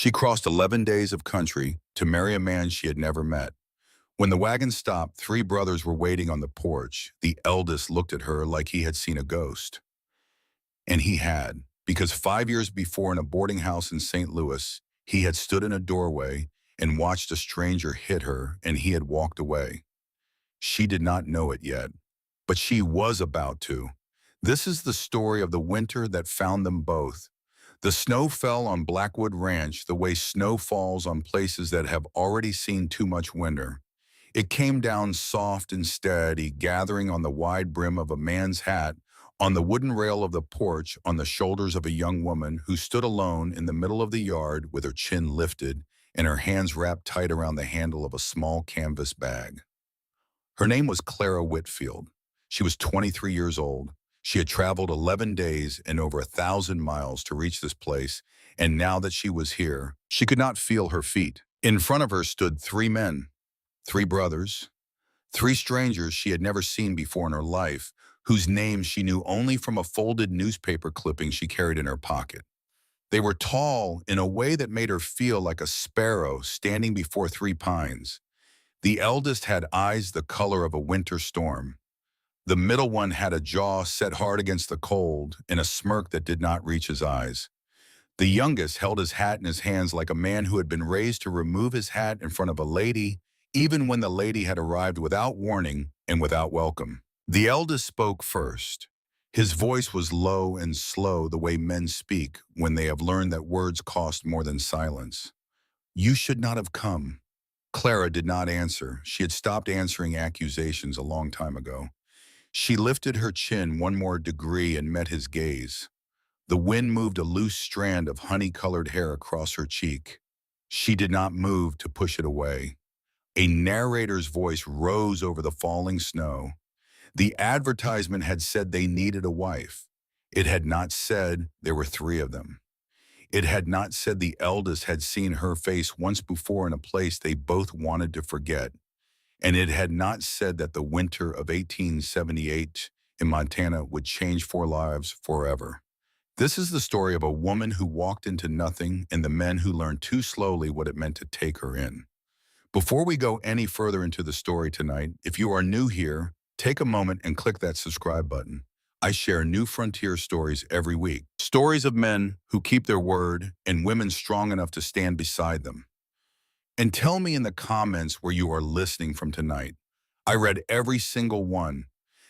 She crossed 11 days of country to marry a man she had never met. When the wagon stopped, three brothers were waiting on the porch. The eldest looked at her like he had seen a ghost. And he had, because 5 years before in a boarding house in St. Louis, he had stood in a doorway and watched a stranger hit her, and he had walked away. She did not know it yet, but she was about to. This is the story of the winter that found them both. The snow fell on Blackwood Ranch the way snow falls on places that have already seen too much winter. It came down soft and steady, gathering on the wide brim of a man's hat, on the wooden rail of the porch, on the shoulders of a young woman who stood alone in the middle of the yard with her chin lifted and her hands wrapped tight around the handle of a small canvas bag. Her name was Clara Whitfield. She was 23 years old. She had traveled 11 days and over 1,000 miles to reach this place, and now that she was here, she could not feel her feet. In front of her stood three men, three brothers, three strangers she had never seen before in her life, whose names she knew only from a folded newspaper clipping she carried in her pocket. They were tall in a way that made her feel like a sparrow standing before three pines. The eldest had eyes the color of a winter storm. The middle one had a jaw set hard against the cold and a smirk that did not reach his eyes. The youngest held his hat in his hands like a man who had been raised to remove his hat in front of a lady, even when the lady had arrived without warning and without welcome. The eldest spoke first. His voice was low and slow, the way men speak when they have learned that words cost more than silence. "You should not have come." Clara did not answer. She had stopped answering accusations a long time ago. She lifted her chin one more degree and met his gaze. The wind moved a loose strand of honey-colored hair across her cheek. She did not move to push it away. A narrator's voice rose over the falling snow. The advertisement had said they needed a wife. It had not said there were three of them. It had not said the eldest had seen her face once before in a place they both wanted to forget. And it had not said that the winter of 1878 in Montana would change four lives forever. This is the story of a woman who walked into nothing and the men who learned too slowly what it meant to take her in. Before we go any further into the story tonight, if you are new here, take a moment and click that subscribe button. I share new frontier stories every week. Stories of men who keep their word and women strong enough to stand beside them. And tell me in the comments where you are listening from tonight. I read every single one.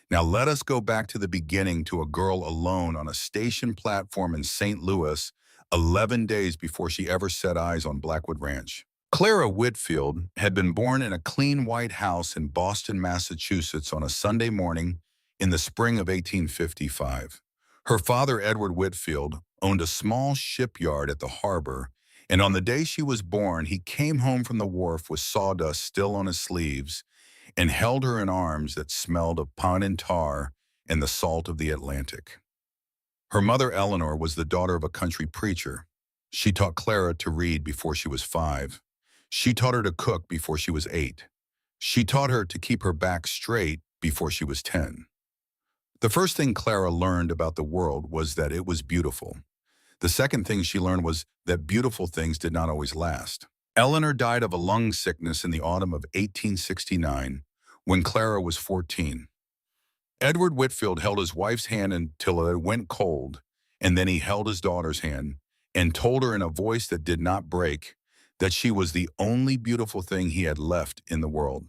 Now let us go back to the beginning, to a girl alone on a station platform in St. Louis 11 days before she ever set eyes on Blackwood Ranch. Clara Whitfield had been born in a clean white house in Boston, Massachusetts on a Sunday morning in the spring of 1855. Her father, Edward Whitfield, owned a small shipyard at the harbor, and on the day she was born, he came home from the wharf with sawdust still on his sleeves and held her in arms that smelled of pine and tar and the salt of the Atlantic. Her mother, Eleanor, was the daughter of a country preacher. She taught Clara to read before she was 5. She taught her to cook before she was 8. She taught her to keep her back straight before she was 10. The first thing Clara learned about the world was that it was beautiful. The second thing she learned was that beautiful things did not always last. Eleanor died of a lung sickness in the autumn of 1869 when Clara was 14. Edward Whitfield held his wife's hand until it went cold, and then he held his daughter's hand and told her in a voice that did not break that she was the only beautiful thing he had left in the world.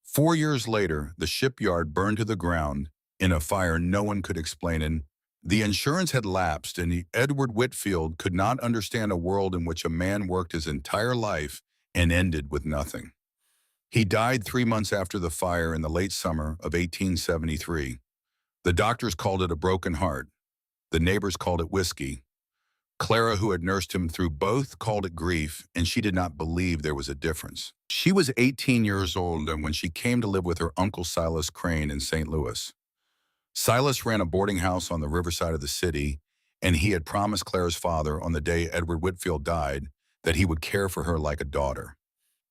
4 years later, the shipyard burned to the ground in a fire no one could explain, and the insurance had lapsed, and Edward Whitfield could not understand a world in which a man worked his entire life and ended with nothing. He died 3 months after the fire in the late summer of 1873. The doctors called it a broken heart. The neighbors called it whiskey. Clara, who had nursed him through both, called it grief, and she did not believe there was a difference. She was 18 years old when she came to live with her uncle Silas Crane in St. Louis. Silas ran a boarding house on the riverside of the city, and he had promised Clara's father on the day Edward Whitfield died that he would care for her like a daughter.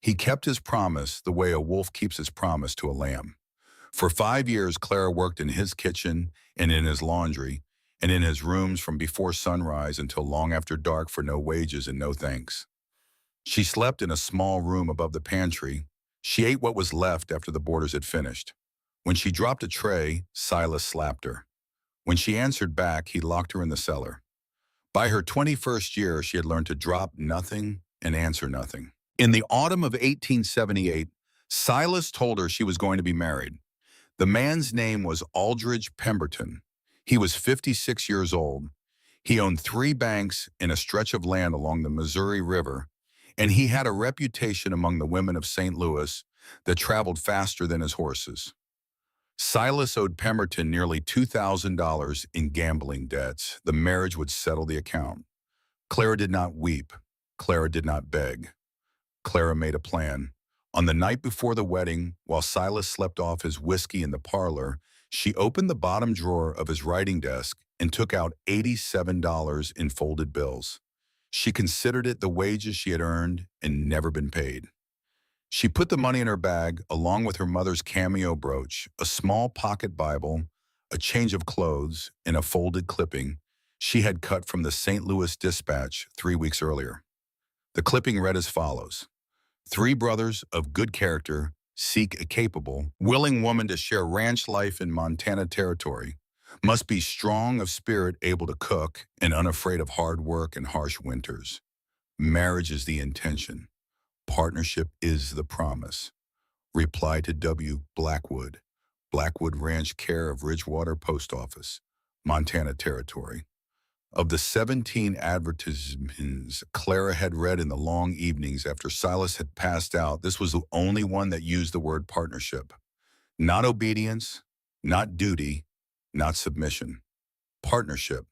He kept his promise the way a wolf keeps his promise to a lamb. For 5 years, Clara worked in his kitchen and in his laundry, and in his rooms from before sunrise until long after dark for no wages and no thanks. She slept in a small room above the pantry. She ate what was left after the boarders had finished. When she dropped a tray, Silas slapped her. When she answered back, he locked her in the cellar. By her 21st year, she had learned to drop nothing and answer nothing. In the autumn of 1878, Silas told her she was going to be married. The man's name was Aldridge Pemberton. He was 56 years old. He owned 3 banks and a stretch of land along the Missouri River, and he had a reputation among the women of St. Louis that traveled faster than his horses. Silas owed Pemberton nearly $2,000 in gambling debts. The marriage would settle the account. Clara did not weep. Clara did not beg. Clara made a plan. On the night before the wedding, while Silas slept off his whiskey in the parlor, she opened the bottom drawer of his writing desk and took out $87 in folded bills. She considered it the wages she had earned and never been paid. She put the money in her bag along with her mother's cameo brooch, a small pocket Bible, a change of clothes, and a folded clipping she had cut from the St. Louis Dispatch 3 weeks earlier. The clipping read as follows: 3 brothers of good character seek a capable, willing woman to share ranch life in Montana Territory, must be strong of spirit, able to cook, and unafraid of hard work and harsh winters. Marriage is the intention. Partnership is the promise. Reply to W. Blackwood, Blackwood Ranch, care of Ridgewater Post Office, Montana Territory. Of the 17 advertisements Clara had read in the long evenings after Silas had passed out, this was the only one that used the word partnership. Not obedience, not duty, not submission. Partnership.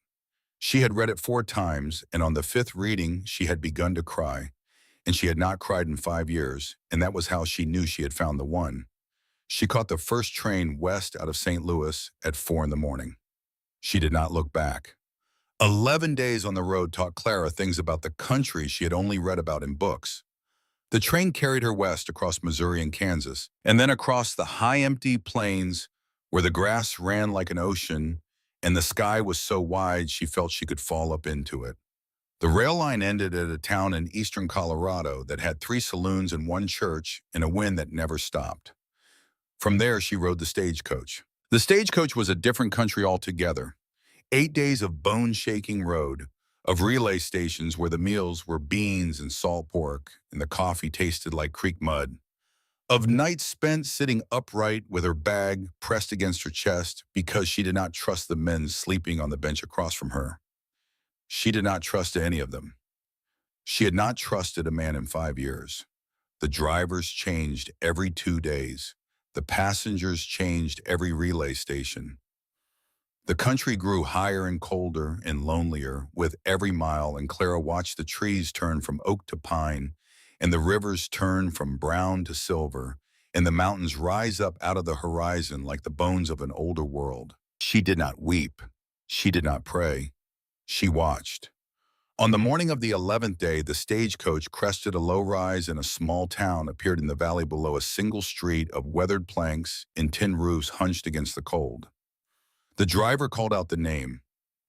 She had read it 4 times, and on the 5th reading she had begun to cry. And she had not cried in 5 years, and that was how she knew she had found the one. She caught the first train west out of St. Louis at 4 in the morning. She did not look back. 11 days on the road taught Clara things about the country she had only read about in books. The train carried her west across Missouri and Kansas, and then across the high empty plains where the grass ran like an ocean and the sky was so wide she felt she could fall up into it. The rail line ended at a town in eastern Colorado that had 3 saloons and 1 church and a wind that never stopped. From there, she rode the stagecoach. The stagecoach was a different country altogether. 8 days of bone-shaking road, of relay stations where the meals were beans and salt pork and the coffee tasted like creek mud. Of nights spent sitting upright with her bag pressed against her chest because she did not trust the men sleeping on the bench across from her. She did not trust any of them. She had not trusted a man in 5 years. The drivers changed every 2 days. The passengers changed every relay station. The country grew higher and colder and lonelier with every mile, and Clara watched the trees turn from oak to pine, and the rivers turn from brown to silver, and the mountains rise up out of the horizon like the bones of an older world. She did not weep. She did not pray. She watched. On the morning of the 11th day, the stagecoach crested a low rise and a small town appeared in the valley below a single street of weathered planks and tin roofs hunched against the cold. The driver called out the name,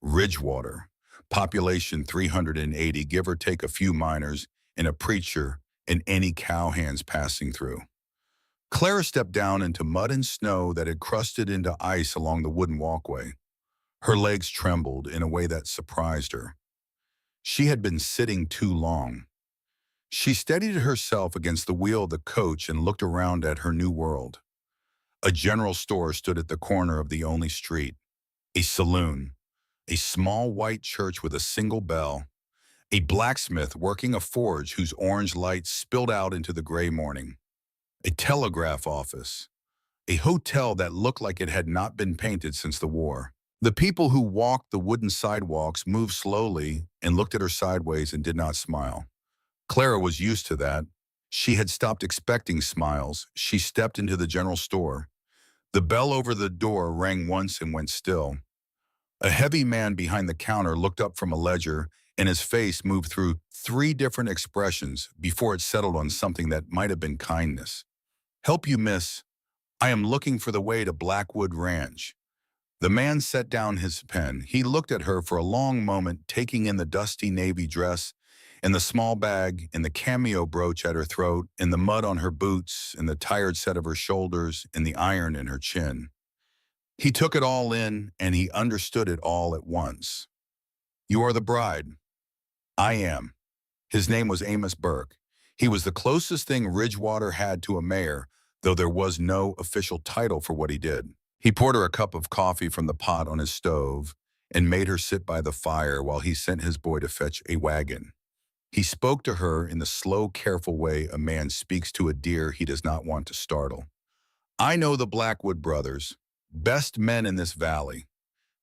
Ridgewater, population 380, give or take a few miners, and a preacher and any cowhands passing through. Clara stepped down into mud and snow that had crusted into ice along the wooden walkway. Her legs trembled in a way that surprised her. She had been sitting too long. She steadied herself against the wheel of the coach and looked around at her new world. A general store stood at the corner of the only street, a saloon, a small white church with a single bell, a blacksmith working a forge whose orange light spilled out into the gray morning, a telegraph office, a hotel that looked like it had not been painted since the war. The people who walked the wooden sidewalks moved slowly and looked at her sideways and did not smile. Clara was used to that. She had stopped expecting smiles. She stepped into the general store. The bell over the door rang once and went still. A heavy man behind the counter looked up from a ledger, and his face moved through 3 different expressions before it settled on something that might have been kindness. "Help you, miss. I am looking for the way to Blackwood Ranch." The man set down his pen. He looked at her for a long moment, taking in the dusty navy dress, and the small bag, and the cameo brooch at her throat, and the mud on her boots, and the tired set of her shoulders, and the iron in her chin. He took it all in, and he understood it all at once. "You are the bride." "I am." His name was Amos Burke. He was the closest thing Ridgewater had to a mayor, though there was no official title for what he did. He poured her a cup of coffee from the pot on his stove and made her sit by the fire while he sent his boy to fetch a wagon. He spoke to her in the slow, careful way a man speaks to a deer he does not want to startle. "I know the Blackwood brothers, best men in this valley.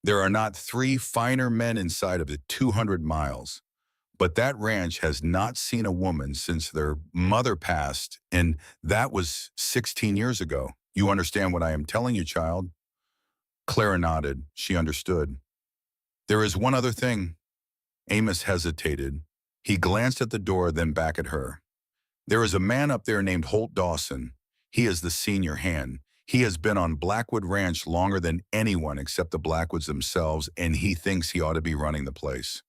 There are not three finer men inside of it 200 miles. But that ranch has not seen a woman since their mother passed, and that was 16 years ago. You understand what I am telling you, child?" Clara nodded. She understood. "There is one other thing." Amos hesitated. He glanced at the door, then back at her. "There is a man up there named Holt Dawson. He is the senior hand. He has been on Blackwood Ranch longer than anyone except the Blackwoods themselves, and he thinks he ought to be running the place.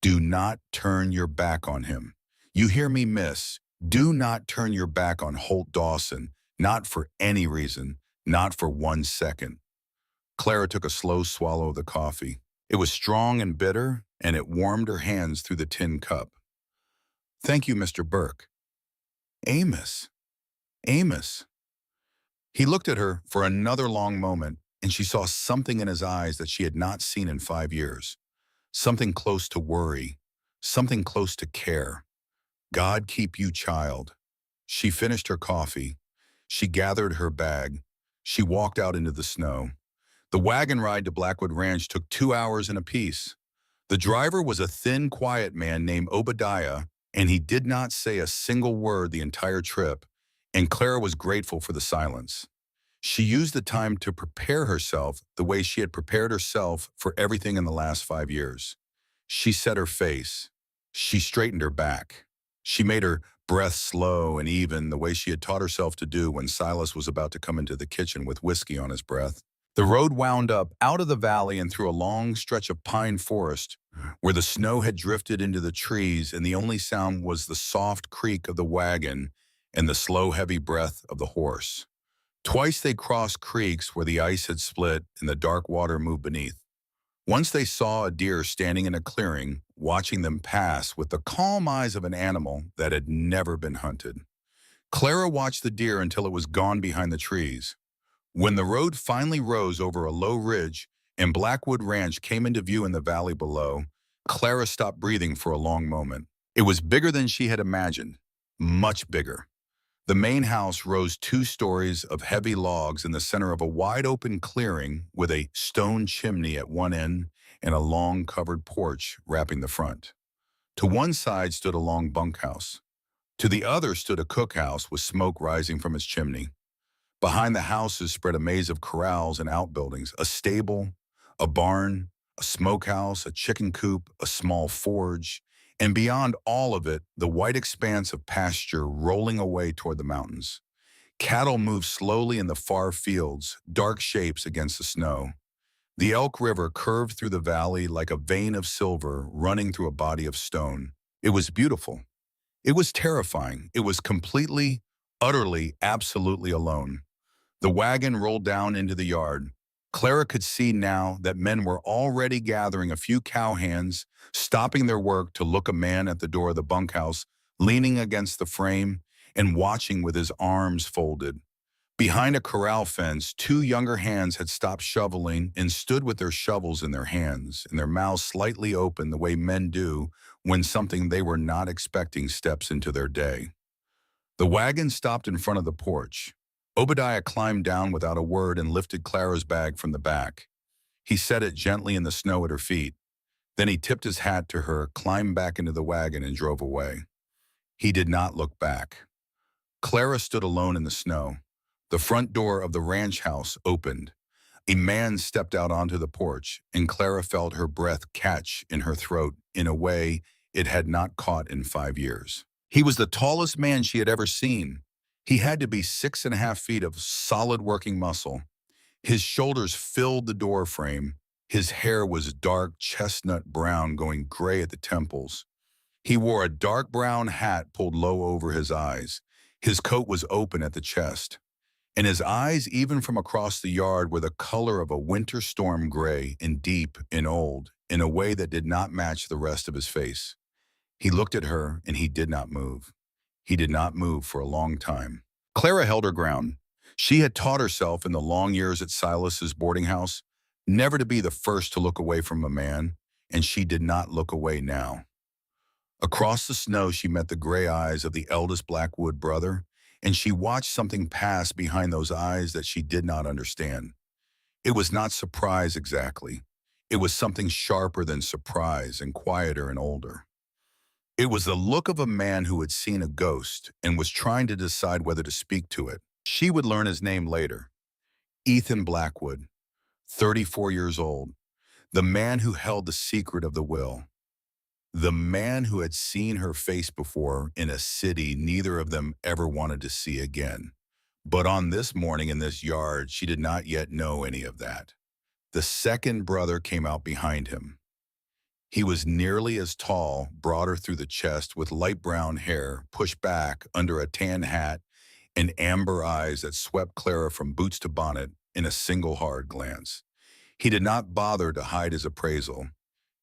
Do not turn your back on him. You hear me, miss? Do not turn your back on Holt Dawson, not for any reason, not for 1 second. Clara took a slow swallow of the coffee. It was strong and bitter, and it warmed her hands through the tin cup. "Thank you, Mr. Burke." "Amos, Amos." He looked at her for another long moment, and she saw something in his eyes that she had not seen in 5 years. Something close to worry, something close to care. "God keep you, child." She finished her coffee. She gathered her bag. She walked out into the snow. The wagon ride to Blackwood Ranch took 2 hours and a piece. The driver was a thin, quiet man named Obadiah, and he did not say a single word the entire trip, and Clara was grateful for the silence. She used the time to prepare herself the way she had prepared herself for everything in the last 5 years. She set her face. She straightened her back. She made her breath slow and even the way she had taught herself to do when Silas was about to come into the kitchen with whiskey on his breath. The road wound up out of the valley and through a long stretch of pine forest where the snow had drifted into the trees, and the only sound was the soft creak of the wagon and the slow, heavy breath of the horse. Twice they crossed creeks where the ice had split and the dark water moved beneath. Once they saw a deer standing in a clearing, watching them pass with the calm eyes of an animal that had never been hunted. Clara watched the deer until it was gone behind the trees. When the road finally rose over a low ridge and Blackwood Ranch came into view in the valley below, Clara stopped breathing for a long moment. It was bigger than she had imagined, much bigger. The main house rose 2 stories of heavy logs in the center of a wide-open clearing with a stone chimney at one end and a long covered porch wrapping the front. To one side stood a long bunkhouse. To the other stood a cookhouse with smoke rising from its chimney. Behind the houses spread a maze of corrals and outbuildings, a stable, a barn, a smokehouse, a chicken coop, a small forge, and beyond all of it, the white expanse of pasture rolling away toward the mountains. Cattle moved slowly in the far fields, dark shapes against the snow. The Elk River curved through the valley like a vein of silver running through a body of stone. It was beautiful. It was terrifying. It was completely, utterly, absolutely alone. The wagon rolled down into the yard. Clara could see now that men were already gathering a few cowhands, stopping their work to look a man at the door of the bunkhouse, leaning against the frame and watching with his arms folded. Behind a corral fence, 2 younger hands had stopped shoveling and stood with their shovels in their hands and their mouths slightly open the way men do when something they were not expecting steps into their day. The wagon stopped in front of the porch. Obadiah climbed down without a word and lifted Clara's bag from the back. He set it gently in the snow at her feet. Then he tipped his hat to her, climbed back into the wagon, and drove away. He did not look back. Clara stood alone in the snow. The front door of the ranch house opened. A man stepped out onto the porch, and Clara felt her breath catch in her throat in a way it had not caught in 5 years. He was the tallest man she had ever seen. He had to be 6.5 feet of solid working muscle. His shoulders filled the door frame. His hair was dark chestnut brown going gray at the temples. He wore a dark brown hat pulled low over his eyes. His coat was open at the chest, and his eyes, even from across the yard, were the color of a winter storm gray and deep and old in a way that did not match the rest of his face. He looked at her, and he did not move. He did not move for a long time. Clara held her ground. She had taught herself in the long years at Silas's boarding house never to be the first to look away from a man, and she did not look away now. Across the snow, she met the gray eyes of the eldest Blackwood brother, and she watched something pass behind those eyes that she did not understand. It was not surprise exactly. It was something sharper than surprise and quieter and older. It was the look of a man who had seen a ghost and was trying to decide whether to speak to it. She would learn his name later. Ethan Blackwood, 34 years old, the man who held the secret of the will. The man who had seen her face before in a city neither of them ever wanted to see again. But on this morning in this yard, she did not yet know any of that. The second brother came out behind him. He was nearly as tall, broader through the chest, with light brown hair pushed back under a tan hat and amber eyes that swept Clara from boots to bonnet in a single hard glance. He did not bother to hide his appraisal.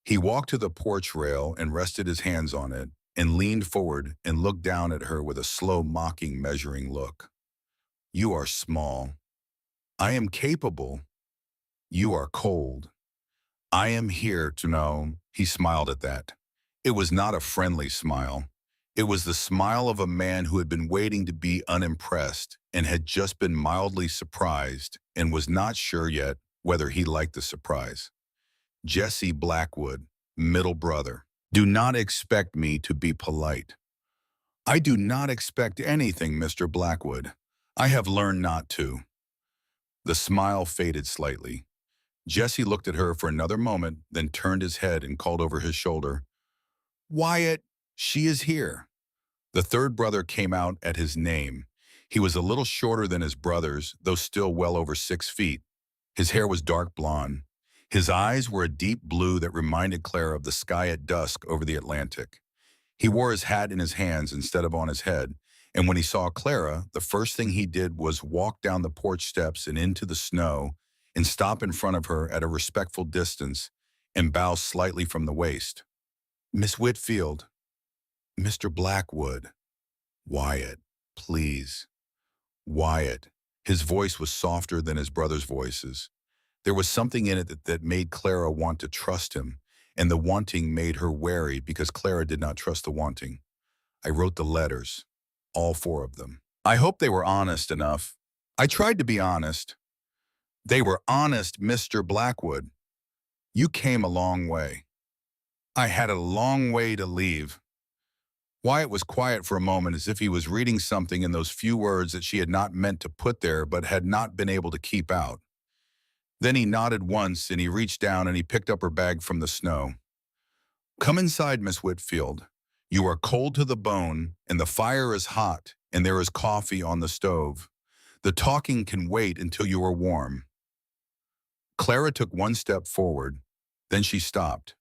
He walked to the porch rail and rested his hands on it and leaned forward and looked down at her with a slow, mocking, measuring look. You are small. I am capable. You are cold. I am here to know. He smiled at that. It was not a friendly smile. It was the smile of a man who had been waiting to be unimpressed and had just been mildly surprised and was not sure yet whether he liked the surprise. Jesse Blackwood, middle brother. Do not expect me to be polite. I do not expect anything, Mr. Blackwood. I have learned not to. The smile faded slightly. Jesse looked at her for another moment, then turned his head and called over his shoulder, Wyatt, she is here. The third brother came out at his name. He was a little shorter than his brothers, though still well over 6 feet. His hair was dark blonde. His eyes were a deep blue that reminded Clara of the sky at dusk over the Atlantic. He wore his hat in his hands instead of on his head, and when he saw Clara, the first thing he did was walk down the porch steps and into the snow and stop in front of her at a respectful distance and bow slightly from the waist. Miss Whitfield, Mr. Blackwood, Wyatt, please. Wyatt. His voice was softer than his brothers' voices. There was something in it that made Clara want to trust him, and the wanting made her wary because Clara did not trust the wanting. I wrote the letters, all 4 of them. I hope they were honest enough. I tried to be honest. They were honest, Mr. Blackwood. You came a long way. I had a long way to leave. Wyatt was quiet for a moment as if he was reading something in those few words that she had not meant to put there but had not been able to keep out. Then he nodded once and he reached down and he picked up her bag from the snow. Come inside, Miss Whitfield. You are cold to the bone and the fire is hot and there is coffee on the stove. The talking can wait until you are warm. Clara took one step forward, then she stopped.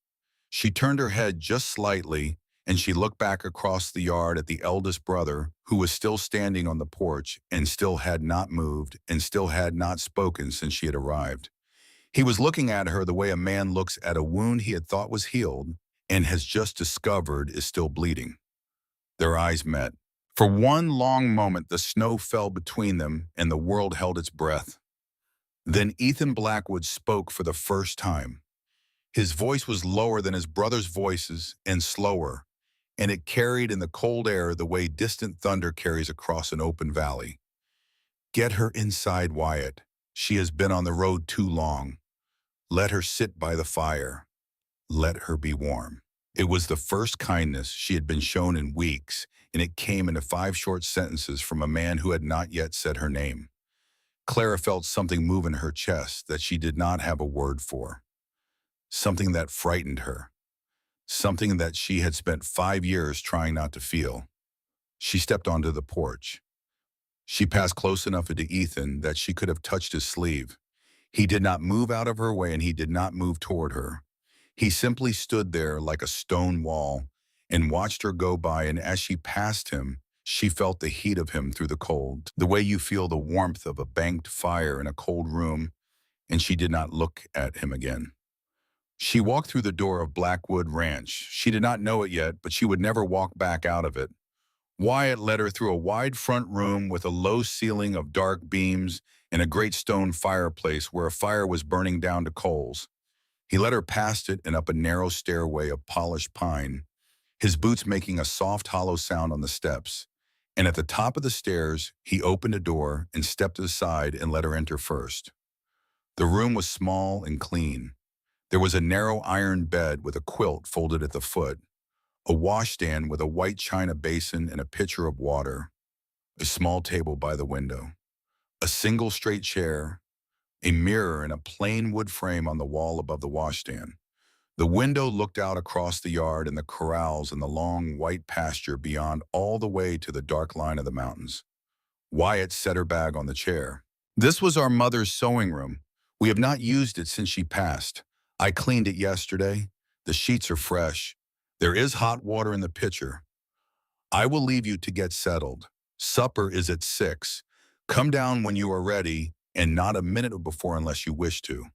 She turned her head just slightly and she looked back across the yard at the eldest brother, who was still standing on the porch and still had not moved and still had not spoken since she had arrived. He was looking at her the way a man looks at a wound he had thought was healed and has just discovered is still bleeding. Their eyes met. For one long moment, the snow fell between them and the world held its breath. Then Ethan Blackwood spoke for the first time. His voice was lower than his brothers' voices and slower, and it carried in the cold air the way distant thunder carries across an open valley. Get her inside, Wyatt. She has been on the road too long. Let her sit by the fire. Let her be warm. It was the first kindness she had been shown in weeks, and it came in 5 short sentences from a man who had not yet said her name. Clara felt something move in her chest that she did not have a word for. Something that frightened her. Something that she had spent 5 years trying not to feel. She stepped onto the porch. She passed close enough into Ethan that she could have touched his sleeve. He did not move out of her way and he did not move toward her. He simply stood there like a stone wall and watched her go by, and as she passed him, she felt the heat of him through the cold, the way you feel the warmth of a banked fire in a cold room, and she did not look at him again. She walked through the door of Blackwood Ranch. She did not know it yet, but she would never walk back out of it. Wyatt led her through a wide front room with a low ceiling of dark beams and a great stone fireplace where a fire was burning down to coals. He led her past it and up a narrow stairway of polished pine, his boots making a soft hollow sound on the steps. And at the top of the stairs, he opened a door and stepped aside and let her enter first. The room was small and clean. There was a narrow iron bed with a quilt folded at the foot, a washstand with a white china basin and a pitcher of water, a small table by the window, a single straight chair, a mirror and a plain wood frame on the wall above the washstand. The window looked out across the yard and the corrals and the long white pasture beyond all the way to the dark line of the mountains. Wyatt set her bag on the chair. "This was our mother's sewing room. We have not used it since she passed. I cleaned it yesterday. The sheets are fresh. There is hot water in the pitcher. I will leave you to get settled. Supper is at 6. Come down when you are ready, and not a minute before unless you wish to."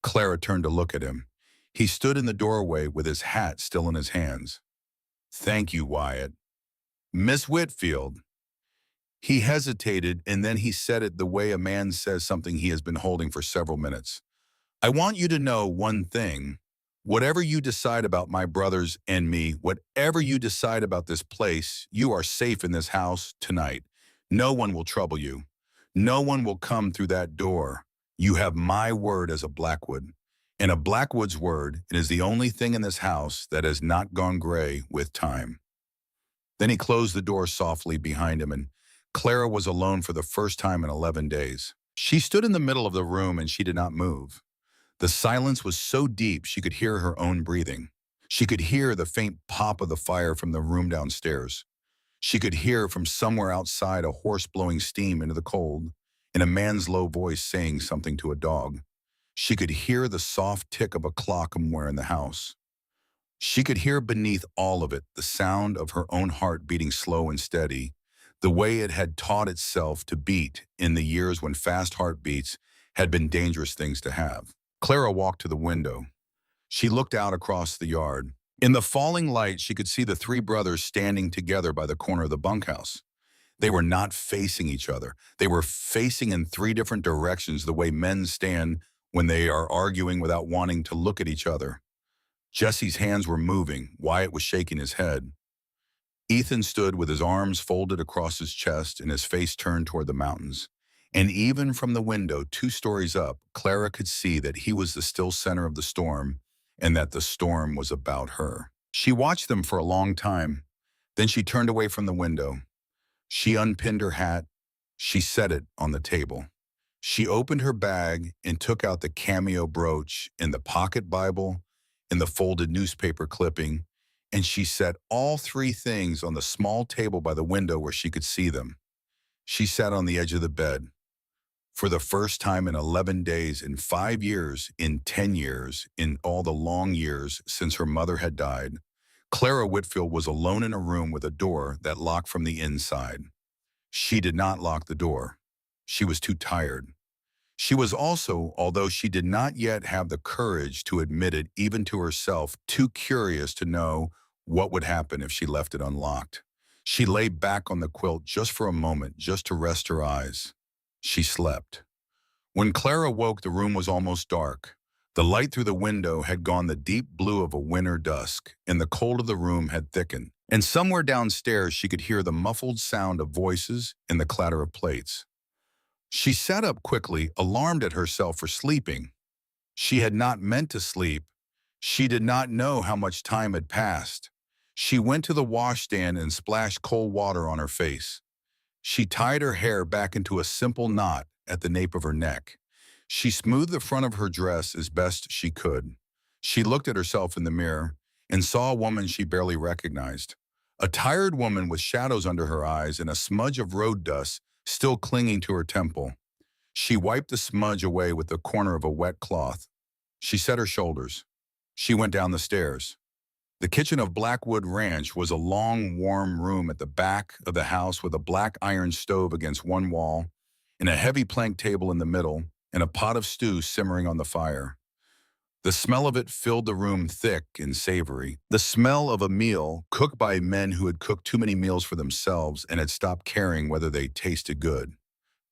Clara turned to look at him. He stood in the doorway with his hat still in his hands. "Thank you, Wyatt." "Miss Whitfield." He hesitated, and then he said it the way a man says something he has been holding for several minutes. "I want you to know one thing. Whatever you decide about my brothers and me, whatever you decide about this place, you are safe in this house tonight. No one will trouble you. No one will come through that door. You have my word as a Blackwood. And a Blackwood's word, it is the only thing in this house that has not gone gray with time." Then he closed the door softly behind him, and Clara was alone for the first time in 11 days. She stood in the middle of the room and she did not move. The silence was so deep she could hear her own breathing. She could hear the faint pop of the fire from the room downstairs. She could hear from somewhere outside a horse blowing steam into the cold, and a man's low voice saying something to a dog. She could hear the soft tick of a clock somewhere in the house. She could hear beneath all of it the sound of her own heart beating slow and steady, the way it had taught itself to beat in the years when fast heartbeats had been dangerous things to have. Clara walked to the window. She looked out across the yard. In the falling light, she could see the three brothers standing together by the corner of the bunkhouse. They were not facing each other. They were facing in three different directions, the way men stand when they are arguing without wanting to look at each other. Jesse's hands were moving. Wyatt was shaking his head. Ethan stood with his arms folded across his chest and his face turned toward the mountains. And even from the window 2 stories up, Clara could see that he was the still center of the storm and that the storm was about her. She watched them for a long time. Then she turned away from the window. She unpinned her hat. She set it on the table. She opened her bag and took out the cameo brooch and the pocket Bible and the folded newspaper clipping, and she set all 3 things on the small table by the window where she could see them. She sat on the edge of the bed. For the first time in 11 days, in 5 years, in 10 years, in all the long years since her mother had died, Clara Whitfield was alone in a room with a door that locked from the inside. She did not lock the door. She was too tired. She was also, although she did not yet have the courage to admit it even to herself, too curious to know what would happen if she left it unlocked. She lay back on the quilt just for a moment, just to rest her eyes. She slept. When Clara woke, the room was almost dark. The light through the window had gone the deep blue of a winter dusk, and the cold of the room had thickened. And somewhere downstairs she could hear the muffled sound of voices and the clatter of plates. She sat up quickly, alarmed at herself for sleeping. She had not meant to sleep. She did not know how much time had passed. She went to the washstand and splashed cold water on her face. She tied her hair back into a simple knot at the nape of her neck. She smoothed the front of her dress as best she could. She looked at herself in the mirror and saw a woman she barely recognized. A tired woman with shadows under her eyes and a smudge of road dust still clinging to her temple. She wiped the smudge away with the corner of a wet cloth. She set her shoulders. She went down the stairs. The kitchen of Blackwood Ranch was a long, warm room at the back of the house with a black iron stove against one wall and a heavy plank table in the middle and a pot of stew simmering on the fire. The smell of it filled the room thick and savory. The smell of a meal cooked by men who had cooked too many meals for themselves and had stopped caring whether they tasted good.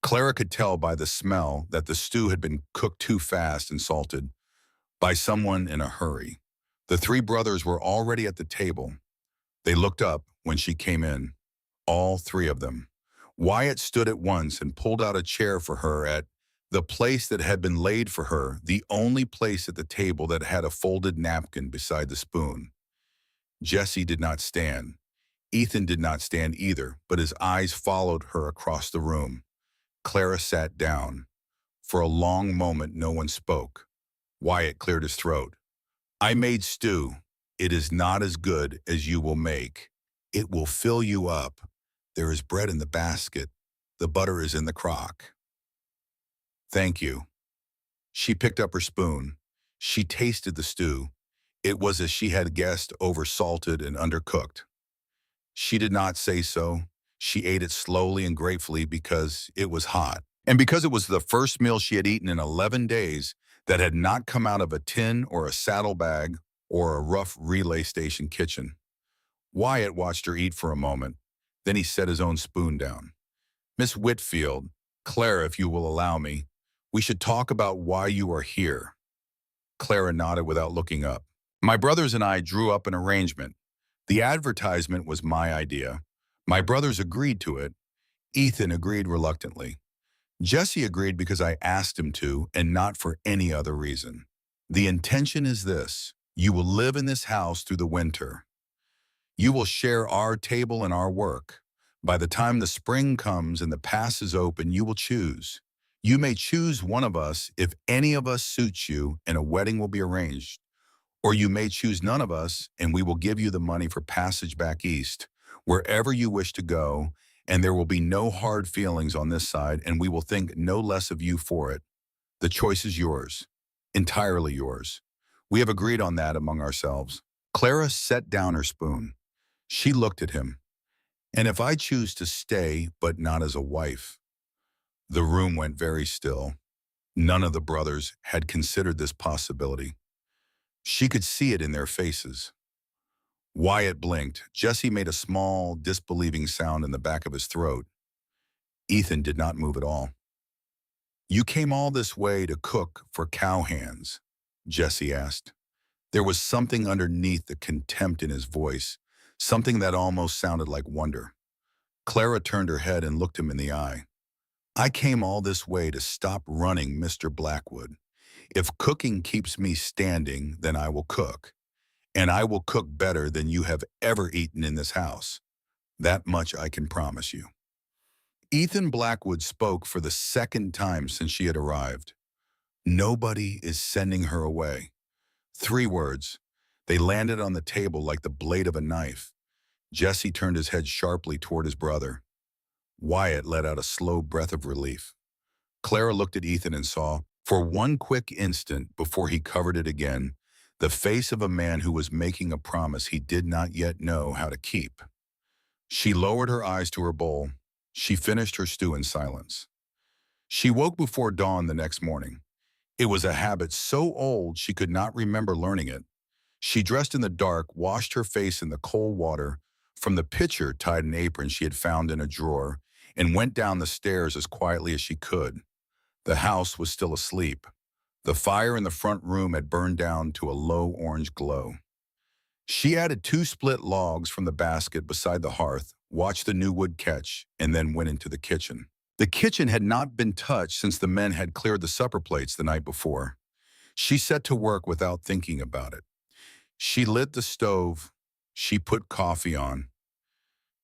Clara could tell by the smell that the stew had been cooked too fast and salted by someone in a hurry. The three brothers were already at the table. They looked up when she came in, all three of them. Wyatt stood at once and pulled out a chair for her at the place that had been laid for her, the only place at the table that had a folded napkin beside the spoon. Jesse did not stand. Ethan did not stand either, but his eyes followed her across the room. Clara sat down. For a long moment, no one spoke. Wyatt cleared his throat. I made stew. It is not as good as you will make. It will fill you up. There is bread in the basket. The butter is in the crock. Thank you. She picked up her spoon. She tasted the stew. It was as she had guessed, oversalted and undercooked. She did not say so. She ate it slowly and gratefully because it was hot. And because it was the first meal she had eaten in 11 days that had not come out of a tin or a saddlebag or a rough relay station kitchen. Wyatt watched her eat for a moment. Then he set his own spoon down. Miss Whitfield, Clara, if you will allow me, we should talk about why you are here. Clara nodded without looking up. My brothers and I drew up an arrangement. The advertisement was my idea. My brothers agreed to it. Ethan agreed reluctantly. Jesse agreed because I asked him to and not for any other reason. The intention is this. You will live in this house through the winter. You will share our table and our work. By the time the spring comes and the pass is open, you will choose. You may choose one of us if any of us suits you and a wedding will be arranged. Or you may choose none of us and we will give you the money for passage back east, wherever you wish to go, and there will be no hard feelings on this side and we will think no less of you for it. The choice is yours, entirely yours. We have agreed on that among ourselves. Clara set down her spoon. She looked at him. And if I choose to stay, but not as a wife? The room went very still. None of the brothers had considered this possibility. She could see it in their faces. Wyatt blinked. Jesse made a small, disbelieving sound in the back of his throat. Ethan did not move at all. You came all this way to cook for cowhands? Jesse asked. There was something underneath the contempt in his voice, something that almost sounded like wonder. Clara turned her head and looked him in the eye. I came all this way to stop running Mr. Blackwood. If cooking keeps me standing, then I will cook. And I will cook better than you have ever eaten in this house. That much I can promise you. Ethan Blackwood spoke for the second time since she had arrived. Nobody is sending her away. 3 words. They landed on the table like the blade of a knife. Jesse turned his head sharply toward his brother. Wyatt let out a slow breath of relief. Clara looked at Ethan and saw, for one quick instant before he covered it again, the face of a man who was making a promise he did not yet know how to keep. She lowered her eyes to her bowl. She finished her stew in silence. She woke before dawn the next morning. It was a habit so old she could not remember learning it. She dressed in the dark, washed her face in the cold water, from the pitcher tied an apron she had found in a drawer, and went down the stairs as quietly as she could. The house was still asleep. The fire in the front room had burned down to a low orange glow. She added 2 split logs from the basket beside the hearth, watched the new wood catch, and then went into the kitchen. The kitchen had not been touched since the men had cleared the supper plates the night before. She set to work without thinking about it. She lit the stove. She put coffee on.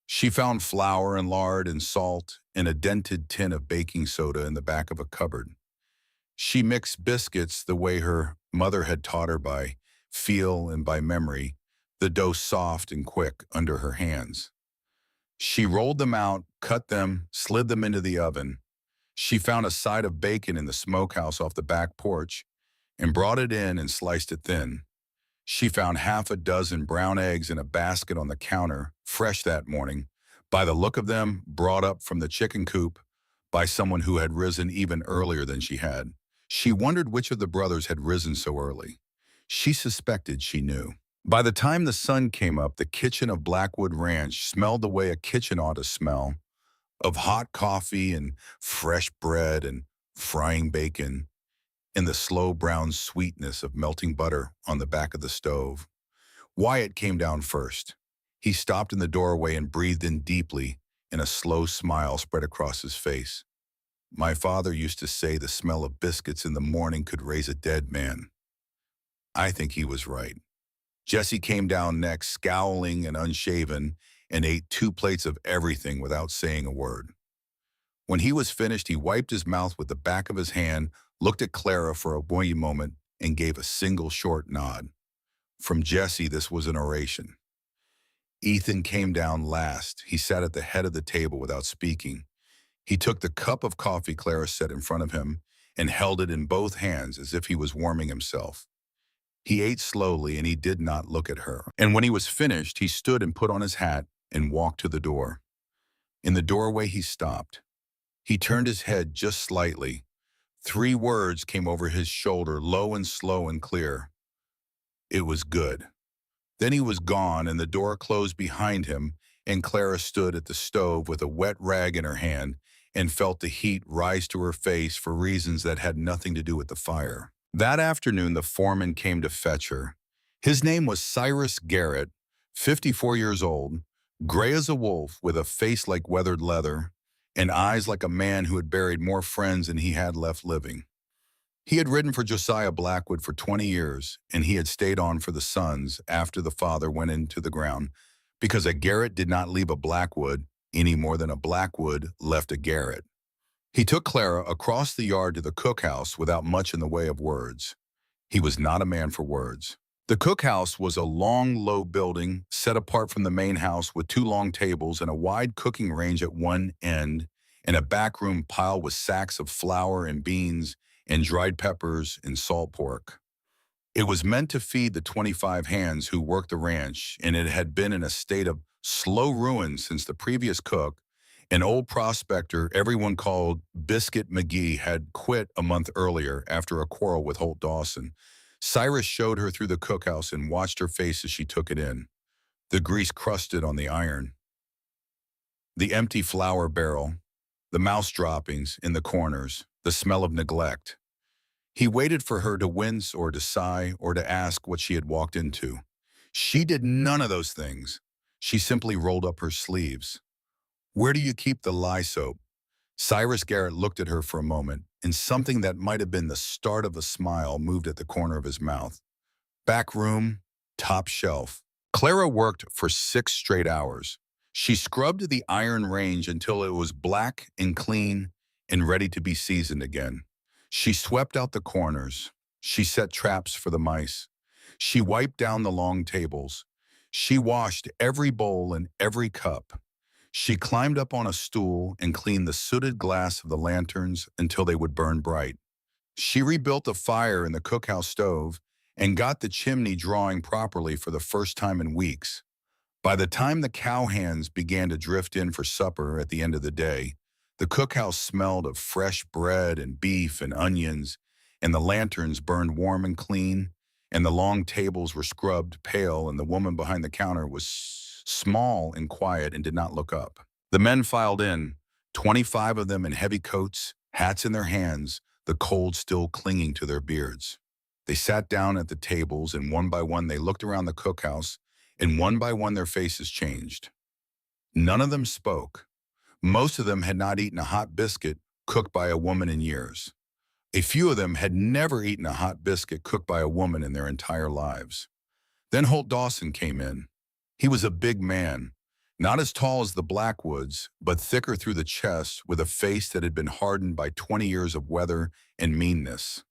She found flour and lard and salt and a dented tin of baking soda in the back of a cupboard. She mixed biscuits the way her mother had taught her, by feel and by memory, the dough soft and quick under her hands. She rolled them out, cut them, slid them into the oven. She found a side of bacon in the smokehouse off the back porch and brought it in and sliced it thin. She found half a dozen brown eggs in a basket on the counter, fresh that morning, by the look of them, brought up from the chicken coop by someone who had risen even earlier than she had. She wondered which of the brothers had risen so early. She suspected she knew. By the time the sun came up, the kitchen of Blackwood Ranch smelled the way a kitchen ought to smell, of hot coffee and fresh bread and frying bacon, and the slow brown sweetness of melting butter on the back of the stove. Wyatt came down first. He stopped in the doorway and breathed in deeply, and a slow smile spread across his face. My father used to say the smell of biscuits in the morning could raise a dead man. I think he was right. Jesse came down next, scowling and unshaven, and ate 2 plates of everything without saying a word. When he was finished, he wiped his mouth with the back of his hand, looked at Clara for a brief moment, and gave a single short nod. From Jesse, this was an oration. Ethan came down last. He sat at the head of the table without speaking. He took the cup of coffee Clara set in front of him and held it in both hands as if he was warming himself. He ate slowly and he did not look at her. And when he was finished, he stood and put on his hat and walked to the door. In the doorway, he stopped. He turned his head just slightly. 3 words came over his shoulder, low and slow and clear. It was good. Then he was gone and the door closed behind him, and Clara stood at the stove with a wet rag in her hand and felt the heat rise to her face for reasons that had nothing to do with the fire. That afternoon, the foreman came to fetch her. His name was Cyrus Garrett, 54 years old, gray as a wolf with a face like weathered leather and eyes like a man who had buried more friends than he had left living. He had ridden for Josiah Blackwood for 20 years, and he had stayed on for the sons after the father went into the ground, because a Garrett did not leave a Blackwood any more than a Blackwood left a Garrett. He took Clara across the yard to the cookhouse without much in the way of words. He was not a man for words. The cookhouse was a long, low building set apart from the main house with 2 long tables and a wide cooking range at one end, and a back room piled with sacks of flour and beans and dried peppers and salt pork. It was meant to feed the 25 hands who worked the ranch, and it had been in a state of slow ruin since the previous cook, an old prospector everyone called Biscuit McGee, had quit a month earlier after a quarrel with Holt Dawson. Cyrus showed her through the cookhouse and watched her face as she took it in. The grease crusted on the iron, the empty flour barrel, the mouse droppings in the corners, the smell of neglect. He waited for her to wince or to sigh or to ask what she had walked into. She did none of those things. She simply rolled up her sleeves. "Where do you keep the lye soap?" Cyrus Garrett looked at her for a moment, and something that might have been the start of a smile moved at the corner of his mouth. "Back room, top shelf." Clara worked for 6 straight hours. She scrubbed the iron range until it was black and clean and ready to be seasoned again. She swept out the corners. She set traps for the mice. She wiped down the long tables. She washed every bowl and every cup. She climbed up on a stool and cleaned the sooted glass of the lanterns until they would burn bright. She rebuilt a fire in the cookhouse stove and got the chimney drawing properly for the first time in weeks. By the time the cowhands began to drift in for supper at the end of the day, the cookhouse smelled of fresh bread and beef and onions, and the lanterns burned warm and clean, and the long tables were scrubbed pale, and the woman behind the counter was small and quiet and did not look up. The men filed in, 25 of them in heavy coats, hats in their hands, the cold still clinging to their beards. They sat down at the tables, and one by one they looked around the cookhouse, and one by one their faces changed. None of them spoke. Most of them had not eaten a hot biscuit cooked by a woman in years. A few of them had never eaten a hot biscuit cooked by a woman in their entire lives. Then Holt Dawson came in. He was a big man, not as tall as the Blackwoods, but thicker through the chest, with a face that had been hardened by 20 years of weather and meanness.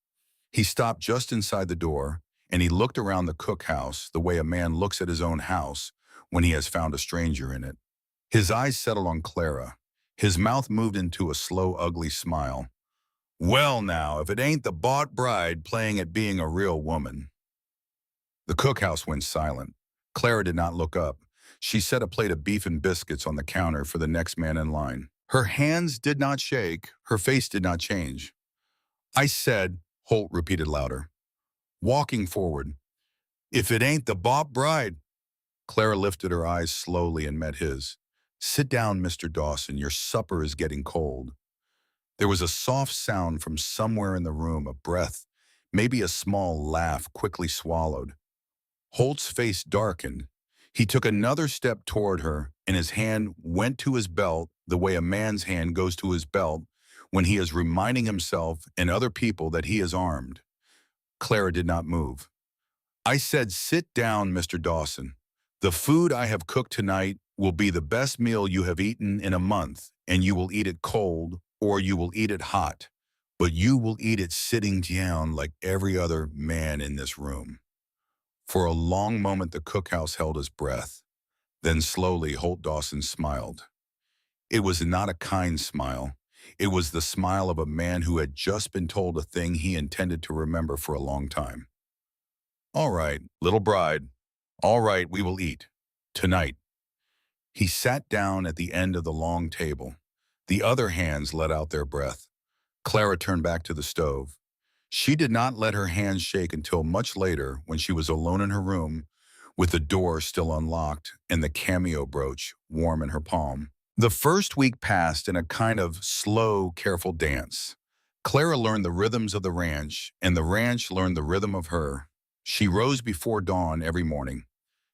He stopped just inside the door, and he looked around the cookhouse the way a man looks at his own house when he has found a stranger in it. His eyes settled on Clara. His mouth moved into a slow, ugly smile. Well now, if it ain't the bought bride playing at being a real woman. The cookhouse went silent. Clara did not look up. She set a plate of beef and biscuits on the counter for the next man in line. Her hands did not shake. Her face did not change. I said, Holt repeated louder, walking forward, if it ain't the bought bride. Clara lifted her eyes slowly and met his. Sit down, Mr. Dawson. Your supper is getting cold. There was a soft sound from somewhere in the room, a breath, maybe a small laugh quickly swallowed. Holt's face darkened. He took another step toward her, and his hand went to his belt the way a man's hand goes to his belt when he is reminding himself and other people that he is armed. Clara did not move. I said, sit down, Mr. Dawson. The food I have cooked tonight will be the best meal you have eaten in a month, and you will eat it cold or you will eat it hot, but you will eat it sitting down like every other man in this room. For a long moment, the cookhouse held his breath. Then slowly, Holt Dawson smiled. It was not a kind smile. It was the smile of a man who had just been told a thing he intended to remember for a long time. All right, little bride. All right, we will eat. Tonight. He sat down at the end of the long table. The other hands let out their breath. Clara turned back to the stove. She did not let her hands shake until much later when she was alone in her room with the door still unlocked and the cameo brooch warm in her palm. The first week passed in a kind of slow, careful dance. Clara learned the rhythms of the ranch, and the ranch learned the rhythm of her. She rose before dawn every morning.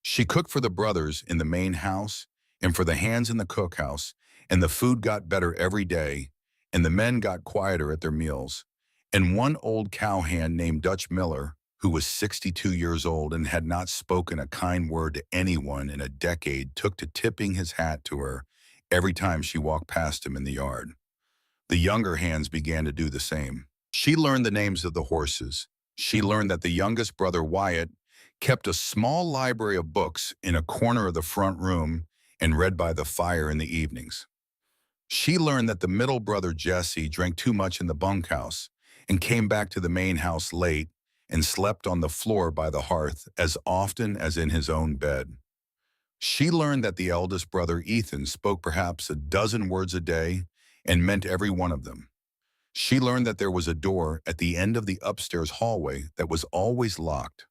She cooked for the brothers in the main house and for the hands in the cookhouse, and the food got better every day, and the men got quieter at their meals. And one old cowhand named Dutch Miller, who was 62 years old and had not spoken a kind word to anyone in a decade, took to tipping his hat to her every time she walked past him in the yard. The younger hands began to do the same. She learned the names of the horses. She learned that the youngest brother, Wyatt, kept a small library of books in a corner of the front room and read by the fire in the evenings. She learned that the middle brother, Jesse, drank too much in the bunkhouse and came back to the main house late and slept on the floor by the hearth as often as in his own bed. She learned that the eldest brother, Ethan, spoke perhaps a dozen words a day and meant every one of them. She learned that there was a door at the end of the upstairs hallway that was always locked.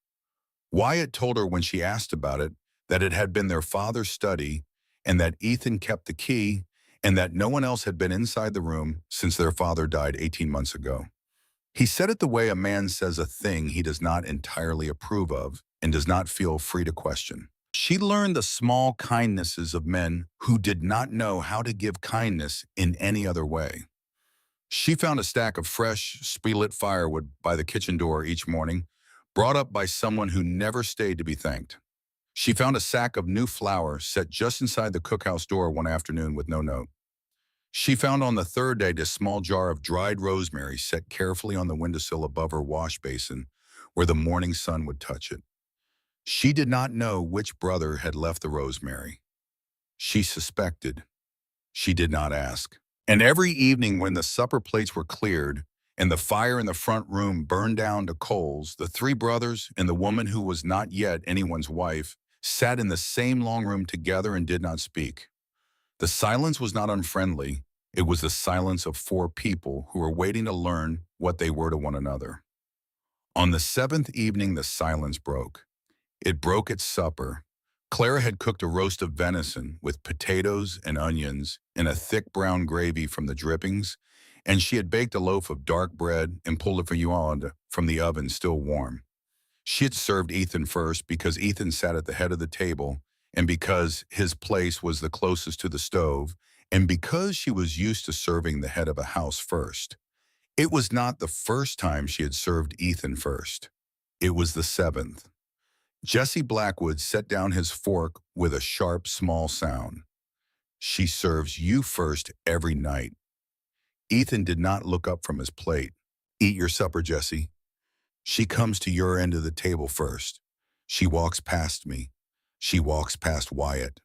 Wyatt told her when she asked about it that it had been their father's study and that Ethan kept the key and that no one else had been inside the room since their father died 18 months ago. He said it the way a man says a thing he does not entirely approve of and does not feel free to question. She learned the small kindnesses of men who did not know how to give kindness in any other way. She found a stack of fresh, split firewood by the kitchen door each morning, brought up by someone who never stayed to be thanked. She found a sack of new flour set just inside the cookhouse door one afternoon with no note. She found on the third day a small jar of dried rosemary set carefully on the windowsill above her wash basin where the morning sun would touch it. She did not know which brother had left the rosemary. She suspected. She did not ask. And every evening when the supper plates were cleared and the fire in the front room burned down to coals, the three brothers and the woman who was not yet anyone's wife sat in the same long room together and did not speak. The silence was not unfriendly. It was the silence of four people who were waiting to learn what they were to one another. On the seventh evening, the silence broke. It broke at supper. Clara had cooked a roast of venison with potatoes and onions and a thick brown gravy from the drippings, and she had baked a loaf of dark bread and pulled it from the oven still warm. She had served Ethan first because Ethan sat at the head of the table and because his place was the closest to the stove, and because she was used to serving the head of a house first. It was not the first time she had served Ethan first. It was the seventh. Jesse Blackwood set down his fork with a sharp, small sound. She serves you first every night. Ethan did not look up from his plate. Eat your supper, Jesse. She comes to your end of the table first. She walks past me. She walks past Wyatt.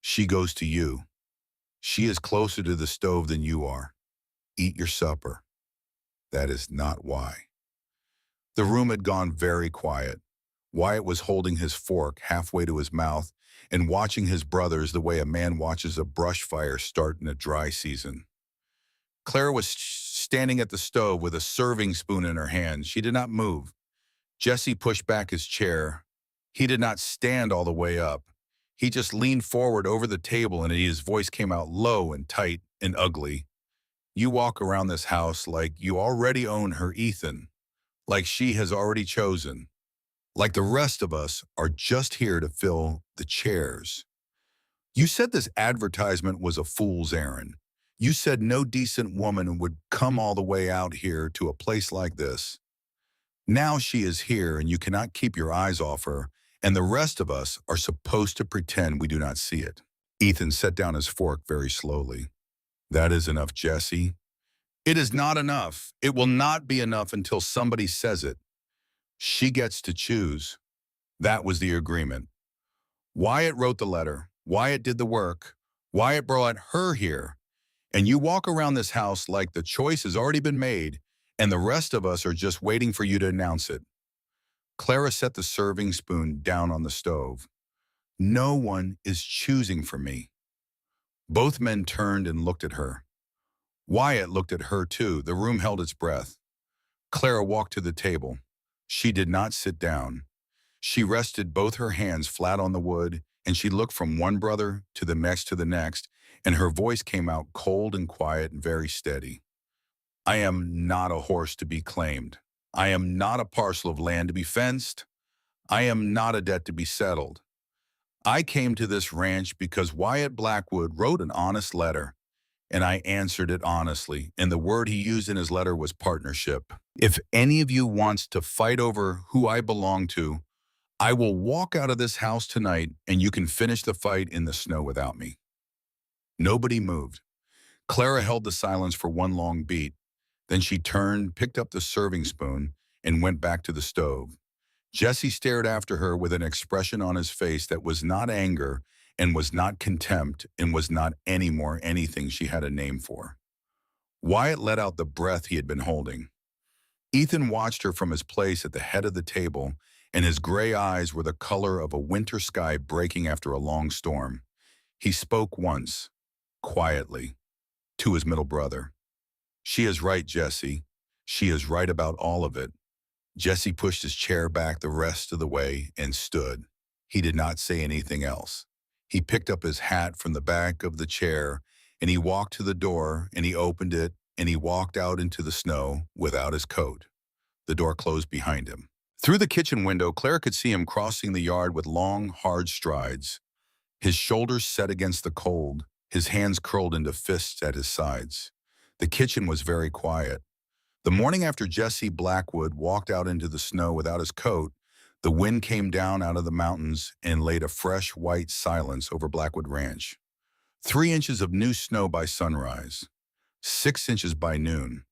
She goes to you. She is closer to the stove than you are. Eat your supper. That is not why. The room had gone very quiet. Wyatt was holding his fork halfway to his mouth and watching his brothers the way a man watches a brush fire start in a dry season. Clara was standing at the stove with a serving spoon in her hand. She did not move. Jesse pushed back his chair. He did not stand all the way up. He just leaned forward over the table and his voice came out low and tight and ugly. You walk around this house like you already own her, Ethan. Like she has already chosen. Like the rest of us are just here to fill the chairs. You said this advertisement was a fool's errand. You said no decent woman would come all the way out here to a place like this. Now she is here and you cannot keep your eyes off her, and the rest of us are supposed to pretend we do not see it. Ethan set down his fork very slowly. That is enough, Jesse. It is not enough. It will not be enough until somebody says it. She gets to choose. That was the agreement. Wyatt wrote the letter. Wyatt did the work. Wyatt brought her here. And you walk around this house like the choice has already been made, and the rest of us are just waiting for you to announce it. Clara set the serving spoon down on the stove. No one is choosing for me. Both men turned and looked at her. Wyatt looked at her too. The room held its breath. Clara walked to the table. She did not sit down. She rested both her hands flat on the wood, and she looked from one brother to the next, and her voice came out cold and quiet and very steady. I am not a horse to be claimed. I am not a parcel of land to be fenced. I am not a debt to be settled. I came to this ranch because Wyatt Blackwood wrote an honest letter, and I answered it honestly, and the word he used in his letter was partnership. If any of you wants to fight over who I belong to, I will walk out of this house tonight, and you can finish the fight in the snow without me. Nobody moved. Clara held the silence for one long beat. Then she turned, picked up the serving spoon, and went back to the stove. Jesse stared after her with an expression on his face that was not anger and was not contempt and was not any more anything she had a name for. Wyatt let out the breath he had been holding. Ethan watched her from his place at the head of the table, and his gray eyes were the color of a winter sky breaking after a long storm. He spoke once, quietly, to his middle brother. She is right, Jesse. She is right about all of it. Jesse pushed his chair back the rest of the way and stood. He did not say anything else. He picked up his hat from the back of the chair, and he walked to the door, and he opened it, and he walked out into the snow without his coat. The door closed behind him. Through the kitchen window, Claire could see him crossing the yard with long, hard strides. His shoulders set against the cold, his hands curled into fists at his sides. The kitchen was very quiet. The morning after Jesse Blackwood walked out into the snow without his coat, the wind came down out of the mountains and laid a fresh white silence over Blackwood Ranch. 3 inches of new snow by sunrise, 6 inches by noon.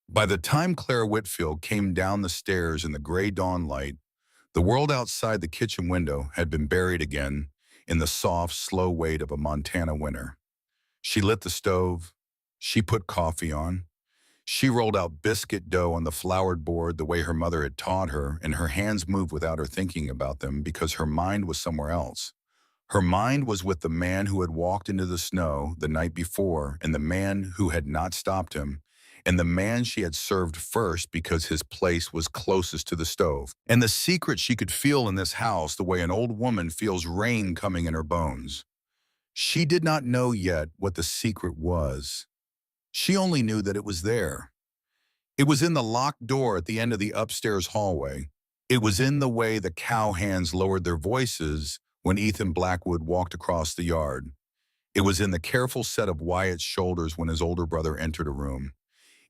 By the time Clara Whitfield came down the stairs in the gray dawn light, the world outside the kitchen window had been buried again in the soft, slow weight of a Montana winter. She lit the stove. She put coffee on. She rolled out biscuit dough on the floured board the way her mother had taught her, and her hands moved without her thinking about them because her mind was somewhere else. Her mind was with the man who had walked into the snow the night before, and the man who had not stopped him, and the man she had served first because his place was closest to the stove, and the secret she could feel in this house the way an old woman feels rain coming in her bones. She did not know yet what the secret was. She only knew that it was there. It was in the locked door at the end of the upstairs hallway. It was in the way the cowhands lowered their voices when Ethan Blackwood walked across the yard. It was in the careful set of Wyatt's shoulders when his older brother entered a room.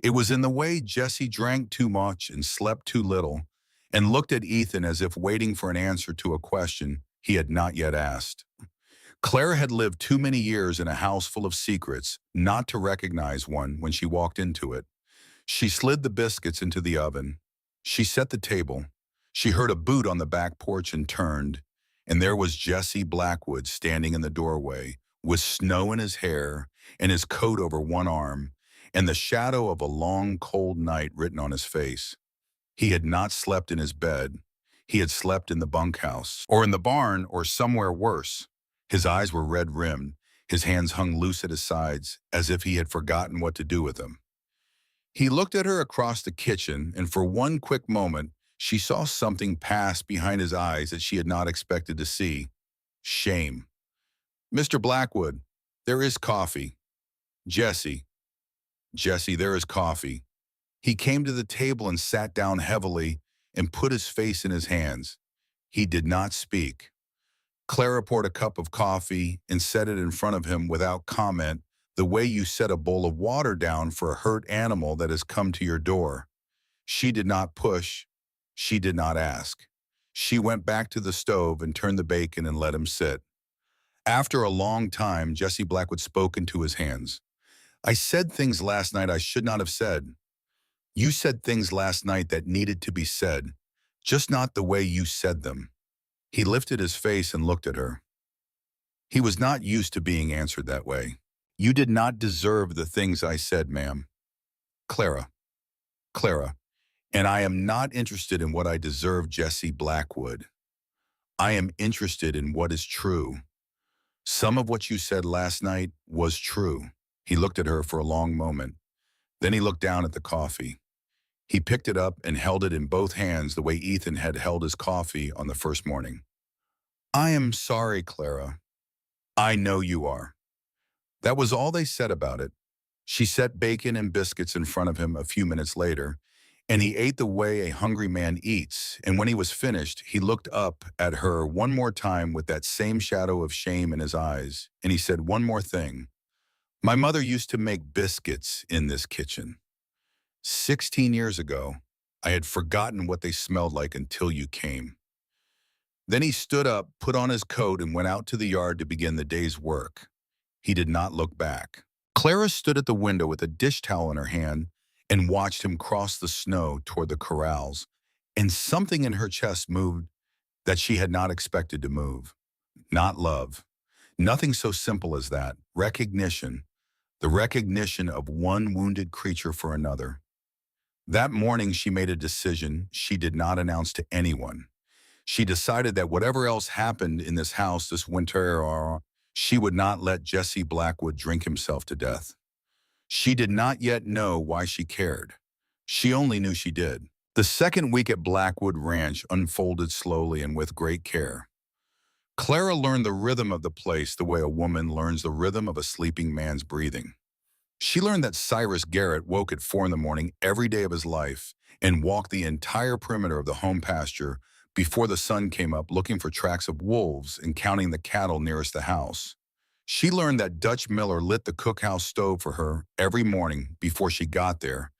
It was in the way Jesse drank too much and slept too little and looked at Ethan as if waiting for an answer to a question he had not yet asked. Clara had lived too many years in a house full of secrets not to recognize one when she walked into it. She slid the biscuits into the oven. She set the table. She heard a boot on the back porch and turned, and there was Jesse Blackwood standing in the doorway with snow in his hair and his coat over one arm, and the shadow of a long, cold night written on his face. He had not slept in his bed. He had slept in the bunkhouse, or in the barn, or somewhere worse. His eyes were red-rimmed. His hands hung loose at his sides, as if he had forgotten what to do with them. He looked at her across the kitchen, and for one quick moment, she saw something pass behind his eyes that she had not expected to see. Shame. "Mr. Blackwood, there is coffee." "Jesse, Jesse, there is coffee." He came to the table and sat down heavily and put his face in his hands. He did not speak. Clara poured a cup of coffee and set it in front of him without comment, the way you set a bowl of water down for a hurt animal that has come to your door. She did not push. She did not ask. She went back to the stove and turned the bacon and let him sit. After a long time, Jesse Blackwood spoke into his hands. "I said things last night I should not have said. You said things last night that needed to be said, just not the way you said them." He lifted his face and looked at her. He was not used to being answered that way. "You did not deserve the things I said, ma'am." "Clara, Clara, and I am not interested in what I deserve, Jesse Blackwood. I am interested in what is true. Some of what you said last night was true." He looked at her for a long moment. Then he looked down at the coffee. He picked it up and held it in both hands the way Ethan had held his coffee on the first morning. "I am sorry, Clara. I know you are." That was all they said about it. She set bacon and biscuits in front of him a few minutes later, and he ate the way a hungry man eats, and when he was finished, he looked up at her one more time with that same shadow of shame in his eyes, and he said one more thing. "My mother used to make biscuits in this kitchen. 16 years ago, I had forgotten what they smelled like until you came." Then he stood up, put on his coat, and went out to the yard to begin the day's work. He did not look back. Clara stood at the window with a dish towel in her hand and watched him cross the snow toward the corrals, and something in her chest moved that she had not expected to move. Not love. Nothing so simple as that. Recognition. The recognition of one wounded creature for another. That morning she made a decision she did not announce to anyone. She decided that whatever else happened in this house this winter, she would not let Jesse Blackwood drink himself to death. She did not yet know why she cared. She only knew she did. The second week at Blackwood Ranch unfolded slowly and with great care. Clara learned the rhythm of the place the way a woman learns the rhythm of a sleeping man's breathing. She learned that Cyrus Garrett woke at 4 in the morning every day of his life and walked the entire perimeter of the home pasture before the sun came up, looking for tracks of wolves and counting the cattle nearest the house. She learned that Dutch Miller lit the cookhouse stove for her every morning before she got there,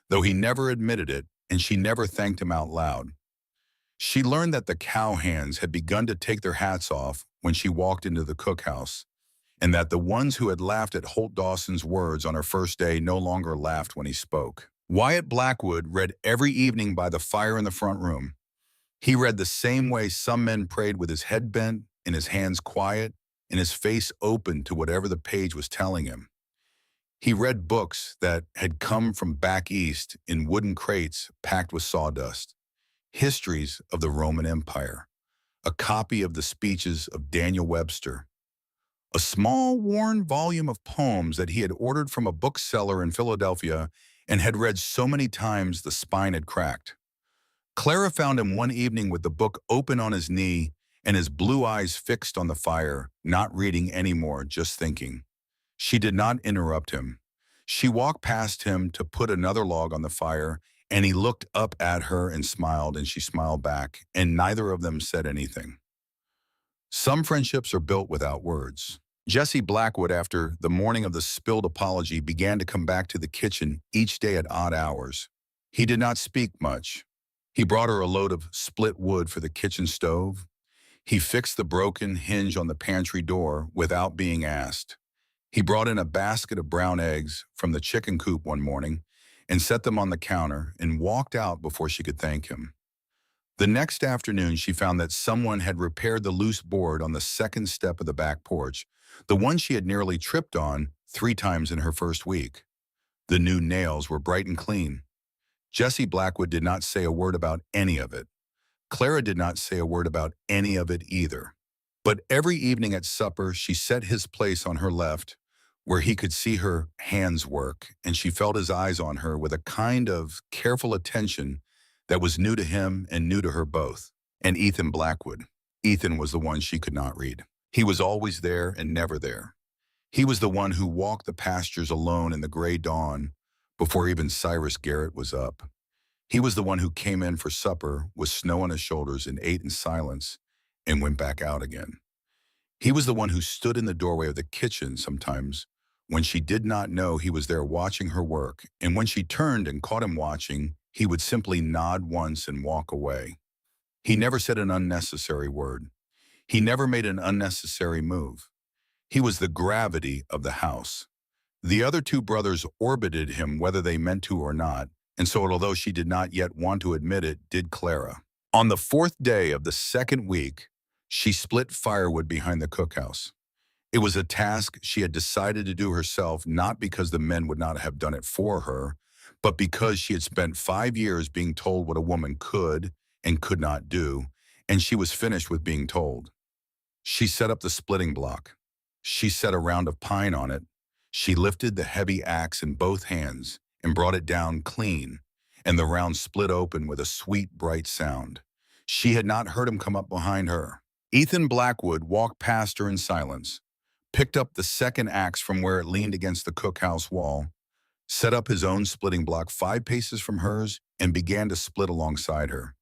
though he never admitted it and she never thanked him out loud. She learned that the cowhands had begun to take their hats off when she walked into the cookhouse, and that the ones who had laughed at Holt Dawson's words on her first day no longer laughed when he spoke. Wyatt Blackwood read every evening by the fire in the front room. He read the same way some men prayed, with his head bent and his hands quiet and his face open to whatever the page was telling him. He read books that had come from back east in wooden crates packed with sawdust. Histories of the Roman Empire, a copy of the speeches of Daniel Webster, a small worn volume of poems that he had ordered from a bookseller in Philadelphia and had read so many times the spine had cracked. Clara found him one evening with the book open on his knee and his blue eyes fixed on the fire, not reading anymore, just thinking. She did not interrupt him. She walked past him to put another log on the fire, and he looked up at her and smiled, and she smiled back, and neither of them said anything. Some friendships are built without words. Jesse Blackwood, after the morning of the spilled apology, began to come back to the kitchen each day at odd hours. He did not speak much. He brought her a load of split wood for the kitchen stove. He fixed the broken hinge on the pantry door without being asked. He brought in a basket of brown eggs from the chicken coop one morning and set them on the counter and walked out before she could thank him. The next afternoon, she found that someone had repaired the loose board on the second step of the back porch, the one she had nearly tripped on 3 times in her first week. The new nails were bright and clean. Jessie Blackwood did not say a word about any of it. Clara did not say a word about any of it either. But every evening at supper, she set his place on her left, where he could see her hands work, and she felt his eyes on her with a kind of careful attention that was new to him and new to her both. And Ethan Blackwood. Ethan was the one she could not read. He was always there and never there. He was the one who walked the pastures alone in the gray dawn before even Cyrus Garrett was up. He was the one who came in for supper with snow on his shoulders and ate in silence and went back out again. He was the one who stood in the doorway of the kitchen sometimes when she did not know he was there watching her work, and when she turned and caught him watching, he would simply nod once and walk away. He never said an unnecessary word. He never made an unnecessary move. He was the gravity of the house. The other two brothers orbited him whether they meant to or not, and so although she did not yet want to admit it, did Clara. On the 4th day of the 2nd week, she split firewood behind the cookhouse. It was a task she had decided to do herself, not because the men would not have done it for her, but because she had spent 5 years being told what a woman could and could not do, and she was finished with being told. She set up the splitting block. She set a round of pine on it. She lifted the heavy axe in both hands and brought it down clean, and the round split open with a sweet, bright sound. She had not heard him come up behind her. Ethan Blackwood walked past her in silence, picked up the second axe from where it leaned against the cookhouse wall, set up his own splitting block 5 paces from hers, and began to split alongside her.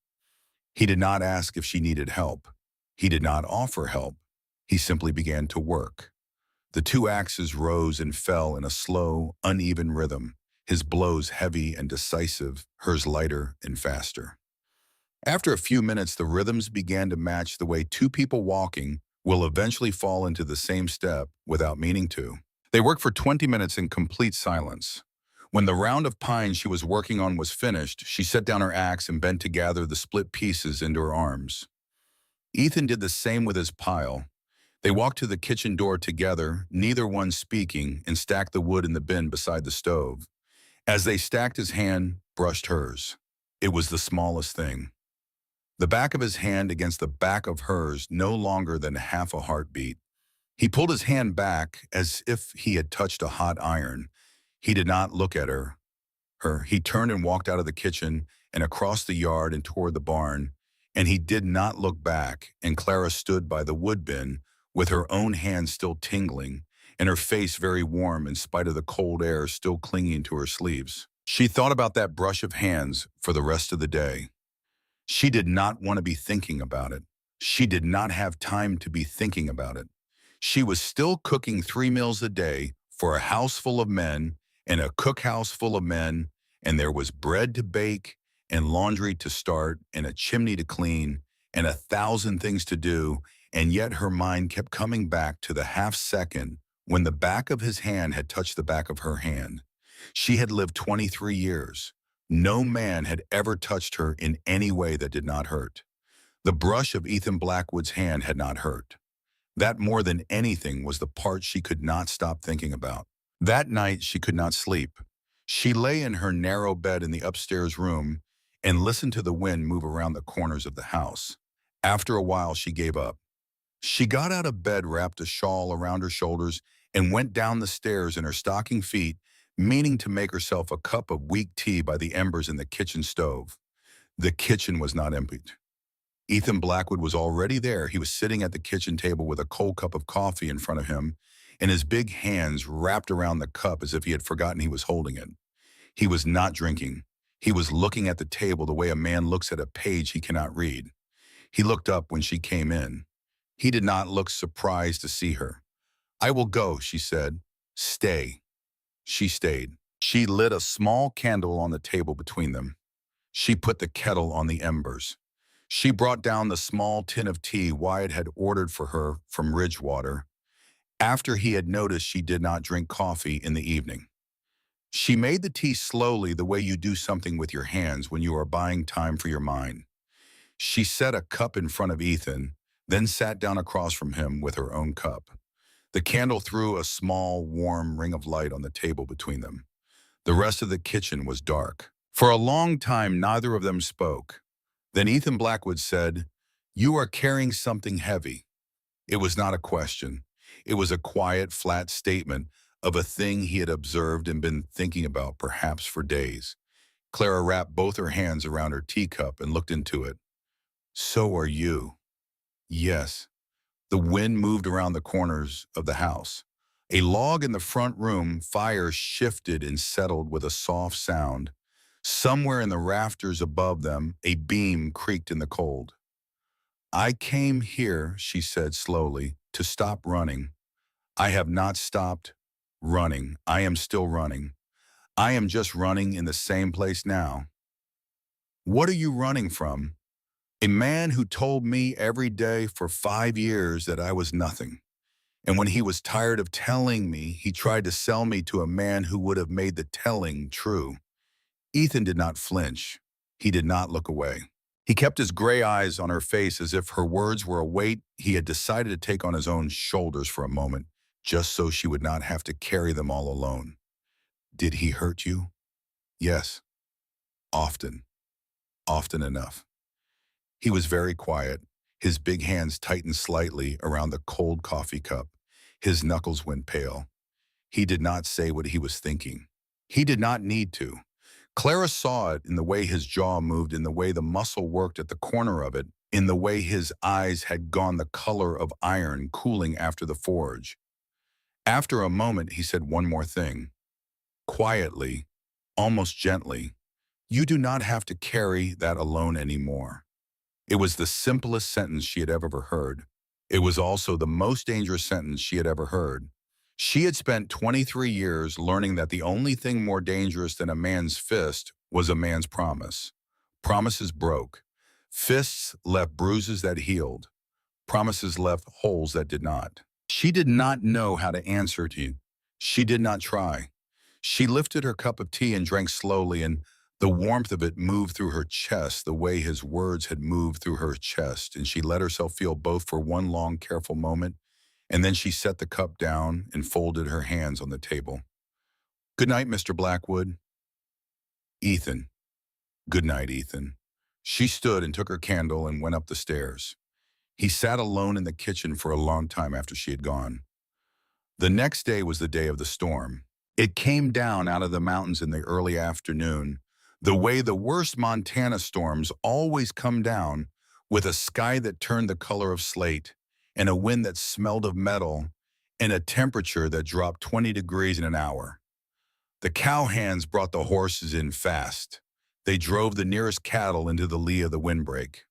He did not ask if she needed help. He did not offer help. He simply began to work. The 2 axes rose and fell in a slow, uneven rhythm, his blows heavy and decisive, hers lighter and faster. After a few minutes, the rhythms began to match the way 2 people walking will eventually fall into the same step without meaning to. They worked for 20 minutes in complete silence. When the round of pine she was working on was finished, she set down her axe and bent to gather the split pieces into her arms. Ethan did the same with his pile. They walked to the kitchen door together, neither one speaking, and stacked the wood in the bin beside the stove. As they stacked, his hand brushed hers. It was the smallest thing. The back of his hand against the back of hers, no longer than half a heartbeat. He pulled his hand back as if he had touched a hot iron. He did not look at her. He turned and walked out of the kitchen and across the yard and toward the barn, and he did not look back, and Clara stood by the wood bin with her own hand still tingling and her face very warm in spite of the cold air still clinging to her sleeves. She thought about that brush of hands for the rest of the day. She did not want to be thinking about it. She did not have time to be thinking about it. She was still cooking 3 meals a day for a house full of men and a cookhouse full of men, and there was bread to bake and laundry to start and a chimney to clean and 1,000 things to do, and yet her mind kept coming back to the half-second when the back of his hand had touched the back of her hand. She had lived 23 years. No man had ever touched her in any way that did not hurt. The brush of Ethan Blackwood's hand had not hurt. That more than anything was the part she could not stop thinking about. That night she could not sleep. She lay in her narrow bed in the upstairs room and listened to the wind move around the corners of the house. After a while she gave up. She got out of bed, wrapped a shawl around her shoulders, and went down the stairs in her stocking feet, meaning to make herself a cup of weak tea by the embers in the kitchen stove. The kitchen was not emptied. Ethan Blackwood was already there. He was sitting at the kitchen table with a cold cup of coffee in front of him, and his big hands wrapped around the cup as if he had forgotten he was holding it. He was not drinking. He was looking at the table the way a man looks at a page he cannot read. He looked up when she came in. He did not look surprised to see her. "I will go," she said. "Stay." She stayed. She lit a small candle on the table between them. She put the kettle on the embers. She brought down the small tin of tea Wyatt had ordered for her from Ridgewater, after he had noticed she did not drink coffee in the evening. She made the tea slowly, the way you do something with your hands when you are buying time for your mind. She set a cup in front of Ethan, then sat down across from him with her own cup. The candle threw a small, warm ring of light on the table between them. The rest of the kitchen was dark. For a long time, neither of them spoke. Then Ethan Blackwood said, "You are carrying something heavy." It was not a question. It was a quiet, flat statement of a thing he had observed and been thinking about perhaps for days. Clara wrapped both her hands around her teacup and looked into it. "So are you." "Yes." The wind moved around the corners of the house. A log in the front room fire shifted and settled with a soft sound. Somewhere in the rafters above them, a beam creaked in the cold. "I came here," she said slowly, "to stop running. I have not stopped running. I am still running. I am just running in the same place now." "What are you running from?" "A man who told me every day for 5 years that I was nothing. And when he was tired of telling me, he tried to sell me to a man who would have made the telling true." Ethan did not flinch. He did not look away. He kept his gray eyes on her face as if her words were a weight he had decided to take on his own shoulders for a moment, just so she would not have to carry them all alone. "Did he hurt you?" "Yes. Often. Often enough." He was very quiet. His big hands tightened slightly around the cold coffee cup. His knuckles went pale. He did not say what he was thinking. He did not need to. Clara saw it in the way his jaw moved, in the way the muscle worked at the corner of it, in the way his eyes had gone the color of iron cooling after the forge. After a moment, he said one more thing. Quietly, almost gently, "You do not have to carry that alone anymore." It was the simplest sentence she had ever heard. It was also the most dangerous sentence she had ever heard. She had spent 23 years learning that the only thing more dangerous than a man's fist was a man's promise. Promises broke. Fists left bruises that healed. Promises left holes that did not. She did not know how to answer to you. She did not try. She lifted her cup of tea and drank slowly, and the warmth of it moved through her chest the way his words had moved through her chest, and she let herself feel both for one long, careful moment, and then she set the cup down and folded her hands on the table. "Good night, Mr. Blackwood." "Ethan." "Good night, Ethan." She stood and took her candle and went up the stairs. He sat alone in the kitchen for a long time after she had gone. The next day was the day of the storm. It came down out of the mountains in the early afternoon, the way the worst Montana storms always come down, with a sky that turned the color of slate, and a wind that smelled of metal, and a temperature that dropped 20 degrees in an hour. The cowhands brought the horses in fast. They drove the nearest cattle into the lee of the windbreak.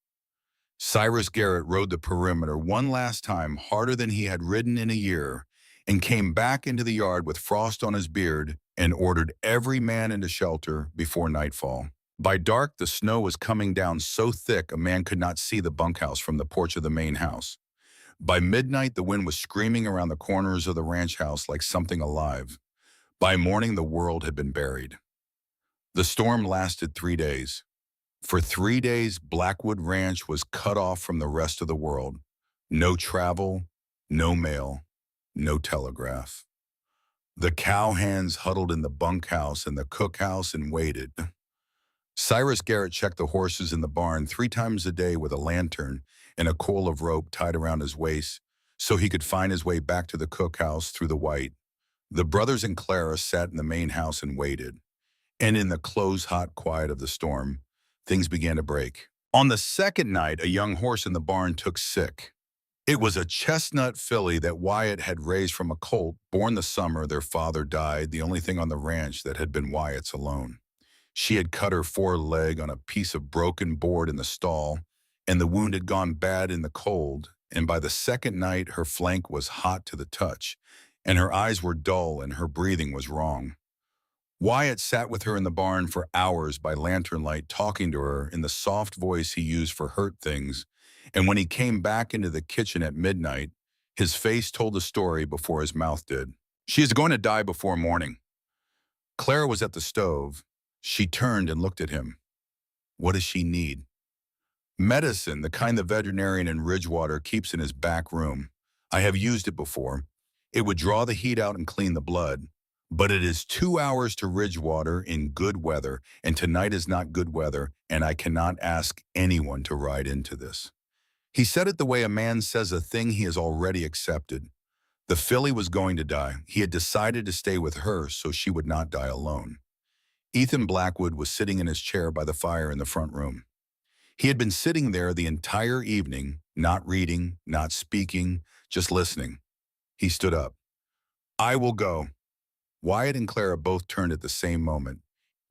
Cyrus Garrett rode the perimeter one last time, harder than he had ridden in a year, and came back into the yard with frost on his beard and ordered every man into shelter before nightfall. By dark, the snow was coming down so thick a man could not see the bunkhouse from the porch of the main house. By midnight, the wind was screaming around the corners of the ranch house like something alive. By morning, the world had been buried. The storm lasted 3 days. For 3 days, Blackwood Ranch was cut off from the rest of the world. No travel, no mail, no telegraph. The cowhands huddled in the bunkhouse and the cookhouse and waited. Cyrus Garrett checked the horses in the barn 3 times a day with a lantern and a coil of rope tied around his waist so he could find his way back to the cookhouse through the white. The brothers and Clara sat in the main house and waited. And in the close, hot quiet of the storm, things began to break. On the second night, a young horse in the barn took sick. It was a chestnut filly that Wyatt had raised from a colt born the summer their father died, the only thing on the ranch that had been Wyatt's alone. She had cut her foreleg on a piece of broken board in the stall, and the wound had gone bad in the cold, and by the second night her flank was hot to the touch, and her eyes were dull and her breathing was wrong. Wyatt sat with her in the barn for hours by lantern light, talking to her in the soft voice he used for hurt things, and when he came back into the kitchen at midnight, his face told the story before his mouth did. "She is going to die before morning." Clara was at the stove. She turned and looked at him. "What does she need?" "Medicine, the kind the veterinarian in Ridgewater keeps in his back room. I have used it before. It would draw the heat out and clean the blood. But it is 2 hours to Ridgewater in good weather, and tonight is not good weather, and I cannot ask anyone to ride into this. He said it the way a man says a thing he has already accepted. The filly was going to die. He had decided to stay with her so she would not die alone. Ethan Blackwood was sitting in his chair by the fire in the front room. He had been sitting there the entire evening, not reading, not speaking, just listening. He stood up. I will go. Wyatt and Clara both turned at the same moment.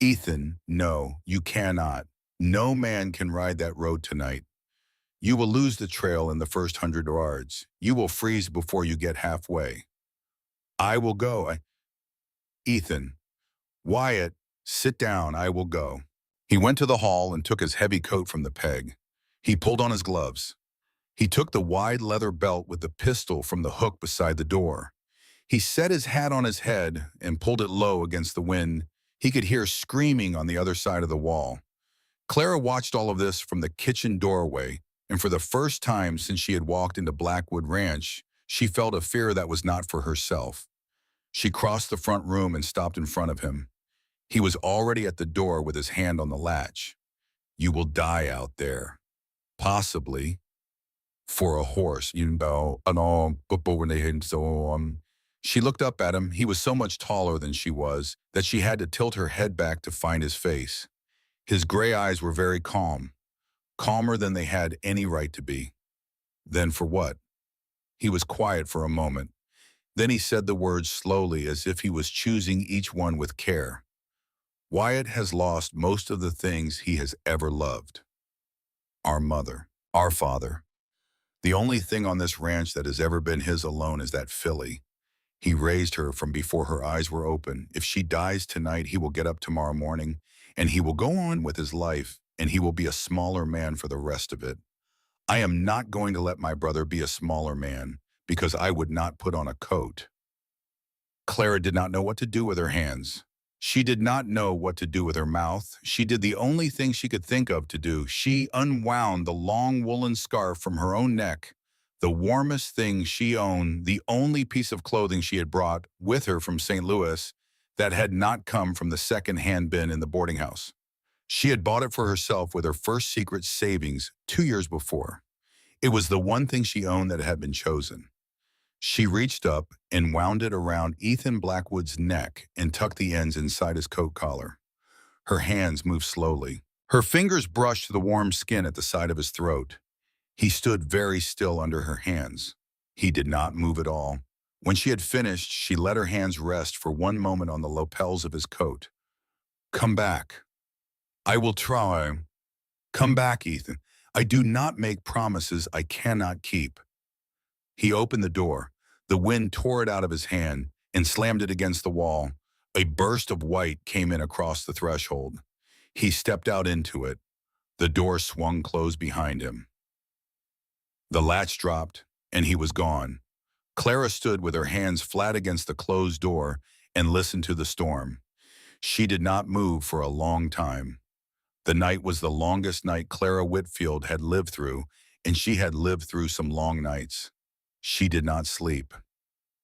Ethan, no, you cannot. No man can ride that road tonight. You will lose the trail in the first 100 yards. You will freeze before you get halfway. I will go. Ethan, Wyatt, sit down, I will go. He went to the hall and took his heavy coat from the peg. He pulled on his gloves. He took the wide leather belt with the pistol from the hook beside the door. He set his hat on his head and pulled it low against the wind. He could hear screaming on the other side of the wall. Clara watched all of this from the kitchen doorway, and for the first time since she had walked into Blackwood Ranch, she felt a fear that was not for herself. She crossed the front room and stopped in front of him. He was already at the door with his hand on the latch. You will die out there. Possibly for a horse, She looked up at him. He was so much taller than she was that she had to tilt her head back to find his face. His gray eyes were very calm, calmer than they had any right to be. Then for what? He was quiet for a moment. Then he said the words slowly as if he was choosing each one with care. Wyatt has lost most of the things he has ever loved. Our mother, our father. The only thing on this ranch that has ever been his alone is that filly. He raised her from before her eyes were open. If she dies tonight, he will get up tomorrow morning, and he will go on with his life, and he will be a smaller man for the rest of it. I am not going to let my brother be a smaller man, because I would not put on a coat. Clara did not know what to do with her hands. She did not know what to do with her mouth. She did the only thing she could think of to do. She unwound the long woolen scarf from her own neck, the warmest thing she owned, the only piece of clothing she had brought with her from St. Louis that had not come from the second-hand bin in the boarding house. She had bought it for herself with her first secret savings 2 years before. It was the one thing she owned that had been chosen. She reached up and wound it around Ethan Blackwood's neck and tucked the ends inside his coat collar. Her hands moved slowly. Her fingers brushed the warm skin at the side of his throat. He stood very still under her hands. He did not move at all. When she had finished, she let her hands rest for one moment on the lapels of his coat. Come back. I will try. Come back, Ethan. I do not make promises I cannot keep. He opened the door. The wind tore it out of his hand and slammed it against the wall. A burst of white came in across the threshold. He stepped out into it. The door swung closed behind him. The latch dropped, and he was gone. Clara stood with her hands flat against the closed door and listened to the storm. She did not move for a long time. The night was the longest night Clara Whitfield had lived through, and she had lived through some long nights. She did not sleep.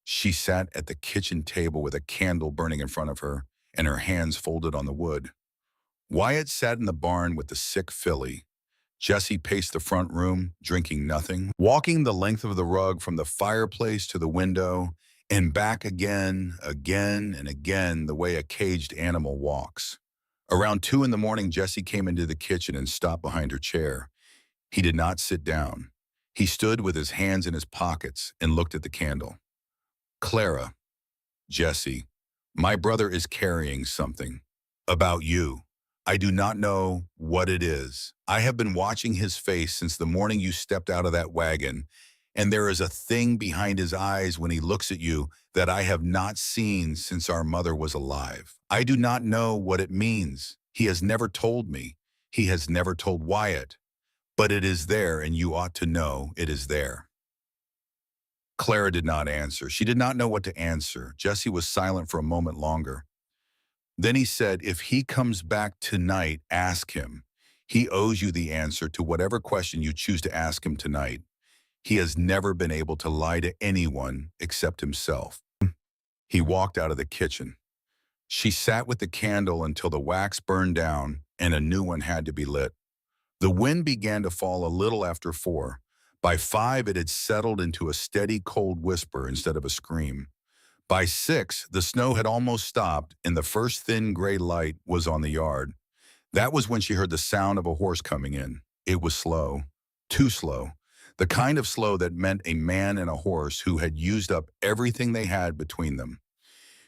She sat at the kitchen table with a candle burning in front of her and her hands folded on the wood. Wyatt sat in the barn with the sick filly. Jesse paced the front room, drinking nothing, walking the length of the rug from the fireplace to the window and back again and again, the way a caged animal walks. Around 2 in the morning, Jesse came into the kitchen and stopped behind her chair. He did not sit down. He stood with his hands in his pockets and looked at the candle. Clara, Jesse, my brother is carrying something. About you. I do not know what it is. I have been watching his face since the morning you stepped out of that wagon, and there is a thing behind his eyes when he looks at you that I have not seen since our mother was alive. I do not know what it means. He has never told me. He has never told Wyatt. But it is there, and you ought to know it is there. Clara did not answer. She did not know what to answer. Jesse was silent for a moment longer. Then he said, if he comes back tonight, ask him. He owes you the answer to whatever question you choose to ask him tonight. He has never been able to lie to anyone except himself. He walked out of the kitchen. She sat with the candle until the wax burned down and a new one had to be lit. The wind began to fall a little after 4. By 5, it had settled into a steady cold whisper instead of a scream. By 6, the snow had almost stopped and the first thin gray light was on the yard. That was when she heard the sound of a horse coming in. It was slow, too slow. The kind of slow that meant a man and a horse who had used up everything they had between them.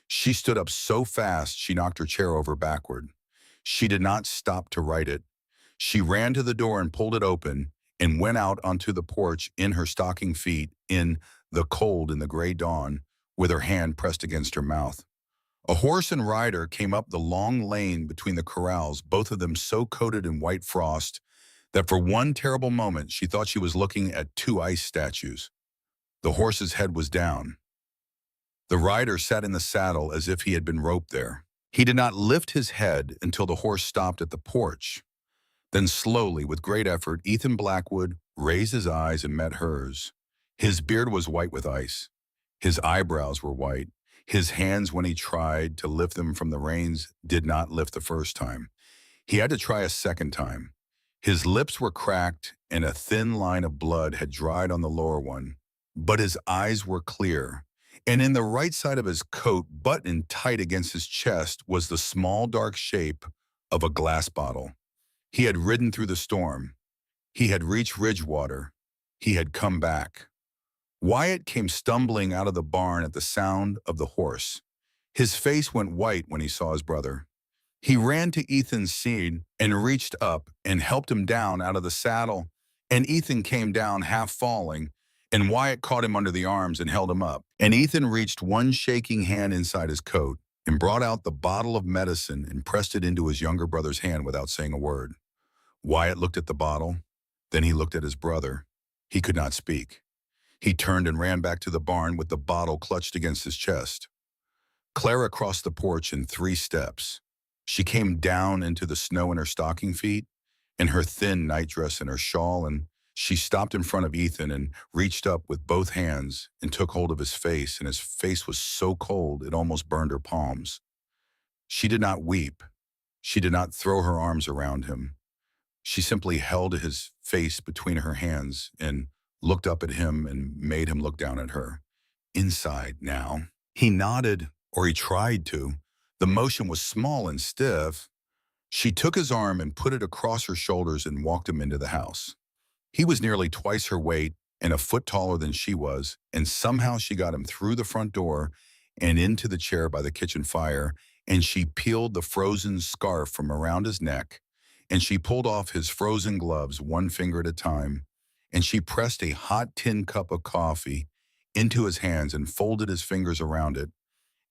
She stood up so fast she knocked her chair over backward. She did not stop to write it. She ran to the door and pulled it open and went out onto the porch in her stocking feet in the cold in the gray dawn with her hand pressed against her mouth. A horse and rider came up the long lane between the corrals, both of them so coated in white frost that for one terrible moment she thought she was looking at 2 ice statues. The horse's head was down. The rider sat in the saddle as if he had been roped there. He did not lift his head until the horse stopped at the porch. Then slowly, with great effort, Ethan Blackwood raised his eyes and met hers. His beard was white with ice. His eyebrows were white. His hands, when he tried to lift them from the reins, did not lift the first time. He had to try a second time. His lips were cracked and a thin line of blood had dried on the lower one. But his eyes were clear. And in the right side of his coat, buttoned tight against his chest, was the small dark shape of a glass bottle. He had ridden through the storm. He had reached Ridgewater. He had come back. Wyatt came stumbling out of the barn at the sound of the horse. His face went white when he saw his brother. He ran to Ethan's seat and reached up and helped him down out of the saddle, and Ethan came down half falling, and Wyatt caught him under the arms and held him up. And Ethan reached one shaking hand inside his coat and brought out the bottle of medicine and pressed it into his younger brother's hand without saying a word. Wyatt looked at the bottle. Then he looked at his brother. He could not speak. He turned and ran back to the barn with the bottle clutched against his chest. Clara crossed the porch in 3 steps. She came down into the snow in her stocking feet, in her thin nightdress and her shawl, and she stopped in front of Ethan and reached up with both hands and took hold of his face, and his face was so cold it almost burned her palms. She did not weep. She did not throw her arms around him. She simply held his face between her hands and looked up at him and made him look down at her. Inside now. He nodded, or he tried to. The motion was small and stiff. She took his arm and put it across her shoulders and walked him into the house. He was nearly twice her weight and a foot taller than she was, and somehow she got him through the front door and into the chair by the kitchen fire, and she peeled the frozen scarf from around his neck, and she pulled off his frozen gloves 1 finger at a time, and she pressed a hot tin cup of coffee into his hands and folded his fingers around it,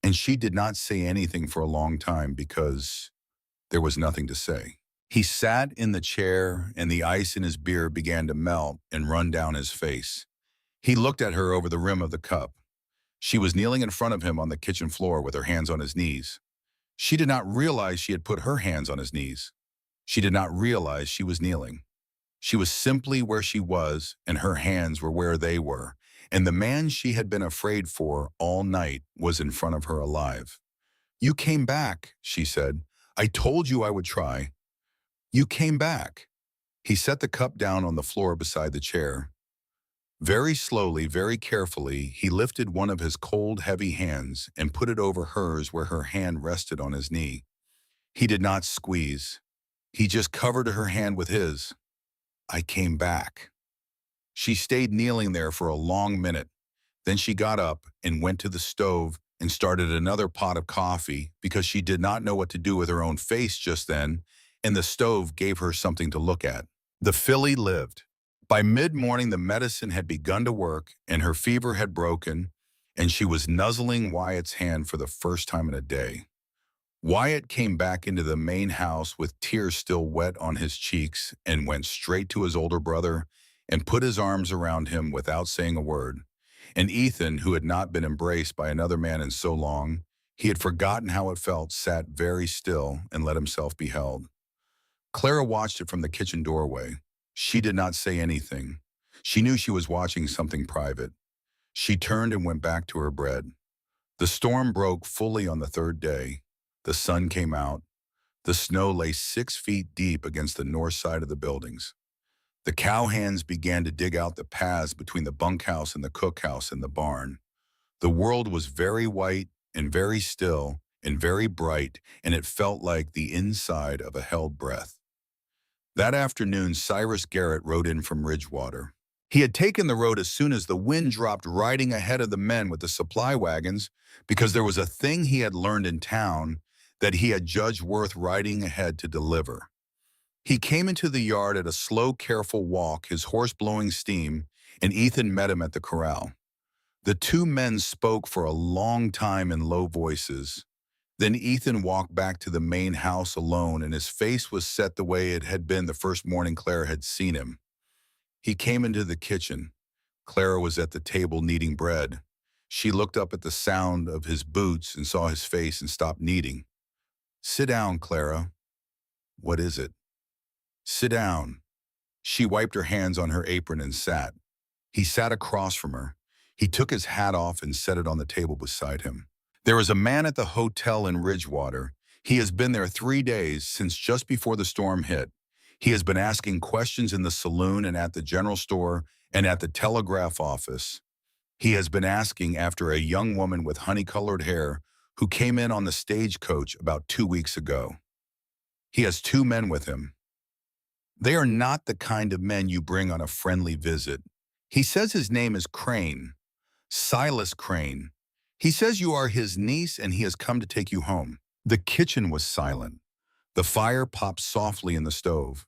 and she did not say anything for a long time because there was nothing to say. He sat in the chair, and the ice in his beer began to melt and run down his face. He looked at her over the rim of the cup. She was kneeling in front of him on the kitchen floor with her hands on his knees. She did not realize she had put her hands on his knees. She did not realize she was kneeling. She was simply where she was, and her hands were where they were, and the man she had been afraid for all night was in front of her alive. "You came back," she said. "I told you I would try. You came back." He set the cup down on the floor beside the chair. Very slowly, very carefully, he lifted one of his cold, heavy hands and put it over hers where her hand rested on his knee. He did not squeeze. He just covered her hand with his. "I came back." She stayed kneeling there for a long minute. Then she got up and went to the stove and started another pot of coffee because she did not know what to do with her own face just then, and the stove gave her something to look at. The filly lived. By mid-morning, the medicine had begun to work, and her fever had broken, and she was nuzzling Wyatt's hand for the first time in a day. Wyatt came back into the main house with tears still wet on his cheeks and went straight to his older brother and put his arms around him without saying a word. And Ethan, who had not been embraced by another man in so long, he had forgotten how it felt, sat very still and let himself be held. Clara watched it from the kitchen doorway. She did not say anything. She knew she was watching something private. She turned and went back to her bread. The storm broke fully on the third day. The sun came out. The snow lay 6 feet deep against the north side of the buildings. The cowhands began to dig out the paths between the bunkhouse and the cookhouse and the barn. The world was very white and very still and very bright, and it felt like the inside of a held breath. That afternoon, Cyrus Garrett rode in from Ridgewater. He had taken the road as soon as the wind dropped, riding ahead of the men with the supply wagons, because there was a thing he had learned in town that he had judged worth riding ahead to deliver. He came into the yard at a slow, careful walk, his horse blowing steam, and Ethan met him at the corral. The two men spoke for a long time in low voices. Then Ethan walked back to the main house alone, and his face was set the way it had been the first morning Clara had seen him. He came into the kitchen. Clara was at the table kneading bread. She looked up at the sound of his boots and saw his face and stopped kneading. "Sit down, Clara." "What is it?" "Sit down." She wiped her hands on her apron and sat. He sat across from her. He took his hat off and set it on the table beside him. "There is a man at the hotel in Ridgewater. He has been there 3 days, since just before the storm hit. He has been asking questions in the saloon and at the general store and at the telegraph office. He has been asking after a young woman with honey-colored hair who came in on the stagecoach about 2 weeks ago. He has 2 men with him. They are not the kind of men you bring on a friendly visit. He says his name is Crane, Silas Crane. He says you are his niece and he has come to take you home." The kitchen was silent. The fire popped softly in the stove.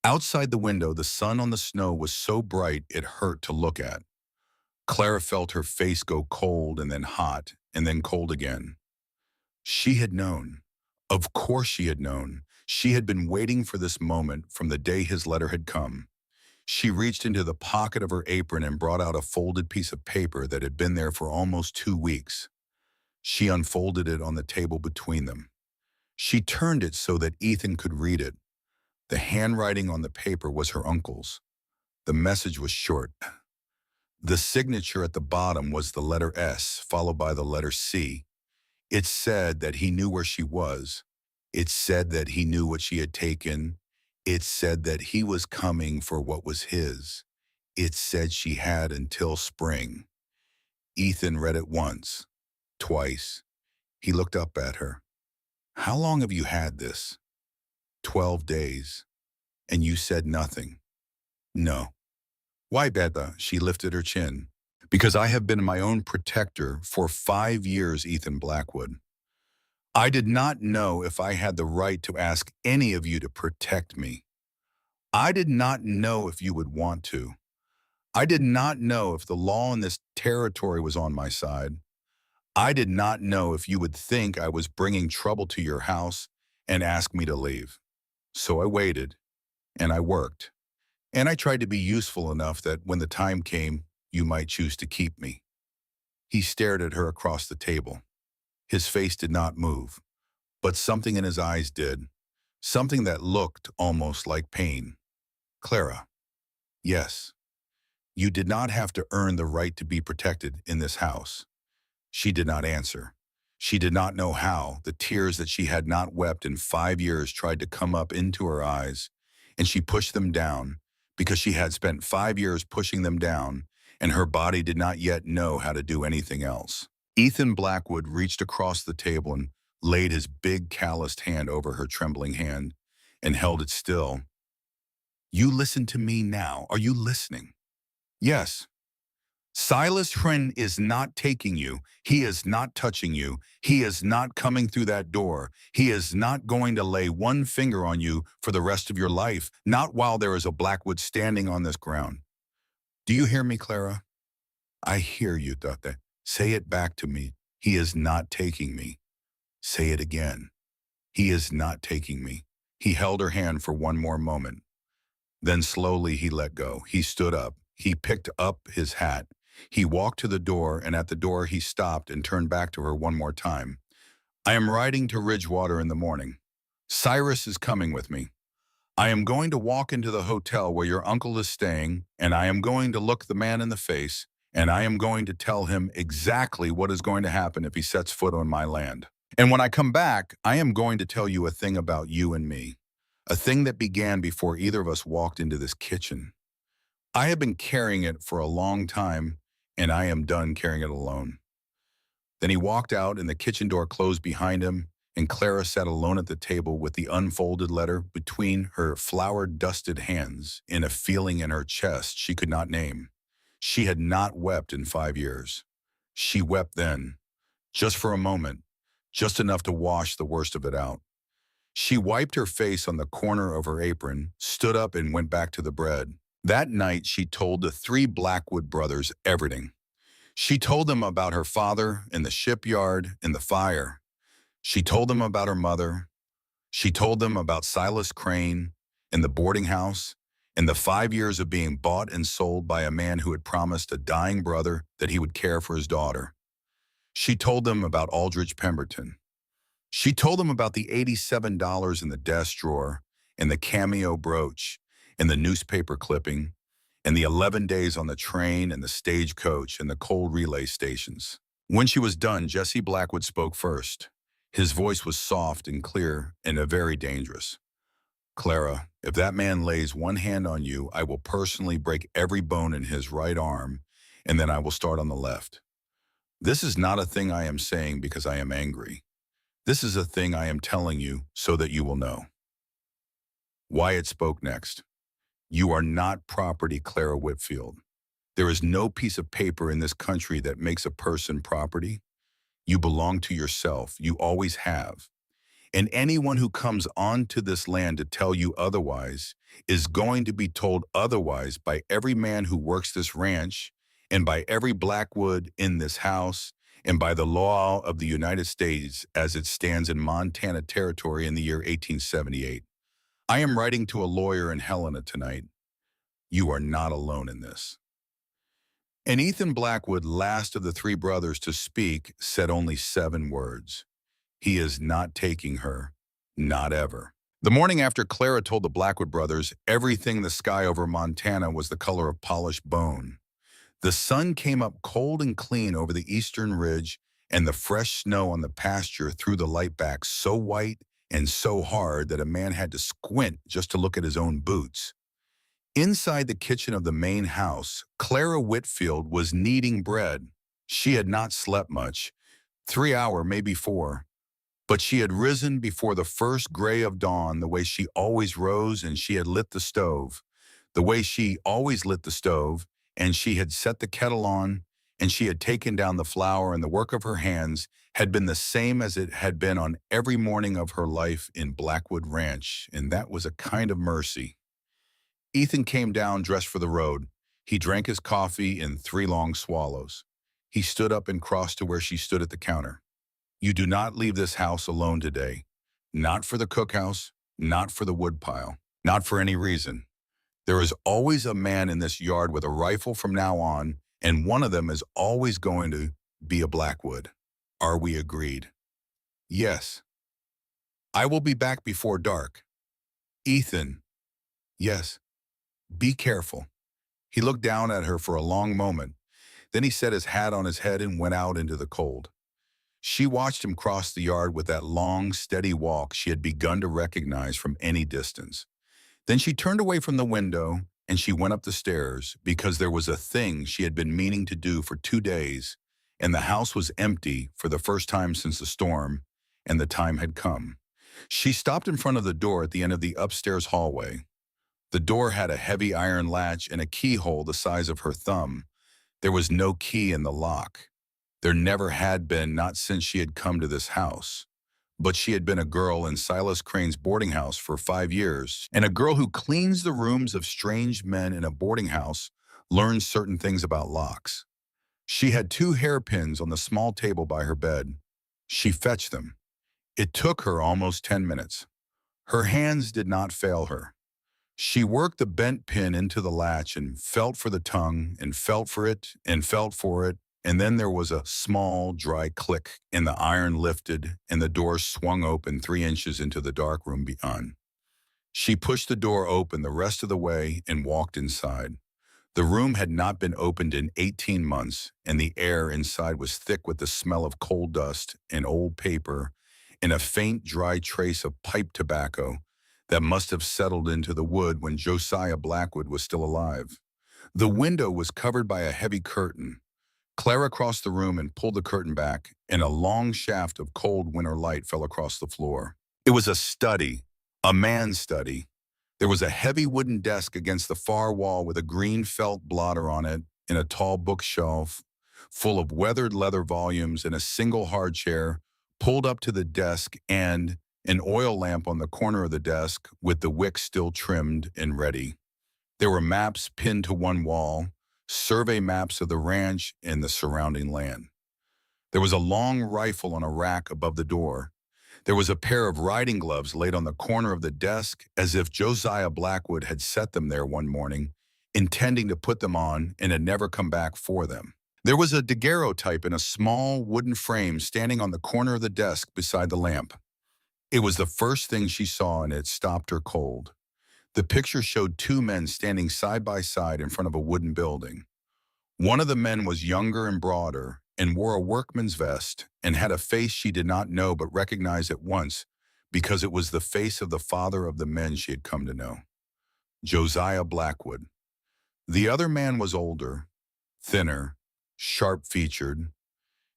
Outside the window, the sun on the snow was so bright it hurt to look at. Clara felt her face go cold and then hot and then cold again. She had known. Of course she had known. She had been waiting for this moment from the day his letter had come. She reached into the pocket of her apron and brought out a folded piece of paper that had been there for almost 2 weeks. She unfolded it on the table between them. She turned it so that Ethan could read it. The handwriting on the paper was her uncle's. The message was short. The signature at the bottom was the letter S, followed by the letter C. It said that he knew where she was. It said that he knew what she had taken. It said that he was coming for what was his. It said she had until spring. Ethan read it once, twice. He looked up at her. "How long have you had this?" 12 days. "And you said nothing?" "No." "Why, Beta?" She lifted her chin. "Because I have been my own protector for 5 years, Ethan Blackwood. I did not know if I had the right to ask any of you to protect me. I did not know if you would want to. I did not know if the law in this territory was on my side. I did not know if you would think I was bringing trouble to your house and ask me to leave. So I waited, and I worked, and I tried to be useful enough that when the time came, you might choose to keep me." He stared at her across the table. His face did not move, but something in his eyes did, something that looked almost like pain. "Clara." "Yes." "You did not have to earn the right to be protected in this house." She did not answer. She did not know how. The tears that she had not wept in 5 years tried to come up into her eyes, and she pushed them down, because she had spent 5 years pushing them down, and her body did not yet know how to do anything else. Ethan Blackwood reached across the table and laid his big calloused hand over her trembling hand and held it still. "You listen to me now. Are you listening?" "Yes." "Silas Hren is not taking you. He is not touching you. He is not coming through that door. He is not going to lay one finger on you for the rest of your life, not while there is a Blackwood standing on this ground. Do you hear me, Clara?" "I hear you, Tate." "Say it back to me. He is not taking me." "Say it again." "He is not taking me." He held her hand for one more moment. Then slowly he let go. He stood up. He picked up his hat. He walked to the door, and at the door he stopped and turned back to her one more time. "I am riding to Ridgewater in the morning. Cyrus is coming with me. I am going to walk into the hotel where your uncle is staying, and I am going to look the man in the face, and I am going to tell him exactly what is going to happen if he sets foot on my land. And when I come back, I am going to tell you a thing about you and me, a thing that began before either of us walked into this kitchen. I have been carrying it for a long time, and I am done carrying it alone. Then he walked out, and the kitchen door closed behind him, and Clara sat alone at the table with the unfolded letter between her flour-dusted hands in a feeling in her chest she could not name. She had not wept in 5 years. She wept then, just for a moment, just enough to wash the worst of it out. She wiped her face on the corner of her apron, stood up, and went back to the bread. That night, she told the three Blackwood brothers everything. She told them about her father in the shipyard and the fire. She told them about her mother. She told them about Silas Crane and the boarding house and the 5 years of being bought and sold by a man who had promised a dying brother that he would care for his daughter. She told them about Aldrich Pemberton. She told them about the $87 in the desk drawer and the cameo brooch and the newspaper clipping and the 11 days on the train and the stagecoach and the coal relay stations. When she was done, Jesse Blackwood spoke first. His voice was soft and clear and very dangerous. Clara, if that man lays one hand on you, I will personally break every bone in his right arm, and then I will start on the left. This is not a thing I am saying because I am angry. This is a thing I am telling you so that you will know. Wyatt spoke next. You are not property, Clara Whitfield. There is no piece of paper in this country that makes a person property. You belong to yourself. You always have. And anyone who comes onto this land to tell you otherwise is going to be told otherwise by every man who works this ranch and by every Blackwood in this house and by the law of the United States as it stands in Montana Territory in the year 1878. I am writing to a lawyer in Helena tonight. You are not alone in this. And Ethan Blackwood, last of the three brothers to speak, said only 7 words. He is not taking her, not ever. The morning after Clara told the Blackwood brothers everything, the sky over Montana was the color of polished bone. The sun came up cold and clean over the eastern ridge, and the fresh snow on the pasture threw the light back so white and so hard that a man had to squint just to look at his own boots. Inside the kitchen of the main house, Clara Whitfield was kneading bread. She had not slept much, 3 hours, maybe 4. But she had risen before the first gray of dawn the way she always rose, and she had lit the stove, the way she always lit the stove, and she had set the kettle on, and she had taken down the flour, and the work of her hands had been the same as it had been on every morning of her life in Blackwood Ranch, and that was a kind of mercy. Ethan came down dressed for the road. He drank his coffee in 3 long swallows. He stood up and crossed to where she stood at the counter. You do not leave this house alone today. Not for the cookhouse, not for the woodpile, not for any reason. There is always a man in this yard with a rifle from now on, and one of them is always going to be a Blackwood. Are we agreed? Yes. I will be back before dark. Ethan. Yes. Be careful. He looked down at her for a long moment. Then he set his hat on his head and went out into the cold. She watched him cross the yard with that long, steady walk she had begun to recognize from any distance. Then she turned away from the window and she went up the stairs because there was a thing she had been meaning to do for 2 days, and the house was empty for the first time since the storm, and the time had come. She stopped in front of the door at the end of the upstairs hallway. The door had a heavy iron latch and a keyhole the size of her thumb. There was no key in the lock. There never had been, not since she had come to this house. But she had been a girl in Silas Crane's boarding house for 5 years, and a girl who cleans the rooms of strange men in a boarding house learns certain things about locks. She had 2 hairpins on the small table by her bed. She fetched them. It took her almost 10 minutes. Her hands did not fail her. She worked the bent pin into the latch and felt for the tongue and felt for it and felt for it, and then there was a small, dry click, and the iron lifted, and the door swung open 3 inches into the dark room beyond. She pushed the door open the rest of the way and walked inside. The room had not been opened in 18 months, and the air inside was thick with the smell of coal dust and old paper and a faint, dry trace of pipe tobacco that must have settled into the wood when Josiah Blackwood was still alive. The window was covered by a heavy curtain. Clara crossed the room and pulled the curtain back, and a long shaft of cold winter light fell across the floor. It was a study, a man's study. There was a heavy wooden desk against the far wall with a green felt blotter on it and a tall bookshelf full of weathered leather volumes and a single hard chair pulled up to the desk and an oil lamp on the corner of the desk with the wick still trimmed and ready. There were maps pinned to one wall, survey maps of the ranch and the surrounding land. There was a long rifle on a rack above the door. There was a pair of riding gloves laid on the corner of the desk as if Josiah Blackwood had set them there one morning, intending to put them on and had never come back for them. There was a daguerreotype in a small wooden frame standing on the corner of the desk beside the lamp. It was the first thing she saw and it stopped her cold. The picture showed two men standing side by side in front of a wooden building. One of the men was younger and broader and wore a workman's vest and had a face she did not know but recognized at once because it was the face of the father of the men she had come to know, Josiah Blackwood. The other man was older, thinner, sharp-featured.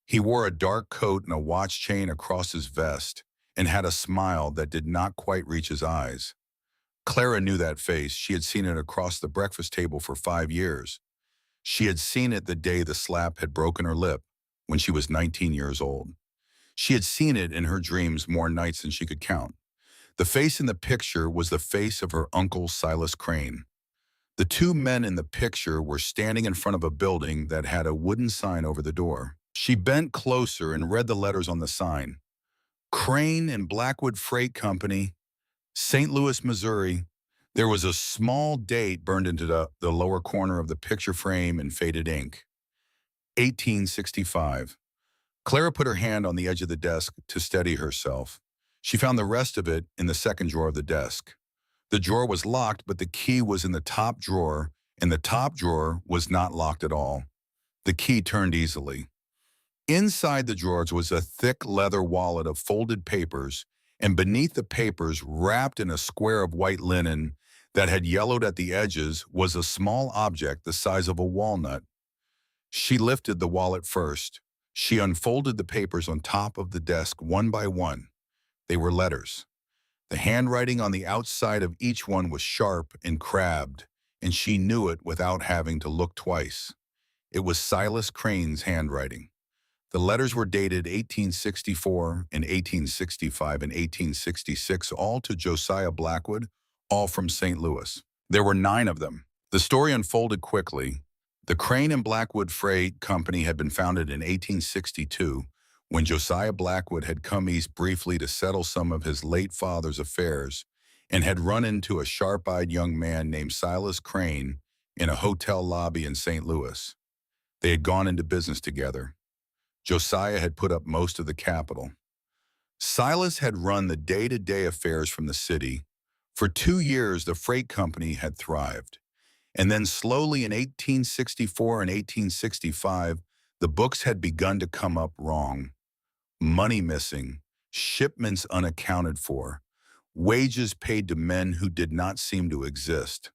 He wore a dark coat and a watch chain across his vest and had a smile that did not quite reach his eyes. Clara knew that face. She had seen it across the breakfast table for 5 years. She had seen it the day the slap had broken her lip when she was 19 years old. She had seen it in her dreams more nights than she could count. The face in the picture was the face of her uncle Silas Crane. The two men in the picture were standing in front of a building that had a wooden sign over the door. She bent closer and read the letters on the sign. Crane and Blackwood Freight Company, St. Louis, Missouri. There was a small date burned into the lower corner of the picture frame in faded ink. 1865. Clara put her hand on the edge of the desk to steady herself. She found the rest of it in the second drawer of the desk. The drawer was locked, but the key was in the top drawer, and the top drawer was not locked at all. The key turned easily. Inside the drawers was a thick leather wallet of folded papers, and beneath the papers, wrapped in a square of white linen that had yellowed at the edges, was a small object the size of a walnut. She lifted the wallet first. She unfolded the papers on top of the desk one by one. They were letters. The handwriting on the outside of each one was sharp and crabbed, and she knew it without having to look twice. It was Silas Crane's handwriting. The letters were dated 1864 and 1865 and 1866, all to Josiah Blackwood, all from St. Louis. There were 9 of them. The story unfolded quickly. The Crane and Blackwood Freight Company had been founded in 1862 when Josiah Blackwood had come east briefly to settle some of his late father's affairs and had run into a sharp-eyed young man named Silas Crane in a hotel lobby in St. Louis. They had gone into business together. Josiah had put up most of the capital. Silas had run the day-to-day affairs from the city. For 2 years, the freight company had thrived. And then slowly in 1864 and 1865, the books had begun to come up wrong. Money missing, shipments unaccounted for, wages paid to men who did not seem to exist.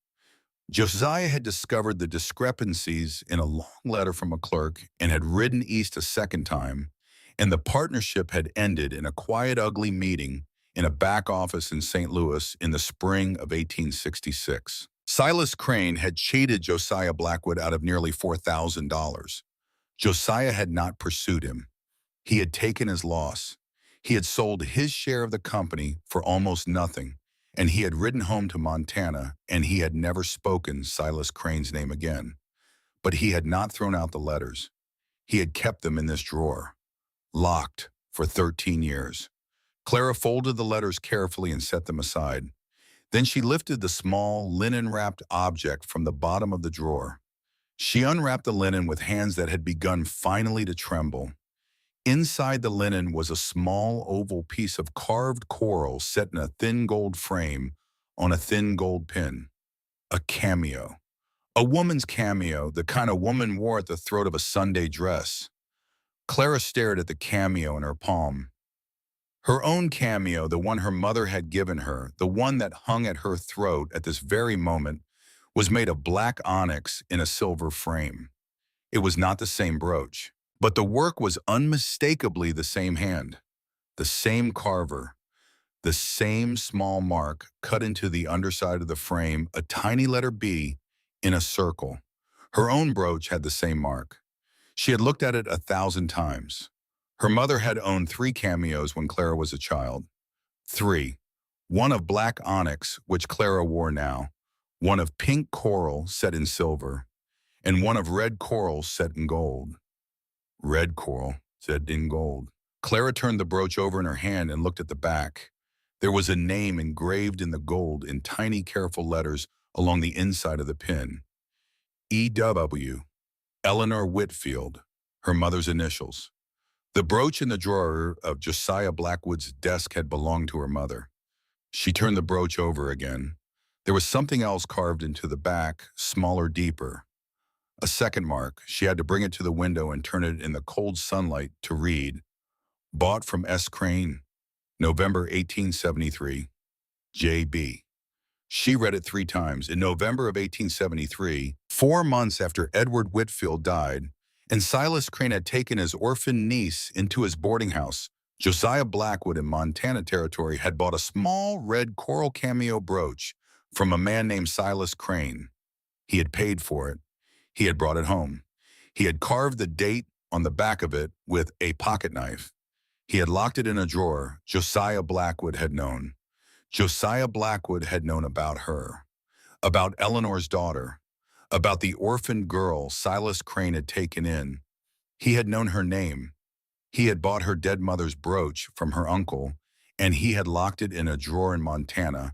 Josiah had discovered the discrepancies in a long letter from a clerk and had ridden east a second time, and the partnership had ended in a quiet, ugly meeting in a back office in St. Louis in the spring of 1866. Silas Crane had cheated Josiah Blackwood out of nearly $4,000. Josiah had not pursued him. He had taken his loss. He had sold his share of the company for almost nothing, and he had ridden home to Montana, and he had never spoken Silas Crane's name again. But he had not thrown out the letters. He had kept them in this drawer, locked for 13 years. Clara folded the letters carefully and set them aside. Then she lifted the small, linen-wrapped object from the bottom of the drawer. She unwrapped the linen with hands that had begun finally to tremble. Inside the linen was a small oval piece of carved coral set in a thin gold frame, on a thin gold pin. A cameo. A woman's cameo, the kind a woman wore at the throat of a Sunday dress. Clara stared at the cameo in her palm. Her own cameo, the one her mother had given her, the one that hung at her throat at this very moment, was made of black onyx in a silver frame. It was not the same brooch, but the work was unmistakably the same hand, the same carver, the same small mark cut into the underside of the frame, a tiny letter B in a circle. Her own brooch had the same mark. She had looked at it 1,000 times. Her mother had owned 3 cameos when Clara was a child. 3. One of black onyx, which Clara wore now, one of pink coral set in silver, and one of red coral set in gold. Red coral set in gold. Clara turned the brooch over in her hand and looked at the back. There was a name engraved in the gold in tiny, careful letters along the inside of the pin. E.W. Eleanor Whitfield, her mother's initials. The brooch in the drawer of Josiah Blackwood's desk had belonged to her mother. She turned the brooch over again. There was something else carved into the back, smaller, deeper. A second mark. She had to bring it to the window and turn it in the cold sunlight to read. Bought from S. Crane, November 1873, J.B. She read it 3 times. In November of 1873, 4 months after Edward Whitfield died, and Silas Crane had taken his orphan niece into his boarding house, Josiah Blackwood in Montana Territory had bought a small red coral cameo brooch from a man named Silas Crane. He had paid for it. He had brought it home. He had carved the date on the back of it with a pocket knife. He had locked it in a drawer. Josiah Blackwood had known. Josiah Blackwood had known about her, about Eleanor's daughter, about the orphaned girl Silas Crane had taken in. He had known her name. He had bought her dead mother's brooch from her uncle, and he had locked it in a drawer in Montana,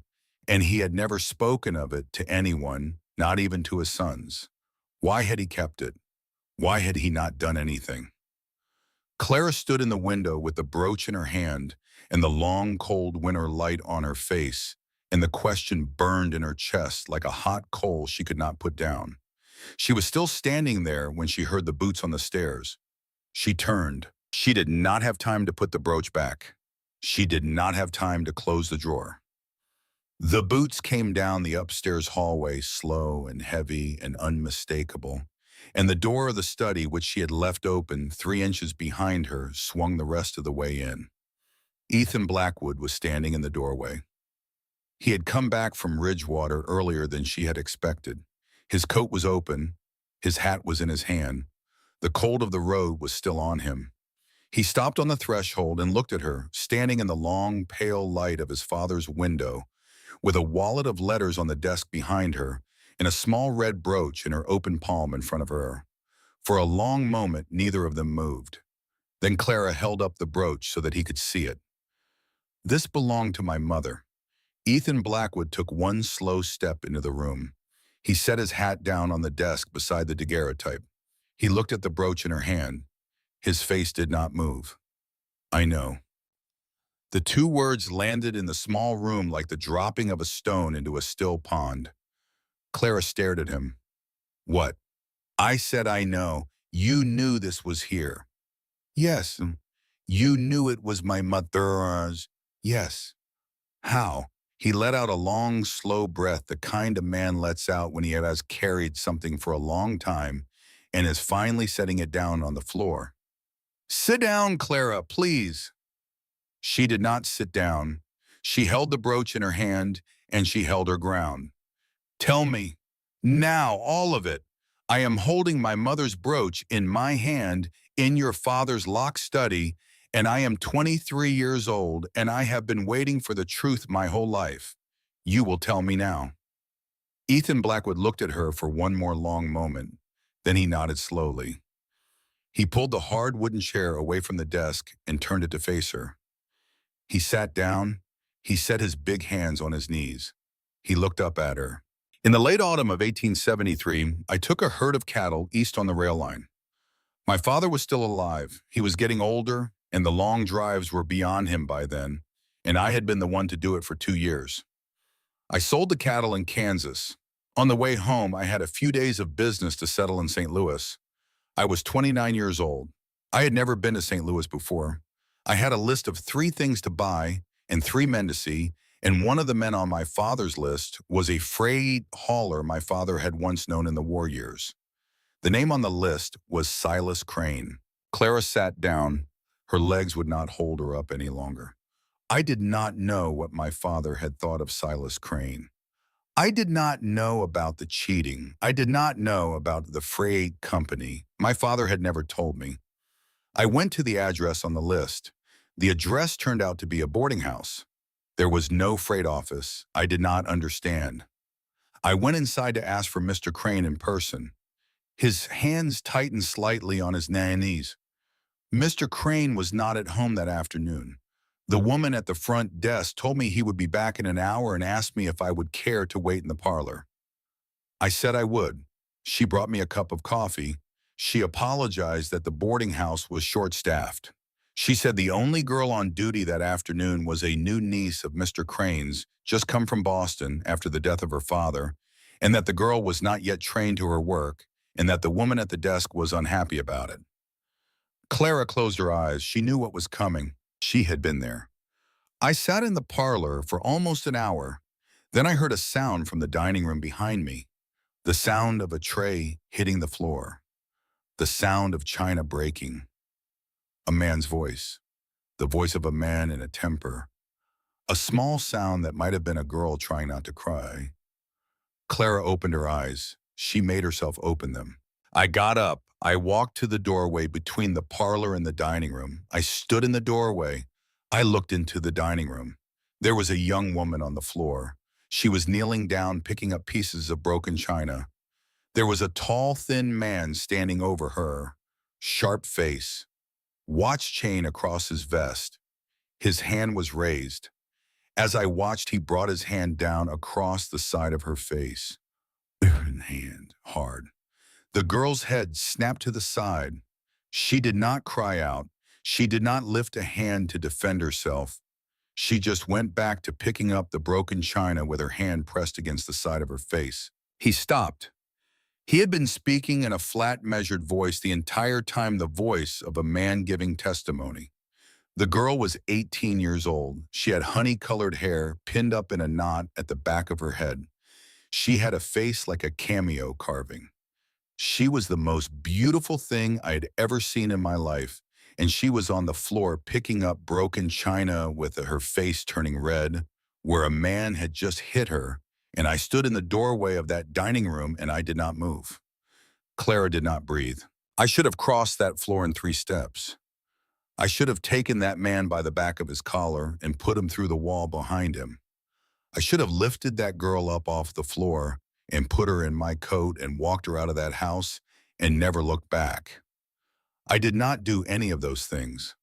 and he had never spoken of it to anyone, not even to his sons. Why had he kept it? Why had he not done anything? Clara stood in the window with the brooch in her hand and the long, cold winter light on her face, and the question burned in her chest like a hot coal she could not put down. She was still standing there when she heard the boots on the stairs. She turned. She did not have time to put the brooch back. She did not have time to close the drawer. The boots came down the upstairs hallway, slow and heavy and unmistakable, and the door of the study, which she had left open 3 inches behind her, swung the rest of the way in. Ethan Blackwood was standing in the doorway. He had come back from Ridgewater earlier than she had expected. His coat was open. His hat was in his hand. The cold of the road was still on him. He stopped on the threshold and looked at her, standing in the long, pale light of his father's window, with a wallet of letters on the desk behind her and a small red brooch in her open palm in front of her. For a long moment, neither of them moved. Then Clara held up the brooch so that he could see it. This belonged to my mother. Ethan Blackwood took one slow step into the room. He set his hat down on the desk beside the daguerreotype. He looked at the brooch in her hand. His face did not move. I know. The 2 words landed in the small room like the dropping of a stone into a still pond. Clara stared at him. What? I said I know. You knew this was here. Yes. You knew it was my mother's. Yes. How? He let out a long, slow breath, the kind a man lets out when he has carried something for a long time and is finally setting it down on the floor. Sit down, Clara, please. She did not sit down. She held the brooch in her hand, and she held her ground. Tell me, now, all of it. I am holding my mother's brooch in my hand in your father's locked study, and I am 23 years old, and I have been waiting for the truth my whole life. You will tell me now. Ethan Blackwood looked at her for one more long moment. Then he nodded slowly. He pulled the hard wooden chair away from the desk and turned it to face her. He sat down. He set his big hands on his knees. He looked up at her. In the late autumn of 1873, I took a herd of cattle east on the rail line. My father was still alive. He was getting older, and the long drives were beyond him by then, and I had been the one to do it for 2 years. I sold the cattle in Kansas. On the way home, I had a few days of business to settle in St. Louis. I was 29 years old. I had never been to St. Louis before. I had a list of 3 things to buy and 3 men to see, and one of the men on my father's list was a freight hauler my father had once known in the war years. The name on the list was Silas Crane. Clara sat down. Her legs would not hold her up any longer. I did not know what my father had thought of Silas Crane. I did not know about the cheating. I did not know about the freight company. My father had never told me. I went to the address on the list. The address turned out to be a boarding house. There was no freight office. I did not understand. I went inside to ask for Mr. Crane in person. His hands tightened slightly on his knees. Mr. Crane was not at home that afternoon. The woman at the front desk told me he would be back in an hour and asked me if I would care to wait in the parlor. I said I would. She brought me a cup of coffee. She apologized that the boarding house was short-staffed. She said the only girl on duty that afternoon was a new niece of Mr. Crane's, just come from Boston after the death of her father, and that the girl was not yet trained to her work, and that the woman at the desk was unhappy about it. Clara closed her eyes. She knew what was coming. She had been there. I sat in the parlor for almost an hour. Then I heard a sound from the dining room behind me. The sound of a tray hitting the floor. The sound of china breaking. A man's voice. The voice of a man in a temper. A small sound that might have been a girl trying not to cry. Clara opened her eyes. She made herself open them. I got up. I walked to the doorway between the parlor and the dining room. I stood in the doorway. I looked into the dining room. There was a young woman on the floor. She was kneeling down, picking up pieces of broken china. There was a tall, thin man standing over her. Sharp face. Watch chain across his vest. His hand was raised. As I watched, he brought his hand down across the side of her face. Hand, hard. The girl's head snapped to the side. She did not cry out. She did not lift a hand to defend herself. She just went back to picking up the broken china with her hand pressed against the side of her face. He stopped. He had been speaking in a flat, measured voice the entire time, the voice of a man giving testimony. The girl was 18 years old. She had honey-colored hair pinned up in a knot at the back of her head. She had a face like a cameo carving. She was the most beautiful thing I had ever seen in my life, and she was on the floor picking up broken china with her face turning red, where a man had just hit her, and I stood in the doorway of that dining room and I did not move. Clara did not breathe. I should have crossed that floor in 3 steps. I should have taken that man by the back of his collar and put him through the wall behind him. I should have lifted that girl up off the floor and put her in my coat and walked her out of that house and never looked back. I did not do any of those things.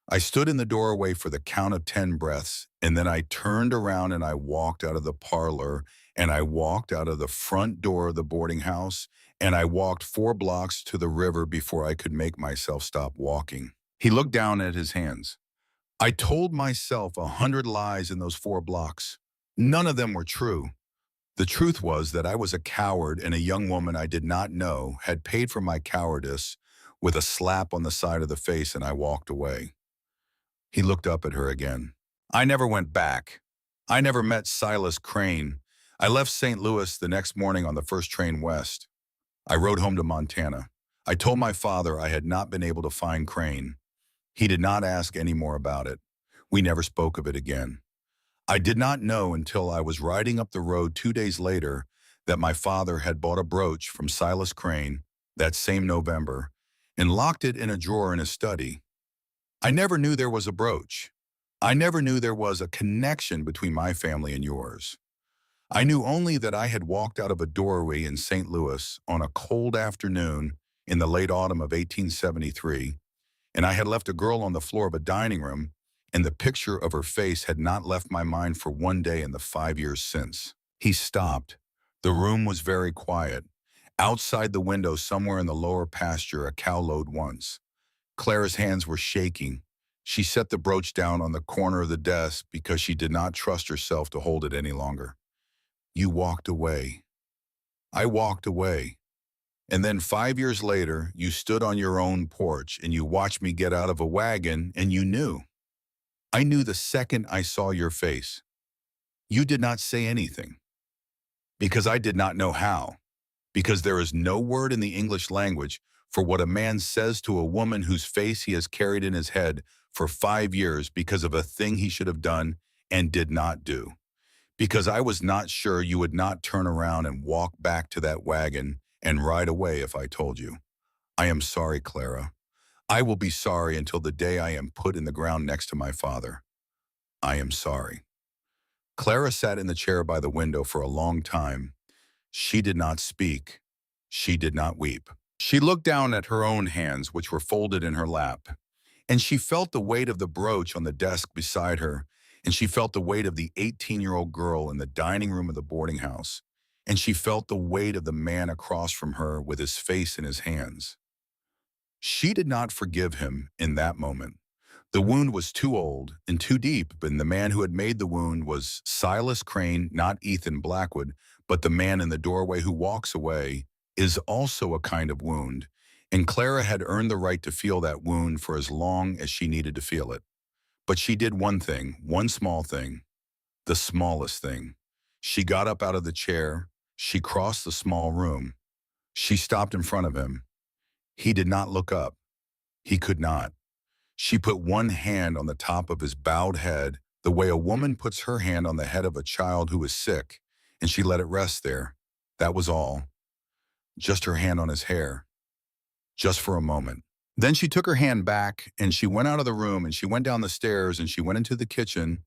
I stood in the doorway for the count of 10 breaths, and then I turned around and I walked out of the parlor, and I walked out of the front door of the boarding house, and I walked 4 blocks to the river before I could make myself stop walking. He looked down at his hands. I told myself 100 lies in those 4 blocks. None of them were true. The truth was that I was a coward, and a young woman I did not know had paid for my cowardice with a slap on the side of the face, and I walked away. He looked up at her again. I never went back. I never met Silas Crane. I left St. Louis the next morning on the first train west. I rode home to Montana. I told my father I had not been able to find Crane. He did not ask any more about it. We never spoke of it again. I did not know until I was riding up the road 2 days later that my father had bought a brooch from Silas Crane that same November and locked it in a drawer in his study. I never knew there was a brooch. I never knew there was a connection between my family and yours. I knew only that I had walked out of a doorway in St. Louis on a cold afternoon in the late autumn of 1873, and I had left a girl on the floor of a dining room, and the picture of her face had not left my mind for 1 day in the 5 years since. He stopped. The room was very quiet. Outside the window, somewhere in the lower pasture, a cow lowed once. Clara's hands were shaking. She set the brooch down on the corner of the desk because she did not trust herself to hold it any longer. You walked away. I walked away. And then 5 years later, you stood on your own porch and you watched me get out of a wagon and you knew. I knew the second I saw your face. You did not say anything because I did not know how, because there is no word in the English language for what a man says to a woman whose face he has carried in his head for 5 years because of a thing he should have done and did not do. Because I was not sure you would not turn around and walk back to that wagon and ride away if I told you. I am sorry, Clara. I will be sorry until the day I am put in the ground next to my father. I am sorry. Clara sat in the chair by the window for a long time. She did not speak. She did not weep. She looked down at her own hands, which were folded in her lap, and she felt the weight of the brooch on the desk beside her, and she felt the weight of the 18-year-old girl in the dining room of the boarding house, and she felt the weight of the man across from her with his face in his hands. She did not forgive him in that moment. The wound was too old and too deep, and the man who had made the wound was Silas Crane, not Ethan Blackwood, but the man in the doorway who walks away is also a kind of wound, and Clara had earned the right to feel that wound for as long as she needed to feel it. But she did one thing, one small thing, the smallest thing. She got up out of the chair. She crossed the small room. She stopped in front of him. He did not look up. He could not. She put one hand on the top of his bowed head, the way a woman puts her hand on the head of a child who is sick, and she let it rest there. That was all. Just her hand on his hair. Just for a moment. Then she took her hand back, and she went out of the room, and she went down the stairs, and she went into the kitchen,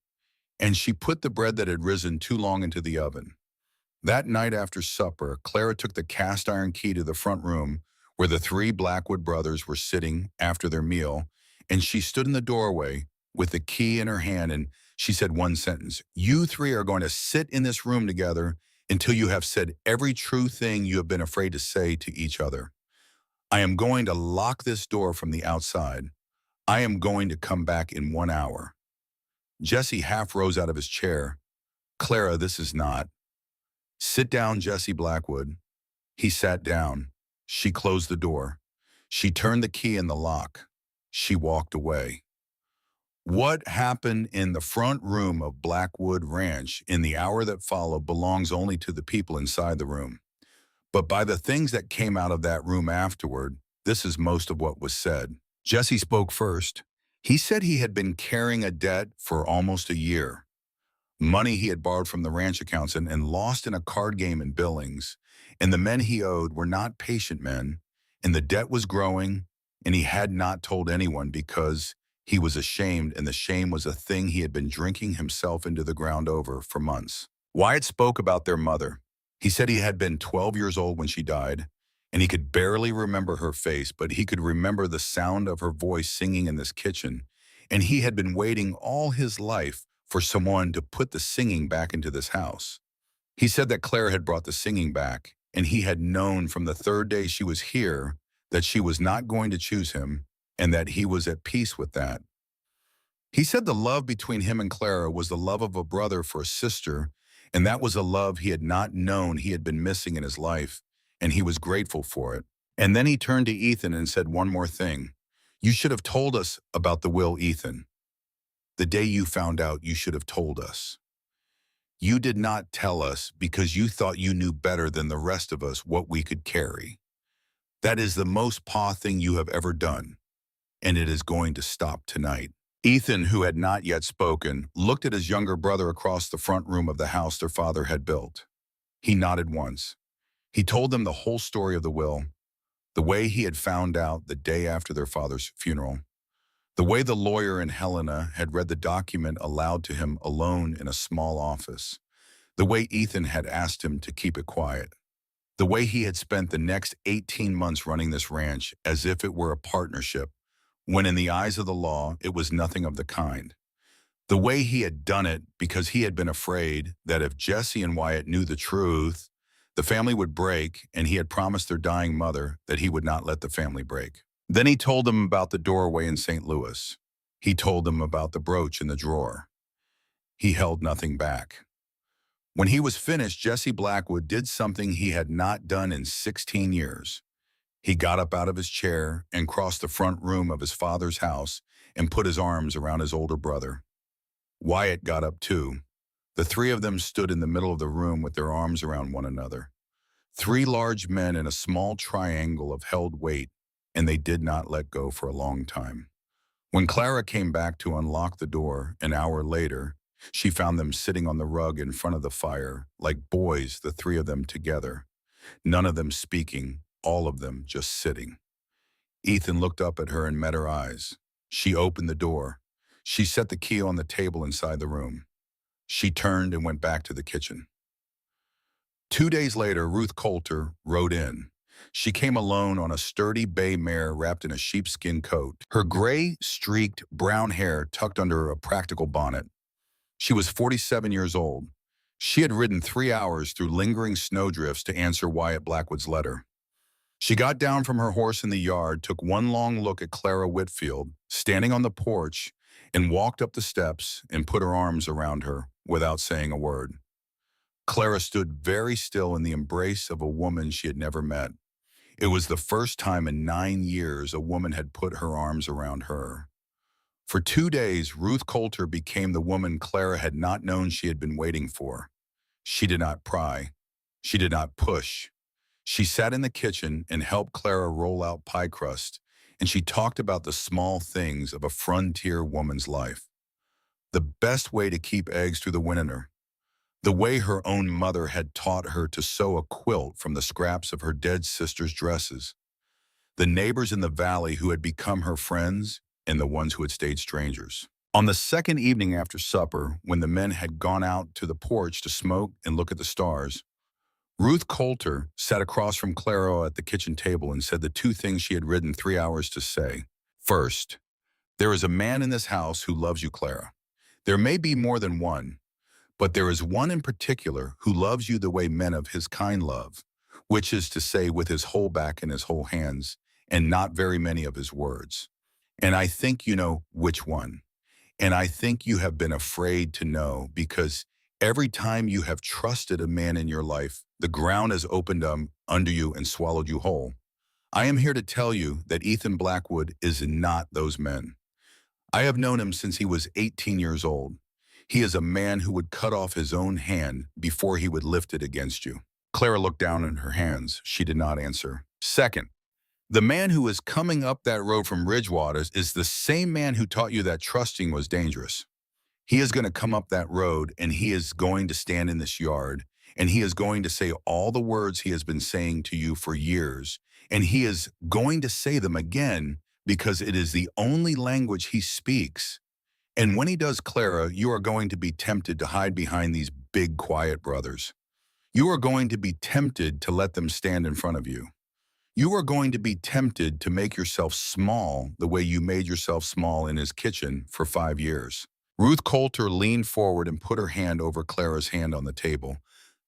and she put the bread that had risen too long into the oven. That night after supper, Clara took the cast iron key to the front room where the three Blackwood brothers were sitting after their meal, and she stood in the doorway with the key in her hand, and she said one sentence: "You three are going to sit in this room together until you have said every true thing you have been afraid to say to each other. I am going to lock this door from the outside. I am going to come back in 1 hour." Jesse half rose out of his chair. "Clara, this is not." "Sit down, Jesse Blackwood." He sat down. She closed the door. She turned the key in the lock. She walked away. What happened in the front room of Blackwood Ranch in the hour that followed belongs only to the people inside the room. But by the things that came out of that room afterward, this is most of what was said. Jesse spoke first. He said he had been carrying a debt for almost a year. Money he had borrowed from the ranch accounts and lost in a card game in Billings. And the men he owed were not patient men, and the debt was growing, and he had not told anyone because he was ashamed, and the shame was a thing he had been drinking himself into the ground over for months. Wyatt spoke about their mother. He said he had been 12 years old when she died, and he could barely remember her face, but he could remember the sound of her voice singing in this kitchen, and he had been waiting all his life for someone to put the singing back into this house. He said that Clara had brought the singing back, and he had known from the third day she was here that she was not going to choose him, and that he was at peace with that. He said the love between him and Clara was the love of a brother for a sister, and that was a love he had not known he had been missing in his life, and he was grateful for it. And then he turned to Ethan and said one more thing. "You should have told us about the will, Ethan. The day you found out, you should have told us. You did not tell us because you thought you knew better than the rest of us what we could carry. That is the most paw thing you have ever done, and it is going to stop tonight." Ethan, who had not yet spoken, looked at his younger brother across the front room of the house their father had built. He nodded once. He told them the whole story of the will, the way he had found out the day after their father's funeral, the way the lawyer and Helena had read the document aloud to him alone in a small office, the way Ethan had asked him to keep it quiet, the way he had spent the next 18 months running this ranch as if it were a partnership, when in the eyes of the law, it was nothing of the kind. The way he had done it because he had been afraid that if Jesse and Wyatt knew the truth, the family would break, and he had promised their dying mother that he would not let the family break. Then he told them about the doorway in St. Louis. He told them about the brooch in the drawer. He held nothing back. When he was finished, Jesse Blackwood did something he had not done in 16 years. He got up out of his chair and crossed the front room of his father's house and put his arms around his older brother. Wyatt got up too. The three of them stood in the middle of the room with their arms around one another. Three large men in a small triangle of held weight, and they did not let go for a long time. When Clara came back to unlock the door an hour later, she found them sitting on the rug in front of the fire, like boys, the three of them together. None of them speaking, all of them just sitting. Ethan looked up at her and met her eyes. She opened the door. She set the key on the table inside the room. She turned and went back to the kitchen. 2 days later, Ruth Coulter rode in. She came alone on a sturdy bay mare wrapped in a sheepskin coat, her gray, streaked, brown hair tucked under a practical bonnet. She was 47 years old. She had ridden 3 hours through lingering snowdrifts to answer Wyatt Blackwood's letter. She got down from her horse in the yard, took one long look at Clara Whitfield, standing on the porch, and walked up the steps and put her arms around her without saying a word. Clara stood very still in the embrace of a woman she had never met. It was the first time in 9 years a woman had put her arms around her. For 2 days, Ruth Coulter became the woman Clara had not known she had been waiting for. She did not pry. She did not push. She sat in the kitchen and helped Clara roll out pie crust, and she talked about the small things of a frontier woman's life. The best way to keep eggs through the winter. The way her own mother had taught her to sew a quilt from the scraps of her dead sister's dresses. The neighbors in the valley who had become her friends and the ones who had stayed strangers. On the second evening after supper, when the men had gone out to the porch to smoke and look at the stars, Ruth Coulter sat across from Clara at the kitchen table and said the two things she had ridden 3 hours to say. First, there is a man in this house who loves you, Clara. There may be more than one, but there is one in particular who loves you the way men of his kind love, which is to say with his whole back and his whole hands, and not very many of his words. And I think you know which one. And I think you have been afraid to know because every time you have trusted a man in your life, the ground has opened up under you and swallowed you whole. I am here to tell you that Ethan Blackwood is not those men. I have known him since he was 18 years old. He is a man who would cut off his own hand before he would lift it against you. Clara looked down at her hands. She did not answer. Second, the man who is coming up that road from Ridgewaters is the same man who taught you that trusting was dangerous. He is going to come up that road and he is going to stand in this yard and he is going to say all the words he has been saying to you for years. And he is going to say them again because it is the only language he speaks. And when he does, Clara, you are going to be tempted to hide behind these big, quiet brothers. You are going to be tempted to let them stand in front of you. You are going to be tempted to make yourself small the way you made yourself small in his kitchen for 5 years. Ruth Coulter leaned forward and put her hand over Clara's hand on the table.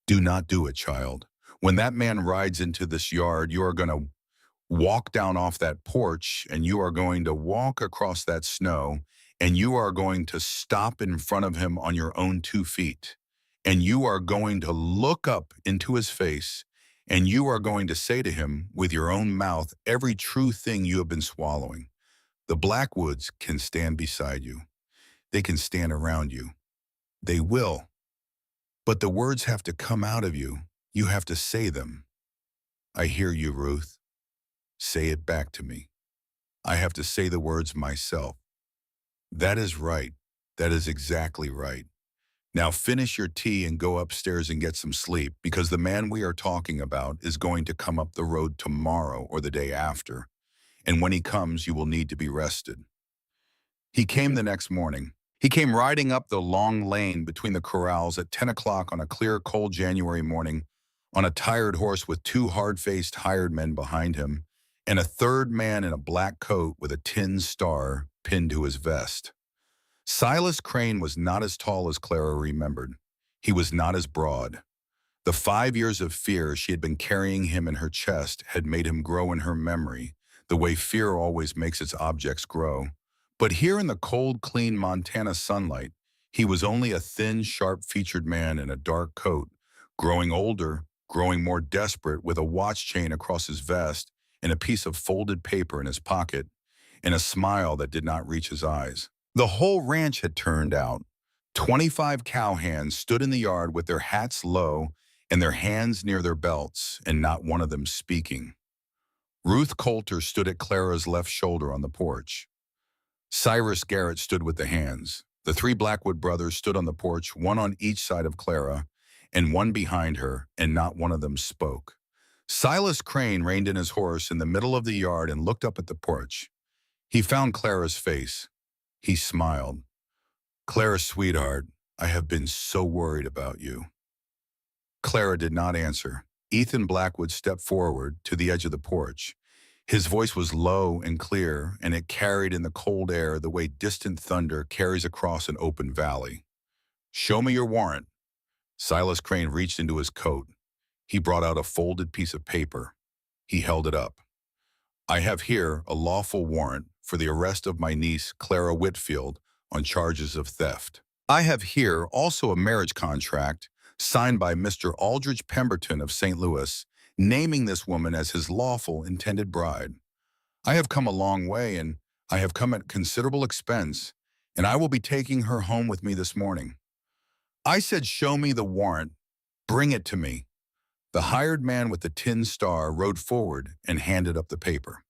Do not do it, child. When that man rides into this yard, you are going to walk down off that porch and you are going to walk across that snow and you are going to stop in front of him on your own 2 feet. And you are going to look up into his face and you are going to say to him with your own mouth every true thing you have been swallowing. The Blackwoods can stand beside you. They can stand around you. They will. But the words have to come out of you. You have to say them. I hear you, Ruth. Say it back to me. I have to say the words myself. That is right. That is exactly right. Now finish your tea and go upstairs and get some sleep because the man we are talking about is going to come up the road tomorrow or the day after. And when he comes, you will need to be rested. He came the next morning. He came riding up the long lane between the corrals at 10 o'clock on a clear, cold January morning on a tired horse with 2 hard-faced hired men behind him and a third man in a black coat with a tin star pinned to his vest. Silas Crane was not as tall as Clara remembered. He was not as broad. The 5 years of fear she had been carrying him in her chest had made him grow in her memory, the way fear always makes its objects grow. But here in the cold, clean Montana sunlight, He was only a thin, sharp-featured man in a dark coat, growing older, growing more desperate, with a watch chain across his vest and a piece of folded paper in his pocket, and a smile that did not reach his eyes. The whole ranch had turned out. 25 cowhands stood in the yard with their hats low and their hands near their belts, and not one of them speaking. Ruth Coulter stood at Clara's left shoulder on the porch. Cyrus Garrett stood with the hands. The three Blackwood brothers stood on the porch, one on each side of Clara, and one behind her, and not one of them spoke. Silas Crane reined in his horse in the middle of the yard and looked up at the porch. He found Clara's face. He smiled. "Clara, sweetheart, I have been so worried about you." Clara did not answer. Ethan Blackwood stepped forward to the edge of the porch. His voice was low and clear, and it carried in the cold air the way distant thunder carries across an open valley. "Show me your warrant." Silas Crane reached into his coat. He brought out a folded piece of paper. He held it up. "I have here a lawful warrant for the arrest of my niece, Clara Whitfield, on charges of theft. I have here also a marriage contract signed by Mr. Aldridge Pemberton of St. Louis, naming this woman as his lawful intended bride. I have come a long way, and I have come at considerable expense, and I will be taking her home with me this morning." I said, "Show me the warrant. Bring it to me." The hired man with the tin star rode forward and handed up the paper.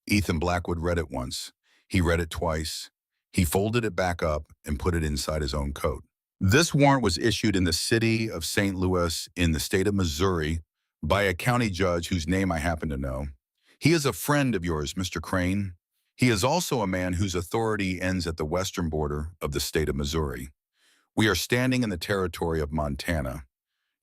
Ethan Blackwood read it once. He read it twice. He folded it back up and put it inside his own coat. This warrant was issued in the city of St. Louis in the state of Missouri by a county judge whose name I happen to know. He is a friend of yours, Mr. Crane. He is also a man whose authority ends at the western border of the state of Missouri. We are standing in the territory of Montana.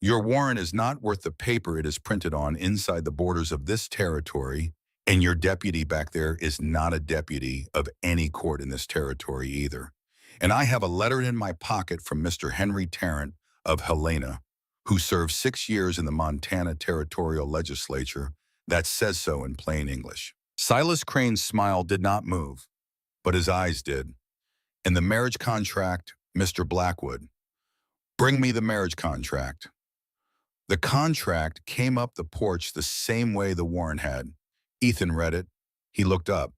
Your warrant is not worth the paper it is printed on inside the borders of this territory, and your deputy back there is not a deputy of any court in this territory either. And I have a letter in my pocket from Mr. Henry Tarrant of Helena, who served 6 years in the Montana Territorial Legislature, that says so in plain English." Silas Crane's smile did not move, but his eyes did. "And the marriage contract, Mr. Blackwood. Bring me the marriage contract." The contract came up the porch the same way the warrant had. Ethan read it. He looked up.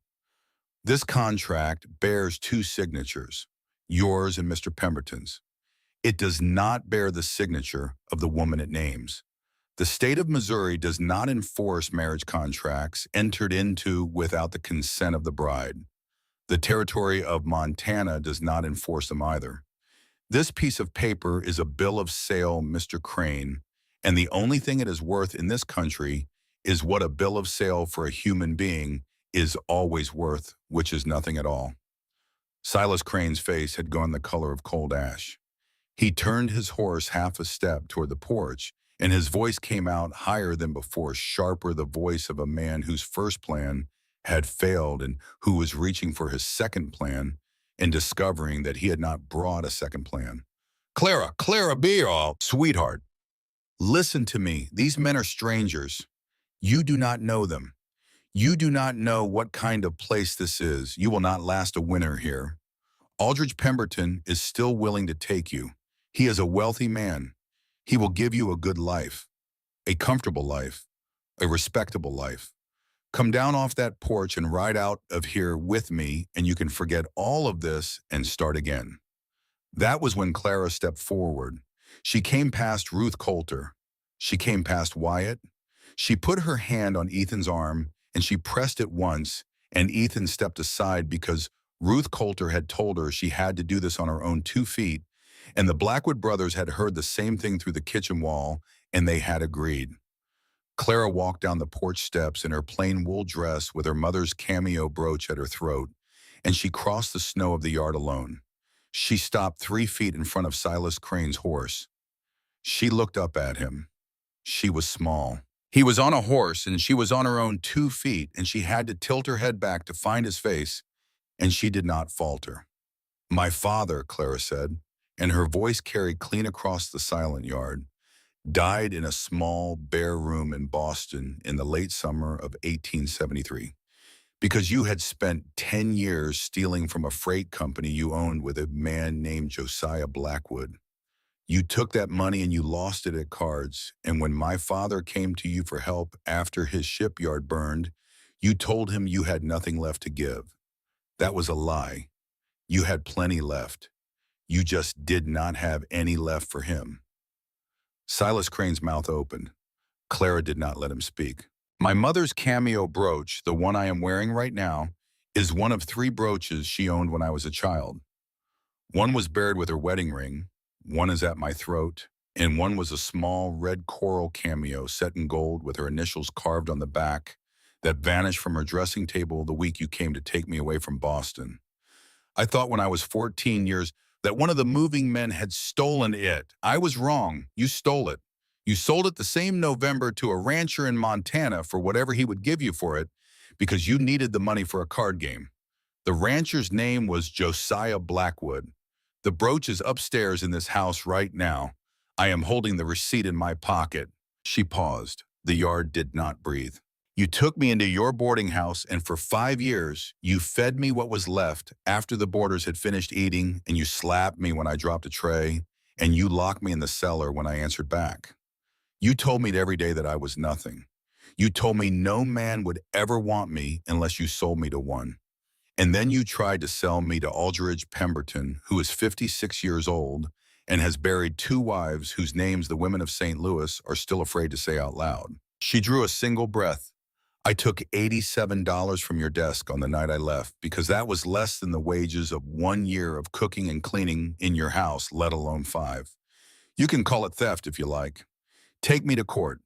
"This contract bears 2 signatures, yours and Mr. Pemberton's. It does not bear the signature of the woman it names. The state of Missouri does not enforce marriage contracts entered into without the consent of the bride. The territory of Montana does not enforce them either. This piece of paper is a bill of sale, Mr. Crane, and the only thing it is worth in this country is what a bill of sale for a human being is always worth, which is nothing at all." Silas Crane's face had gone the color of cold ash. He turned his horse half a step toward the porch, and his voice came out higher than before, sharper, the voice of a man whose first plan had failed and who was reaching for his second plan and discovering that he had not brought a second plan. Clara, be all, sweetheart. Listen to me. These men are strangers. You do not know them. You do not know what kind of place this is. You will not last a winter here. Aldridge Pemberton is still willing to take you. He is a wealthy man. He will give you a good life, a comfortable life, a respectable life. Come down off that porch and ride out of here with me, and you can forget all of this and start again." That was when Clara stepped forward. She came past Ruth Coulter. She came past Wyatt. She put her hand on Ethan's arm, and she pressed it once, and Ethan stepped aside because Ruth Coulter had told her she had to do this on her own 2 feet, and the Blackwood brothers had heard the same thing through the kitchen wall, and they had agreed. Clara walked down the porch steps in her plain wool dress with her mother's cameo brooch at her throat, and she crossed the snow of the yard alone. She stopped 3 feet in front of Silas Crane's horse. She looked up at him. She was small. He was on a horse, and she was on her own 2 feet, and she had to tilt her head back to find his face, and she did not falter. "My father," Clara said, and her voice carried clean across the silent yard, "died in a small, bare room in Boston in the late summer of 1873. because you had spent 10 years stealing from a freight company you owned with a man named Josiah Blackwood. You took that money and you lost it at cards, and when my father came to you for help after his shipyard burned, you told him you had nothing left to give. That was a lie. You had plenty left. You just did not have any left for him. Silas Crane's mouth opened. Clara did not let him speak. My mother's cameo brooch, the one I am wearing right now, is one of 3 brooches she owned when I was a child. One was buried with her wedding ring, one is at my throat, and one was a small red coral cameo set in gold with her initials carved on the back that vanished from her dressing table the week you came to take me away from Boston. I thought when I was 14 years that one of the moving men had stolen it. I was wrong. You stole it. You sold it the same November to a rancher in Montana for whatever he would give you for it because you needed the money for a card game. The rancher's name was Josiah Blackwood. The brooch is upstairs in this house right now. I am holding the receipt in my pocket. She paused. The yard did not breathe. You took me into your boarding house, and for 5 years, you fed me what was left after the boarders had finished eating, and you slapped me when I dropped a tray, and you locked me in the cellar when I answered back. You told me every day that I was nothing. You told me no man would ever want me unless you sold me to one. And then you tried to sell me to Aldridge Pemberton, who is 56 years old and has buried 2 wives whose names the women of St. Louis are still afraid to say out loud. She drew a single breath. I took $87 from your desk on the night I left because that was less than the wages of 1 year of cooking and cleaning in your house, let alone 5. You can call it theft if you like. Take me to court.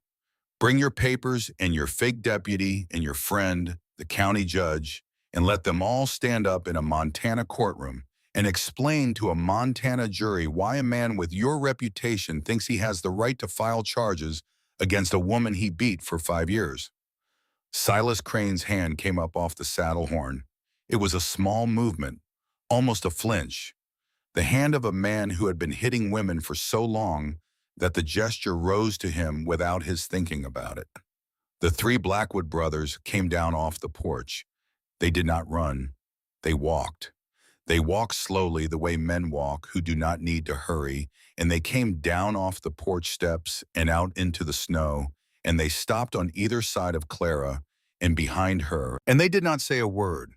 Bring your papers and your fake deputy and your friend, the county judge, and let them all stand up in a Montana courtroom and explain to a Montana jury why a man with your reputation thinks he has the right to file charges against a woman he beat for 5 years. Silas Crane's hand came up off the saddle horn. It was a small movement, almost a flinch. The hand of a man who had been hitting women for so long that the gesture rose to him without his thinking about it. The 3 Blackwood brothers came down off the porch. They did not run. They walked. They walked slowly the way men walk who do not need to hurry, and they came down off the porch steps and out into the snow, and they stopped on either side of Clara and behind her, and they did not say a word.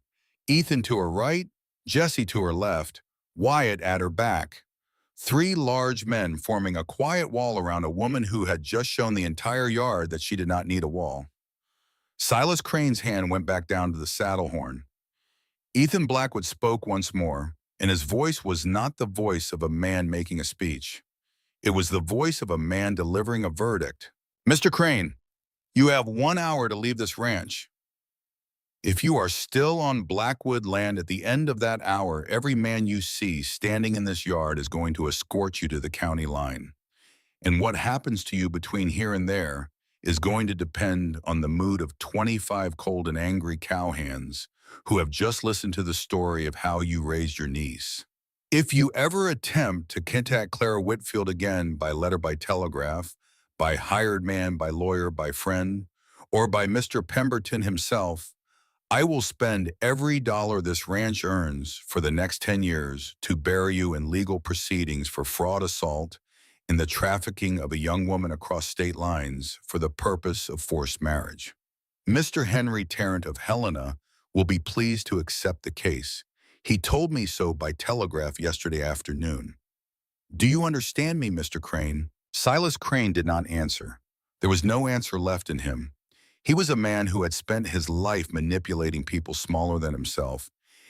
Ethan to her right, Jesse to her left, Wyatt at her back. 3 large men forming a quiet wall around a woman who had just shown the entire yard that she did not need a wall. Silas Crane's hand went back down to the saddle horn. Ethan Blackwood spoke once more, and his voice was not the voice of a man making a speech. It was the voice of a man delivering a verdict. Mr. Crane, you have 1 hour to leave this ranch. If you are still on Blackwood land at the end of that hour, every man you see standing in this yard is going to escort you to the county line. And what happens to you between here and there is going to depend on the mood of 25 cold and angry cowhands who have just listened to the story of how you raised your niece. If you ever attempt to contact Clara Whitfield again by letter, by telegraph, by hired man, by lawyer, by friend, or by Mr. Pemberton himself, I will spend every dollar this ranch earns for the next 10 years to bury you in legal proceedings for fraud, assault, and the trafficking of a young woman across state lines for the purpose of forced marriage. Mr. Henry Tarrant of Helena will be pleased to accept the case. He told me so by telegraph yesterday afternoon. Do you understand me, Mr. Crane? Silas Crane did not answer. There was no answer left in him. He was a man who had spent his life manipulating people smaller than himself,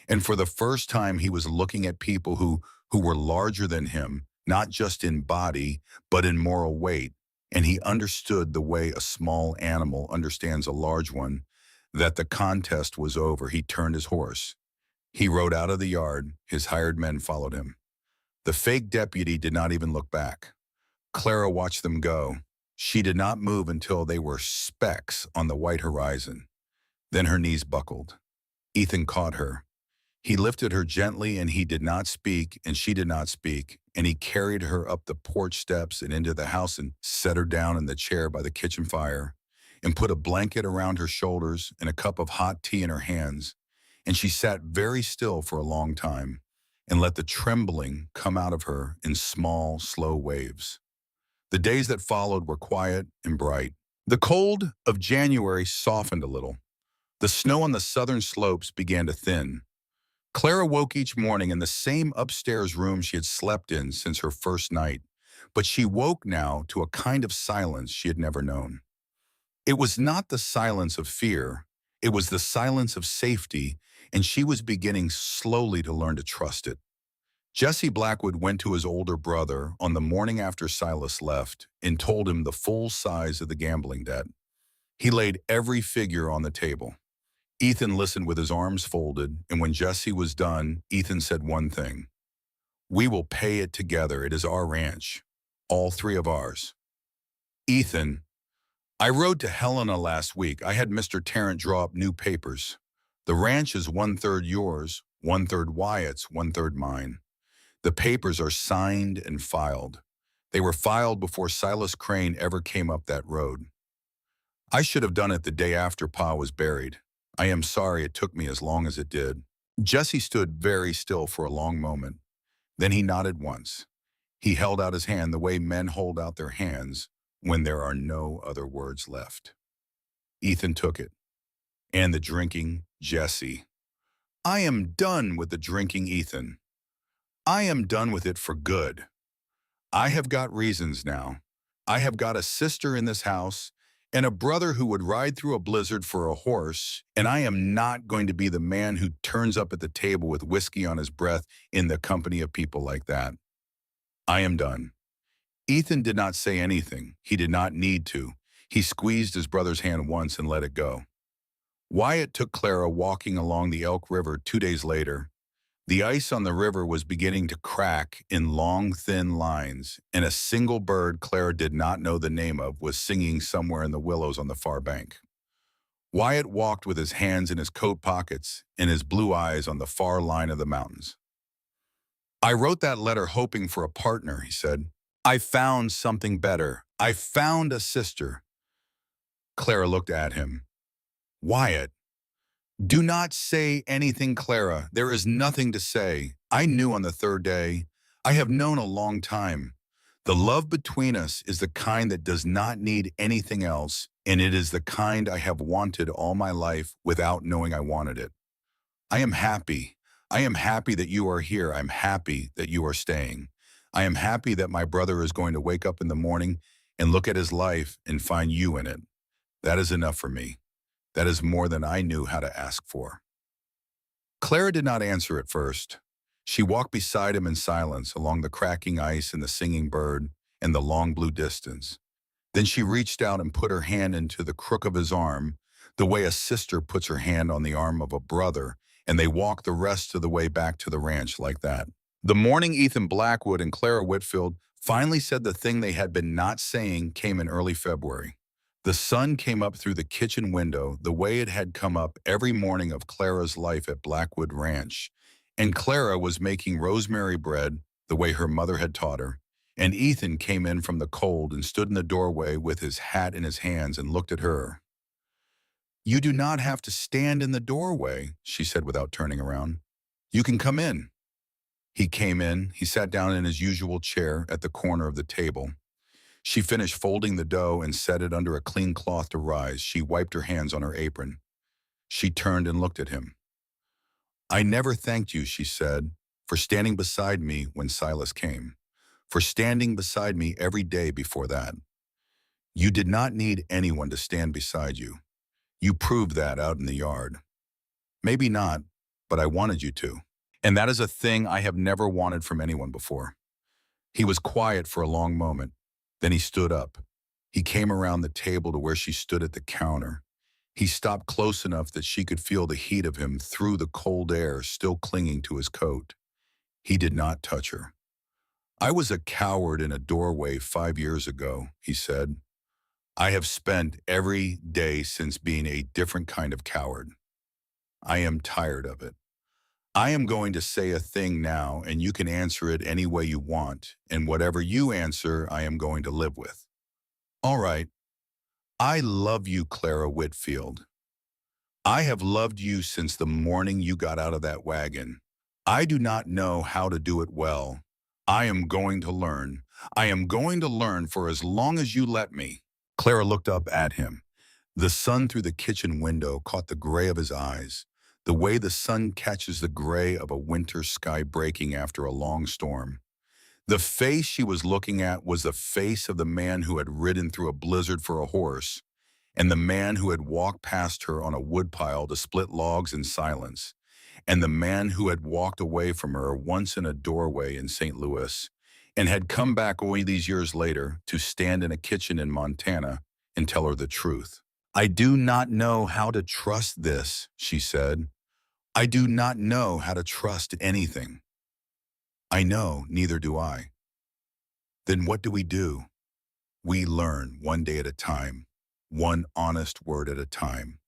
and for the first time he was looking at people who were larger than him, not just in body, but in moral weight, and he understood the way a small animal understands a large one, that the contest was over. He turned his horse. He rode out of the yard. His hired men followed him. The fake deputy did not even look back. Clara watched them go. She did not move until they were specks on the white horizon. Then her knees buckled. Ethan caught her. He lifted her gently, and he did not speak, and she did not speak, and he carried her up the porch steps and into the house and set her down in the chair by the kitchen fire. and put a blanket around her shoulders and a cup of hot tea in her hands, and she sat very still for a long time and let the trembling come out of her in small, slow waves. The days that followed were quiet and bright. The cold of January softened a little. The snow on the southern slopes began to thin. Clara woke each morning in the same upstairs room she had slept in since her first night, but she woke now to a kind of silence she had never known. It was not the silence of fear, it was the silence of safety, and she was beginning slowly to learn to trust it. Jesse Blackwood went to his older brother on the morning after Silas left and told him the full size of the gambling debt. He laid every figure on the table. Ethan listened with his arms folded, and when Jesse was done, Ethan said one thing: "We will pay it together. It is our ranch. All three of ours." "Ethan, I rode to Helena last week. I had Mr. Tarrant draw up new papers. The ranch is 1/3 yours, 1/3 Wyatt's, 1/3 mine. The papers are signed and filed. They were filed before Silas Crane ever came up that road. I should have done it the day after Pa was buried. I am sorry it took me as long as it did." Jesse stood very still for a long moment. Then he nodded once. He held out his hand the way men hold out their hands when there are no other words left. Ethan took it. "And the drinking, Jesse. I am done with the drinking, Ethan. I am done with it for good. I have got reasons now. I have got a sister in this house and a brother who would ride through a blizzard for a horse, and I am not going to be the man who turns up at the table with whiskey on his breath in the company of people like that. I am done." Ethan did not say anything. He did not need to. He squeezed his brother's hand once and let it go. Wyatt took Clara walking along the Elk River 2 days later. The ice on the river was beginning to crack in long, thin lines, and a single bird Clara did not know the name of was singing somewhere in the willows on the far bank. Wyatt walked with his hands in his coat pockets and his blue eyes on the far line of the mountains. "I wrote that letter hoping for a partner," he said. "I found something better. I found a sister." Clara looked at him. "Wyatt, do not say anything, Clara. There is nothing to say. I knew on the third day. I have known a long time. The love between us is the kind that does not need anything else, and it is the kind I have wanted all my life without knowing I wanted it. I am happy. I am happy that you are here. I am happy that you are staying. I am happy that my brother is going to wake up in the morning and look at his life and find you in it. That is enough for me. That is more than I knew how to ask for." Clara did not answer at first. She walked beside him in silence along the cracking ice and the singing bird and the long blue distance. Then she reached out and put her hand into the crook of his arm, the way a sister puts her hand on the arm of a brother, and they walked the rest of the way back to the ranch like that. The morning Ethan Blackwood and Clara Whitfield finally said the thing they had been not saying came in early February. The sun came up through the kitchen window the way it had come up every morning of Clara's life at Blackwood Ranch, and Clara was making rosemary bread the way her mother had taught her, and Ethan came in from the cold and stood in the doorway with his hat in his hands and looked at her. "You do not have to stand in the doorway," she said without turning around. "You can come in." He came in. He sat down in his usual chair at the corner of the table. She finished folding the dough and set it under a clean cloth to rise. She wiped her hands on her apron. She turned and looked at him. "I never thanked you," she said, "for standing beside me when Silas came, for standing beside me every day before that. You did not need anyone to stand beside you. You proved that out in the yard. Maybe not, but I wanted you to. And that is a thing I have never wanted from anyone before." He was quiet for a long moment. Then he stood up. He came around the table to where she stood at the counter. He stopped close enough that she could feel the heat of him through the cold air still clinging to his coat. He did not touch her. "I was a coward in a doorway 5 years ago," he said. "I have spent every day since being a different kind of coward. I am tired of it. I am going to say a thing now, and you can answer it any way you want, and whatever you answer, I am going to live with." "All right. I love you, Clara Whitfield. I have loved you since the morning you got out of that wagon. I do not know how to do it well. I am going to learn. I am going to learn for as long as you let me. Clara looked up at him. The sun through the kitchen window caught the gray of his eyes, the way the sun catches the gray of a winter sky breaking after a long storm. The face she was looking at was the face of the man who had ridden through a blizzard for a horse, and the man who had walked past her on a woodpile to split logs in silence, and the man who had walked away from her once in a doorway in St. Louis, and had come back only these years later to stand in a kitchen in Montana and tell her the truth. I do not know how to trust this, she said. I do not know how to trust anything. I know, neither do I. Then what do we do? We learn one day at a time, one honest word at a time.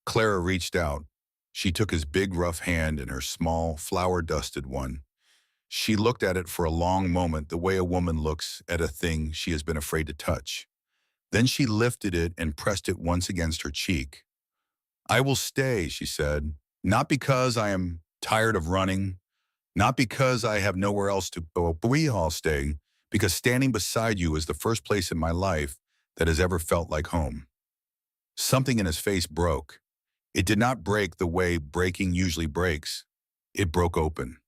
Clara reached out. She took his big rough hand in her small, flour-dusted one. She looked at it for a long moment the way a woman looks at a thing she has been afraid to touch. Then she lifted it and pressed it once against her cheek. I will stay, she said, not because I am tired of running, not because I have nowhere else to go, but we all stay, because standing beside you is the first place in my life that has ever felt like home. Something in his face broke. It did not break the way breaking usually breaks. It broke open.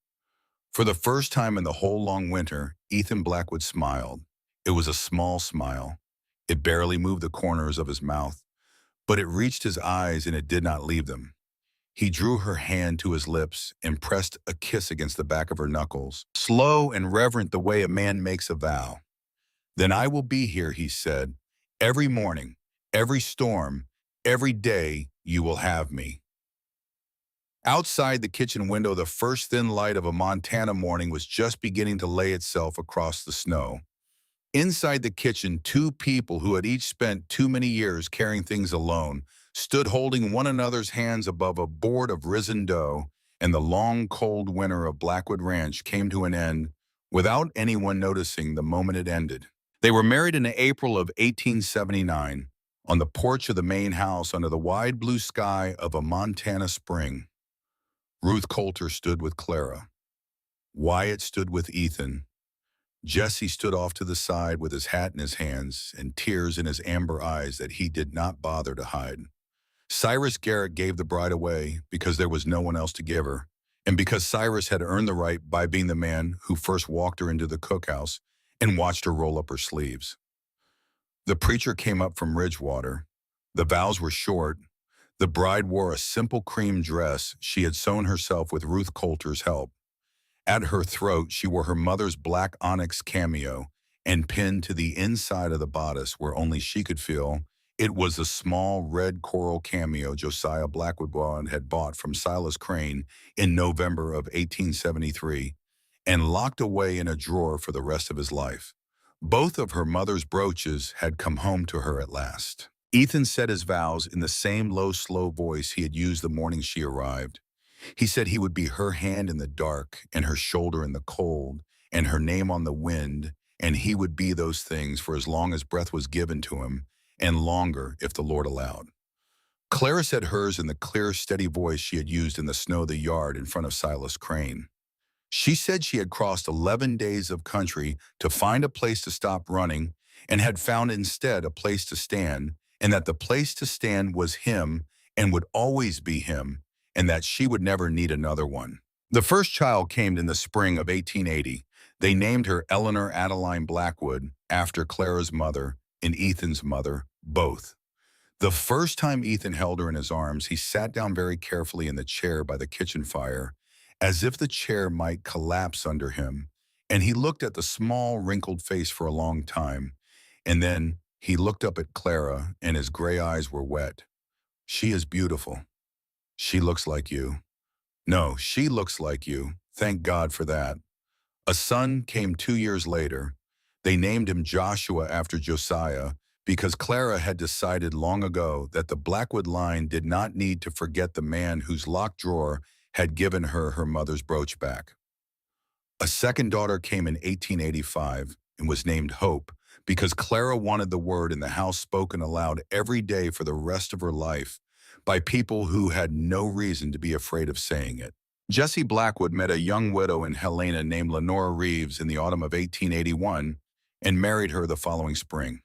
For the first time in the whole long winter, Ethan Blackwood smiled. It was a small smile. It barely moved the corners of his mouth, but it reached his eyes and it did not leave them. He drew her hand to his lips and pressed a kiss against the back of her knuckles, slow and reverent the way a man makes a vow. Then I will be here, he said, every morning, every storm, every day you will have me. Outside the kitchen window, the first thin light of a Montana morning was just beginning to lay itself across the snow. Inside the kitchen, two people who had each spent too many years carrying things alone stood holding one another's hands above a board of risen dough, and the long, cold winter of Blackwood Ranch came to an end without anyone noticing the moment it ended. They were married in April of 1879 on the porch of the main house under the wide blue sky of a Montana spring. Ruth Coulter stood with Clara. Wyatt stood with Ethan. Jesse stood off to the side with his hat in his hands and tears in his amber eyes that he did not bother to hide. Cyrus Garrett gave the bride away because there was no one else to give her, and because Cyrus had earned the right by being the man who first walked her into the cookhouse and watched her roll up her sleeves. The preacher came up from Ridgewater. The vows were short. The bride wore a simple cream dress she had sewn herself with Ruth Coulter's help. At her throat, she wore her mother's black onyx cameo, and pinned to the inside of the bodice where only she could feel, it was the small red coral cameo Josiah Blackwood had bought from Silas Crane in November of 1873 and locked away in a drawer for the rest of his life. Both of her mother's brooches had come home to her at last. Ethan said his vows in the same low, slow voice he had used the morning she arrived. He said he would be her hand in the dark and her shoulder in the cold and her name on the wind, and he would be those things for as long as breath was given to him, and longer if the Lord allowed. Clara said hers in the clear, steady voice she had used in the snow of the yard in front of Silas Crane. She said she had crossed 11 days of country to find a place to stop running and had found instead a place to stand, and that the place to stand was him and would always be him, and that she would never need another one. The first child came in the spring of 1880. They named her Eleanor Adeline Blackwood, after Clara's mother and Ethan's mother, both. The first time Ethan held her in his arms, he sat down very carefully in the chair by the kitchen fire, as if the chair might collapse under him, and he looked at the small, wrinkled face for a long time, and then he looked up at Clara, and his gray eyes were wet. She is beautiful. She looks like you. No, she looks like you. Thank God for that. A son came 2 years later. They named him Joshua after Josiah because Clara had decided long ago that the Blackwood line did not need to forget the man whose locked drawer had given her her mother's brooch back. A second daughter came in 1885, and was named Hope because Clara wanted the word in the house spoken aloud every day for the rest of her life by people who had no reason to be afraid of saying it. Jesse Blackwood met a young widow in Helena named Lenora Reeves in the autumn of 1881 and married her the following spring.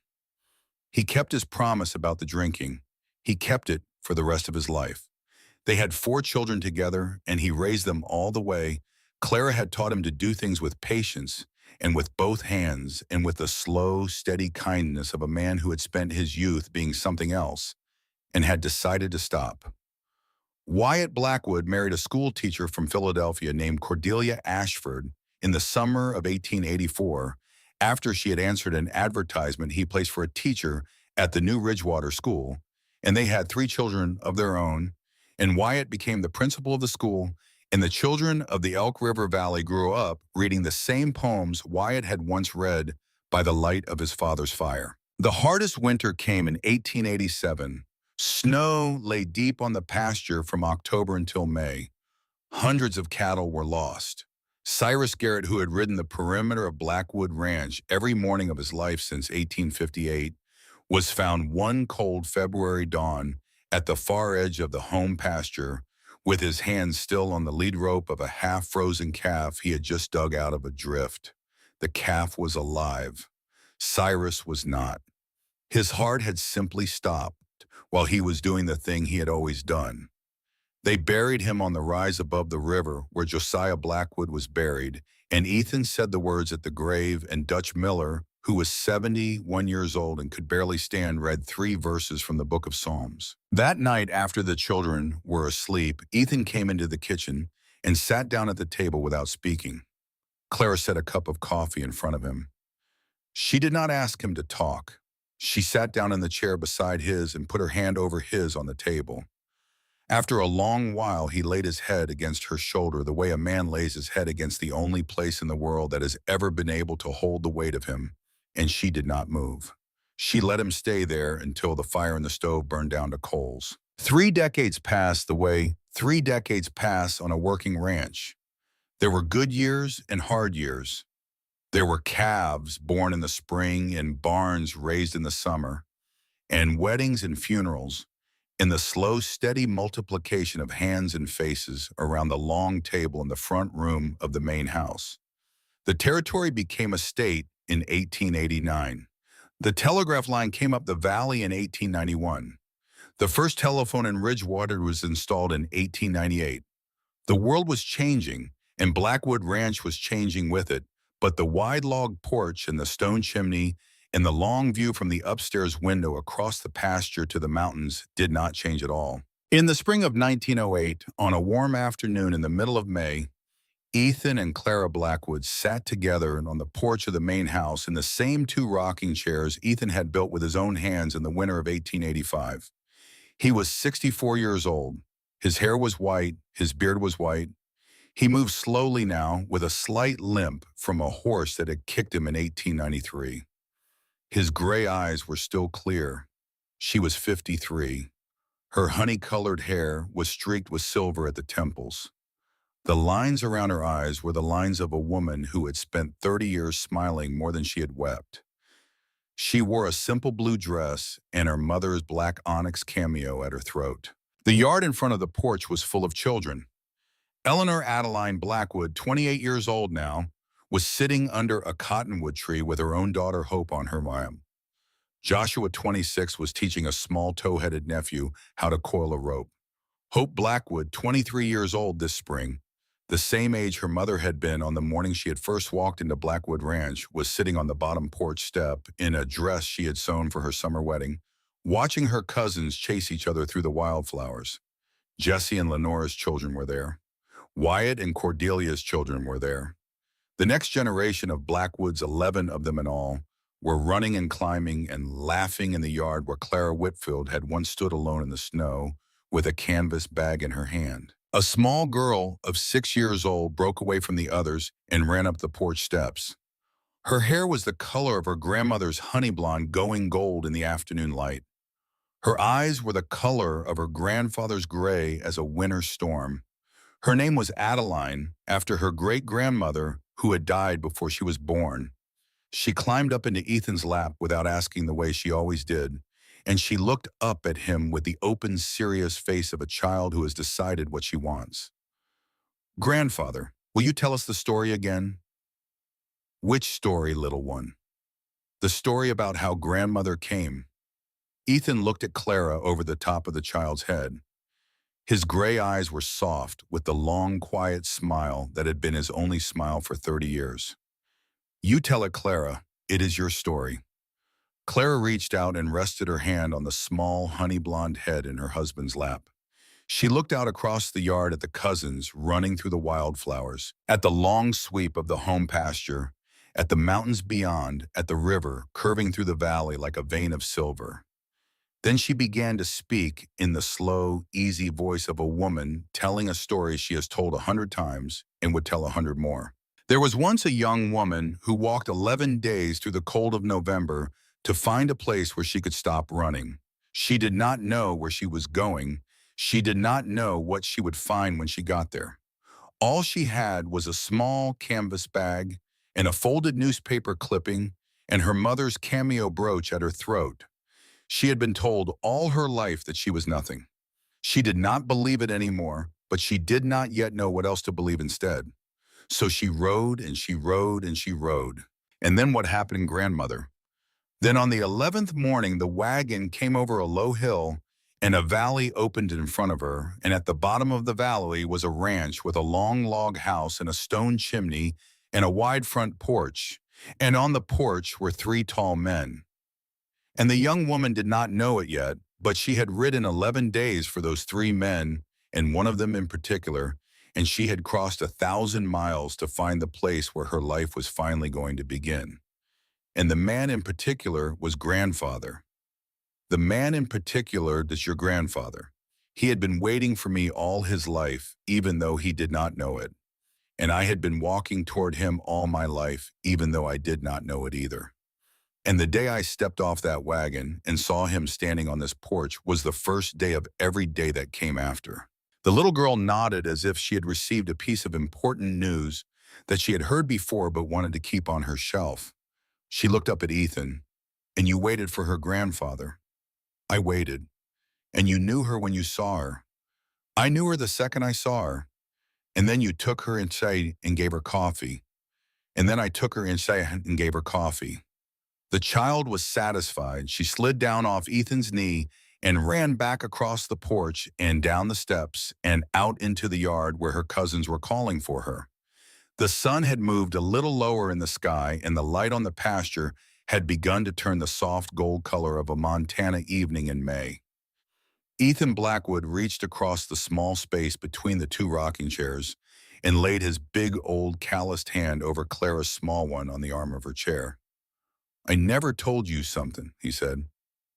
He kept his promise about the drinking. He kept it for the rest of his life. They had 4 children together, and he raised them all the way. Clara had taught him to do things with patience and with both hands and with the slow, steady kindness of a man who had spent his youth being something else and had decided to stop. Wyatt Blackwood married a school teacher from Philadelphia named Cordelia Ashford in the summer of 1884 after she had answered an advertisement he placed for a teacher at the New Ridgewater School, and they had 3 children of their own, and Wyatt became the principal of the school, and the children of the Elk River Valley grew up reading the same poems Wyatt had once read by the light of his father's fire. The hardest winter came in 1887. Snow lay deep on the pasture from October until May. Hundreds of cattle were lost. Cyrus Garrett, who had ridden the perimeter of Blackwood Ranch every morning of his life since 1858, was found one cold February dawn at the far edge of the home pasture with his hands still on the lead rope of a half-frozen calf he had just dug out of a drift. The calf was alive. Cyrus was not. His heart had simply stopped while he was doing the thing he had always done. They buried him on the rise above the river where Josiah Blackwood was buried, and Ethan said the words at the grave, and Dutch Miller, who was 71 years old and could barely stand, read 3 verses from the book of Psalms. That night, after the children were asleep, Ethan came into the kitchen and sat down at the table without speaking. Clara set a cup of coffee in front of him. She did not ask him to talk. She sat down in the chair beside his and put her hand over his on the table. After a long while, he laid his head against her shoulder the way a man lays his head against the only place in the world that has ever been able to hold the weight of him, and she did not move. She let him stay there until the fire in the stove burned down to coals. 3 decades passed the way 3 decades pass on a working ranch. There were good years and hard years. There were calves born in the spring and barns raised in the summer, and weddings and funerals, in the slow, steady multiplication of hands and faces around the long table in the front room of the main house. The territory became a state in 1889. The telegraph line came up the valley in 1891. The first telephone in Ridgewater was installed in 1898. The world was changing, and Blackwood Ranch was changing with it, but the wide log porch and the stone chimney and the long view from the upstairs window across the pasture to the mountains did not change at all. In the spring of 1908, on a warm afternoon in the middle of May, Ethan and Clara Blackwood sat together on the porch of the main house in the same 2 rocking chairs Ethan had built with his own hands in the winter of 1885. He was 64 years old. His hair was white, his beard was white. He moved slowly now, with a slight limp from a horse that had kicked him in 1893. His gray eyes were still clear. She was 53. Her honey-colored hair was streaked with silver at the temples. The lines around her eyes were the lines of a woman who had spent 30 years smiling more than she had wept. She wore a simple blue dress and her mother's black onyx cameo at her throat. The yard in front of the porch was full of children. Eleanor Adeline Blackwood, 28 years old now, was sitting under a cottonwood tree with her own daughter Hope on her arm. Joshua, 26, was teaching a small tow-headed nephew how to coil a rope. Hope Blackwood, 23 years old this spring, the same age her mother had been on the morning she had first walked into Blackwood Ranch, was sitting on the bottom porch step in a dress she had sewn for her summer wedding, watching her cousins chase each other through the wildflowers. Jesse and Lenora's children were there. Wyatt and Cordelia's children were there. The next generation of Blackwood's, 11 of them in all, were running and climbing and laughing in the yard where Clara Whitfield had once stood alone in the snow with a canvas bag in her hand. A small girl of 6 years old broke away from the others and ran up the porch steps. Her hair was the color of her grandmother's honey blonde going gold in the afternoon light. Her eyes were the color of her grandfather's gray as a winter storm. Her name was Adeline, after her great-grandmother, who had died before she was born. She climbed up into Ethan's lap without asking the way she always did, and she looked up at him with the open, serious face of a child who has decided what she wants. "Grandfather, will you tell us the story again?" "Which story, little one?" "The story about how grandmother came." Ethan looked at Clara over the top of the child's head. His gray eyes were soft with the long, quiet smile that had been his only smile for 30 years. "You tell it, Clara. It is your story." Clara reached out and rested her hand on the small, honey-blonde head in her husband's lap. She looked out across the yard at the cousins running through the wildflowers, at the long sweep of the home pasture, at the mountains beyond, at the river curving through the valley like a vein of silver. Then she began to speak in the slow, easy voice of a woman telling a story she has told 100 times and would tell 100 more. "There was once a young woman who walked 11 days through the cold of November to find a place where she could stop running. She did not know where she was going. She did not know what she would find when she got there. All she had was a small canvas bag and a folded newspaper clipping and her mother's cameo brooch at her throat. She had been told all her life that she was nothing. She did not believe it anymore, but she did not yet know what else to believe instead. So she rode and she rode and she rode. And then what happened, grandmother? Then on the 11th morning, the wagon came over a low hill and a valley opened in front of her, and at the bottom of the valley was a ranch with a long log house and a stone chimney and a wide front porch, and on the porch were 3 tall men. And the young woman did not know it yet, but she had ridden 11 days for those 3 men, and one of them in particular, and she had crossed 1,000 miles to find the place where her life was finally going to begin. And the man in particular was grandfather. The man in particular is your grandfather. He had been waiting for me all his life, even though he did not know it. And I had been walking toward him all my life, even though I did not know it either. And the day I stepped off that wagon and saw him standing on this porch was the first day of every day that came after. The little girl nodded as if she had received a piece of important news that she had heard before but wanted to keep on her shelf. She looked up at Ethan. "And you waited for her grandfather." "I waited. And you knew her when you saw her." "I knew her the second I saw her. And then you took her inside and gave her coffee. And then I took her inside and gave her coffee." The child was satisfied. She slid down off Ethan's knee and ran back across the porch and down the steps and out into the yard where her cousins were calling for her. The sun had moved a little lower in the sky, and the light on the pasture had begun to turn the soft gold color of a Montana evening in May. Ethan Blackwood reached across the small space between the 2 rocking chairs and laid his big, old, calloused hand over Clara's small one on the arm of her chair. "I never told you something," he said.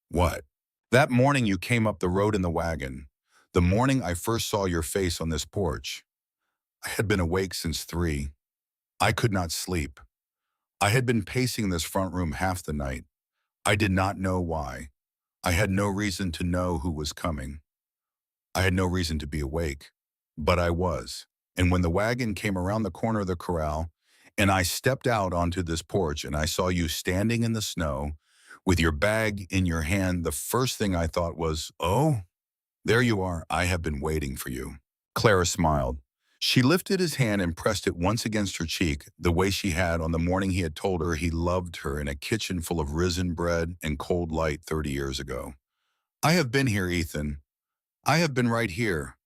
"What?" "That morning you came up the road in the wagon. The morning I first saw your face on this porch. I had been awake since 3. I could not sleep. I had been pacing this front room half the night. I did not know why. I had no reason to know who was coming. I had no reason to be awake. But I was. And when the wagon came around the corner of the corral, and I stepped out onto this porch and I saw you standing in the snow with your bag in your hand, the first thing I thought was, oh, there you are. I have been waiting for you." Clara smiled. She lifted his hand and pressed it once against her cheek, the way she had on the morning he had told her he loved her in a kitchen full of risen bread and cold light 30 years ago. "I have been here, Ethan. I have been right here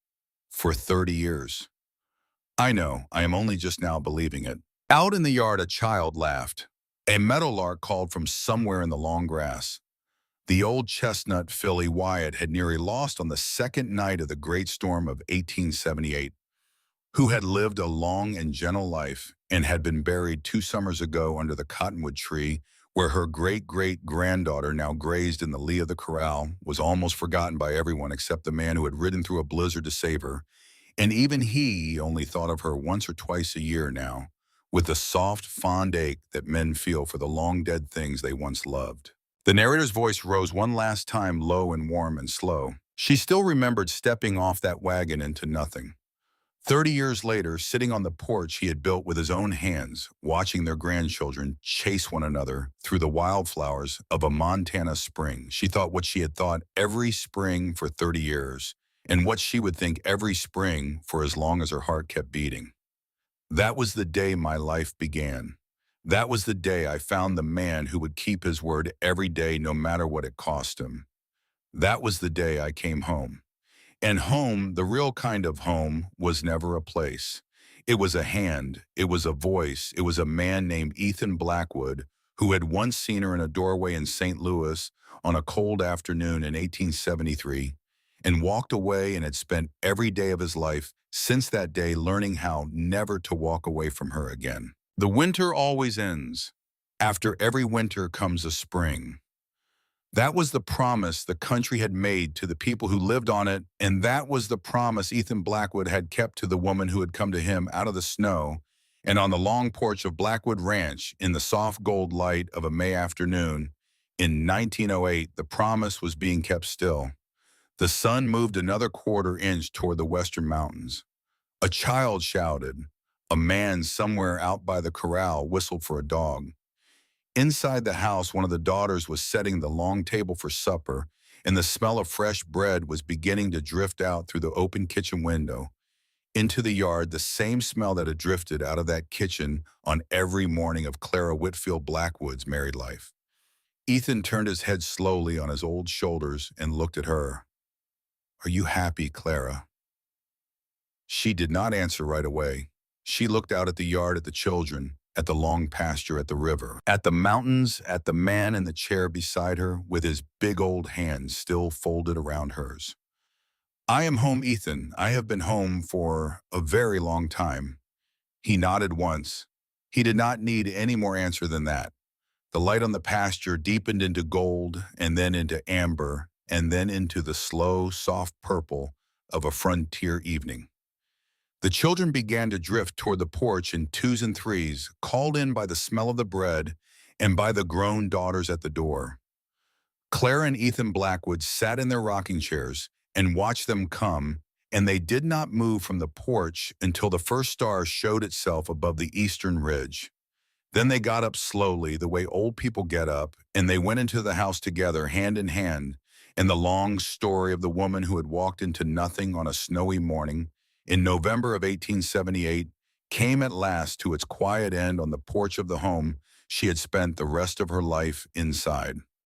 for 30 years. I know, I am only just now believing it." Out in the yard, a child laughed. A meadowlark called from somewhere in the long grass. The old chestnut filly Wyatt had nearly lost on the second night of the great storm of 1878, who had lived a long and gentle life and had been buried 2 summers ago under the cottonwood tree where her great-great-granddaughter now grazed in the lee of the corral, was almost forgotten by everyone except the man who had ridden through a blizzard to save her, and even he only thought of her once or twice a year now, with the soft, fond ache that men feel for the long-dead things they once loved. The narrator's voice rose one last time, low and warm and slow. She still remembered stepping off that wagon into nothing. 30 years later, sitting on the porch he had built with his own hands, watching their grandchildren chase one another through the wildflowers of a Montana spring, she thought what she had thought every spring for 30 years, and what she would think every spring for as long as her heart kept beating. That was the day my life began. That was the day I found the man who would keep his word every day no matter what it cost him. That was the day I came home. And home, the real kind of home, was never a place. It was a hand, it was a voice, it was a man named Ethan Blackwood who had once seen her in a doorway in St. Louis on a cold afternoon in 1873 and walked away and had spent every day of his life since that day learning how never to walk away from her again. The winter always ends. After every winter comes a spring. That was the promise the country had made to the people who lived on it, and that was the promise Ethan Blackwood had kept to the woman who had come to him out of the snow and on the long porch of Blackwood Ranch in the soft gold light of a May afternoon. In 1908, the promise was being kept still. The sun moved another quarter inch toward the western mountains. A child shouted. A man somewhere out by the corral whistled for a dog. Inside the house, one of the daughters was setting the long table for supper, and the smell of fresh bread was beginning to drift out through the open kitchen window. Into the yard, the same smell that had drifted out of that kitchen on every morning of Clara Whitfield Blackwood's married life. Ethan turned his head slowly on his old shoulders and looked at her. "Are you happy, Clara?" She did not answer right away. She looked out at the yard, at the children, at the long pasture, at the river, at the mountains, at the man in the chair beside her with his big old hands still folded around hers. "I am home, Ethan. I have been home for a very long time." He nodded once. He did not need any more answer than that. The light on the pasture deepened into gold and then into amber and then into the slow, soft purple of a frontier evening. The children began to drift toward the porch in twos and threes, called in by the smell of the bread and by the grown daughters at the door. Clara and Ethan Blackwood sat in their rocking chairs and watched them come, and they did not move from the porch until the first star showed itself above the eastern ridge. Then they got up slowly, the way old people get up, and they went into the house together, hand in hand, and the long story of the woman who had walked into nothing on a snowy morning in November of 1878 came at last to its quiet end on the porch of the home she had spent the rest of her life inside.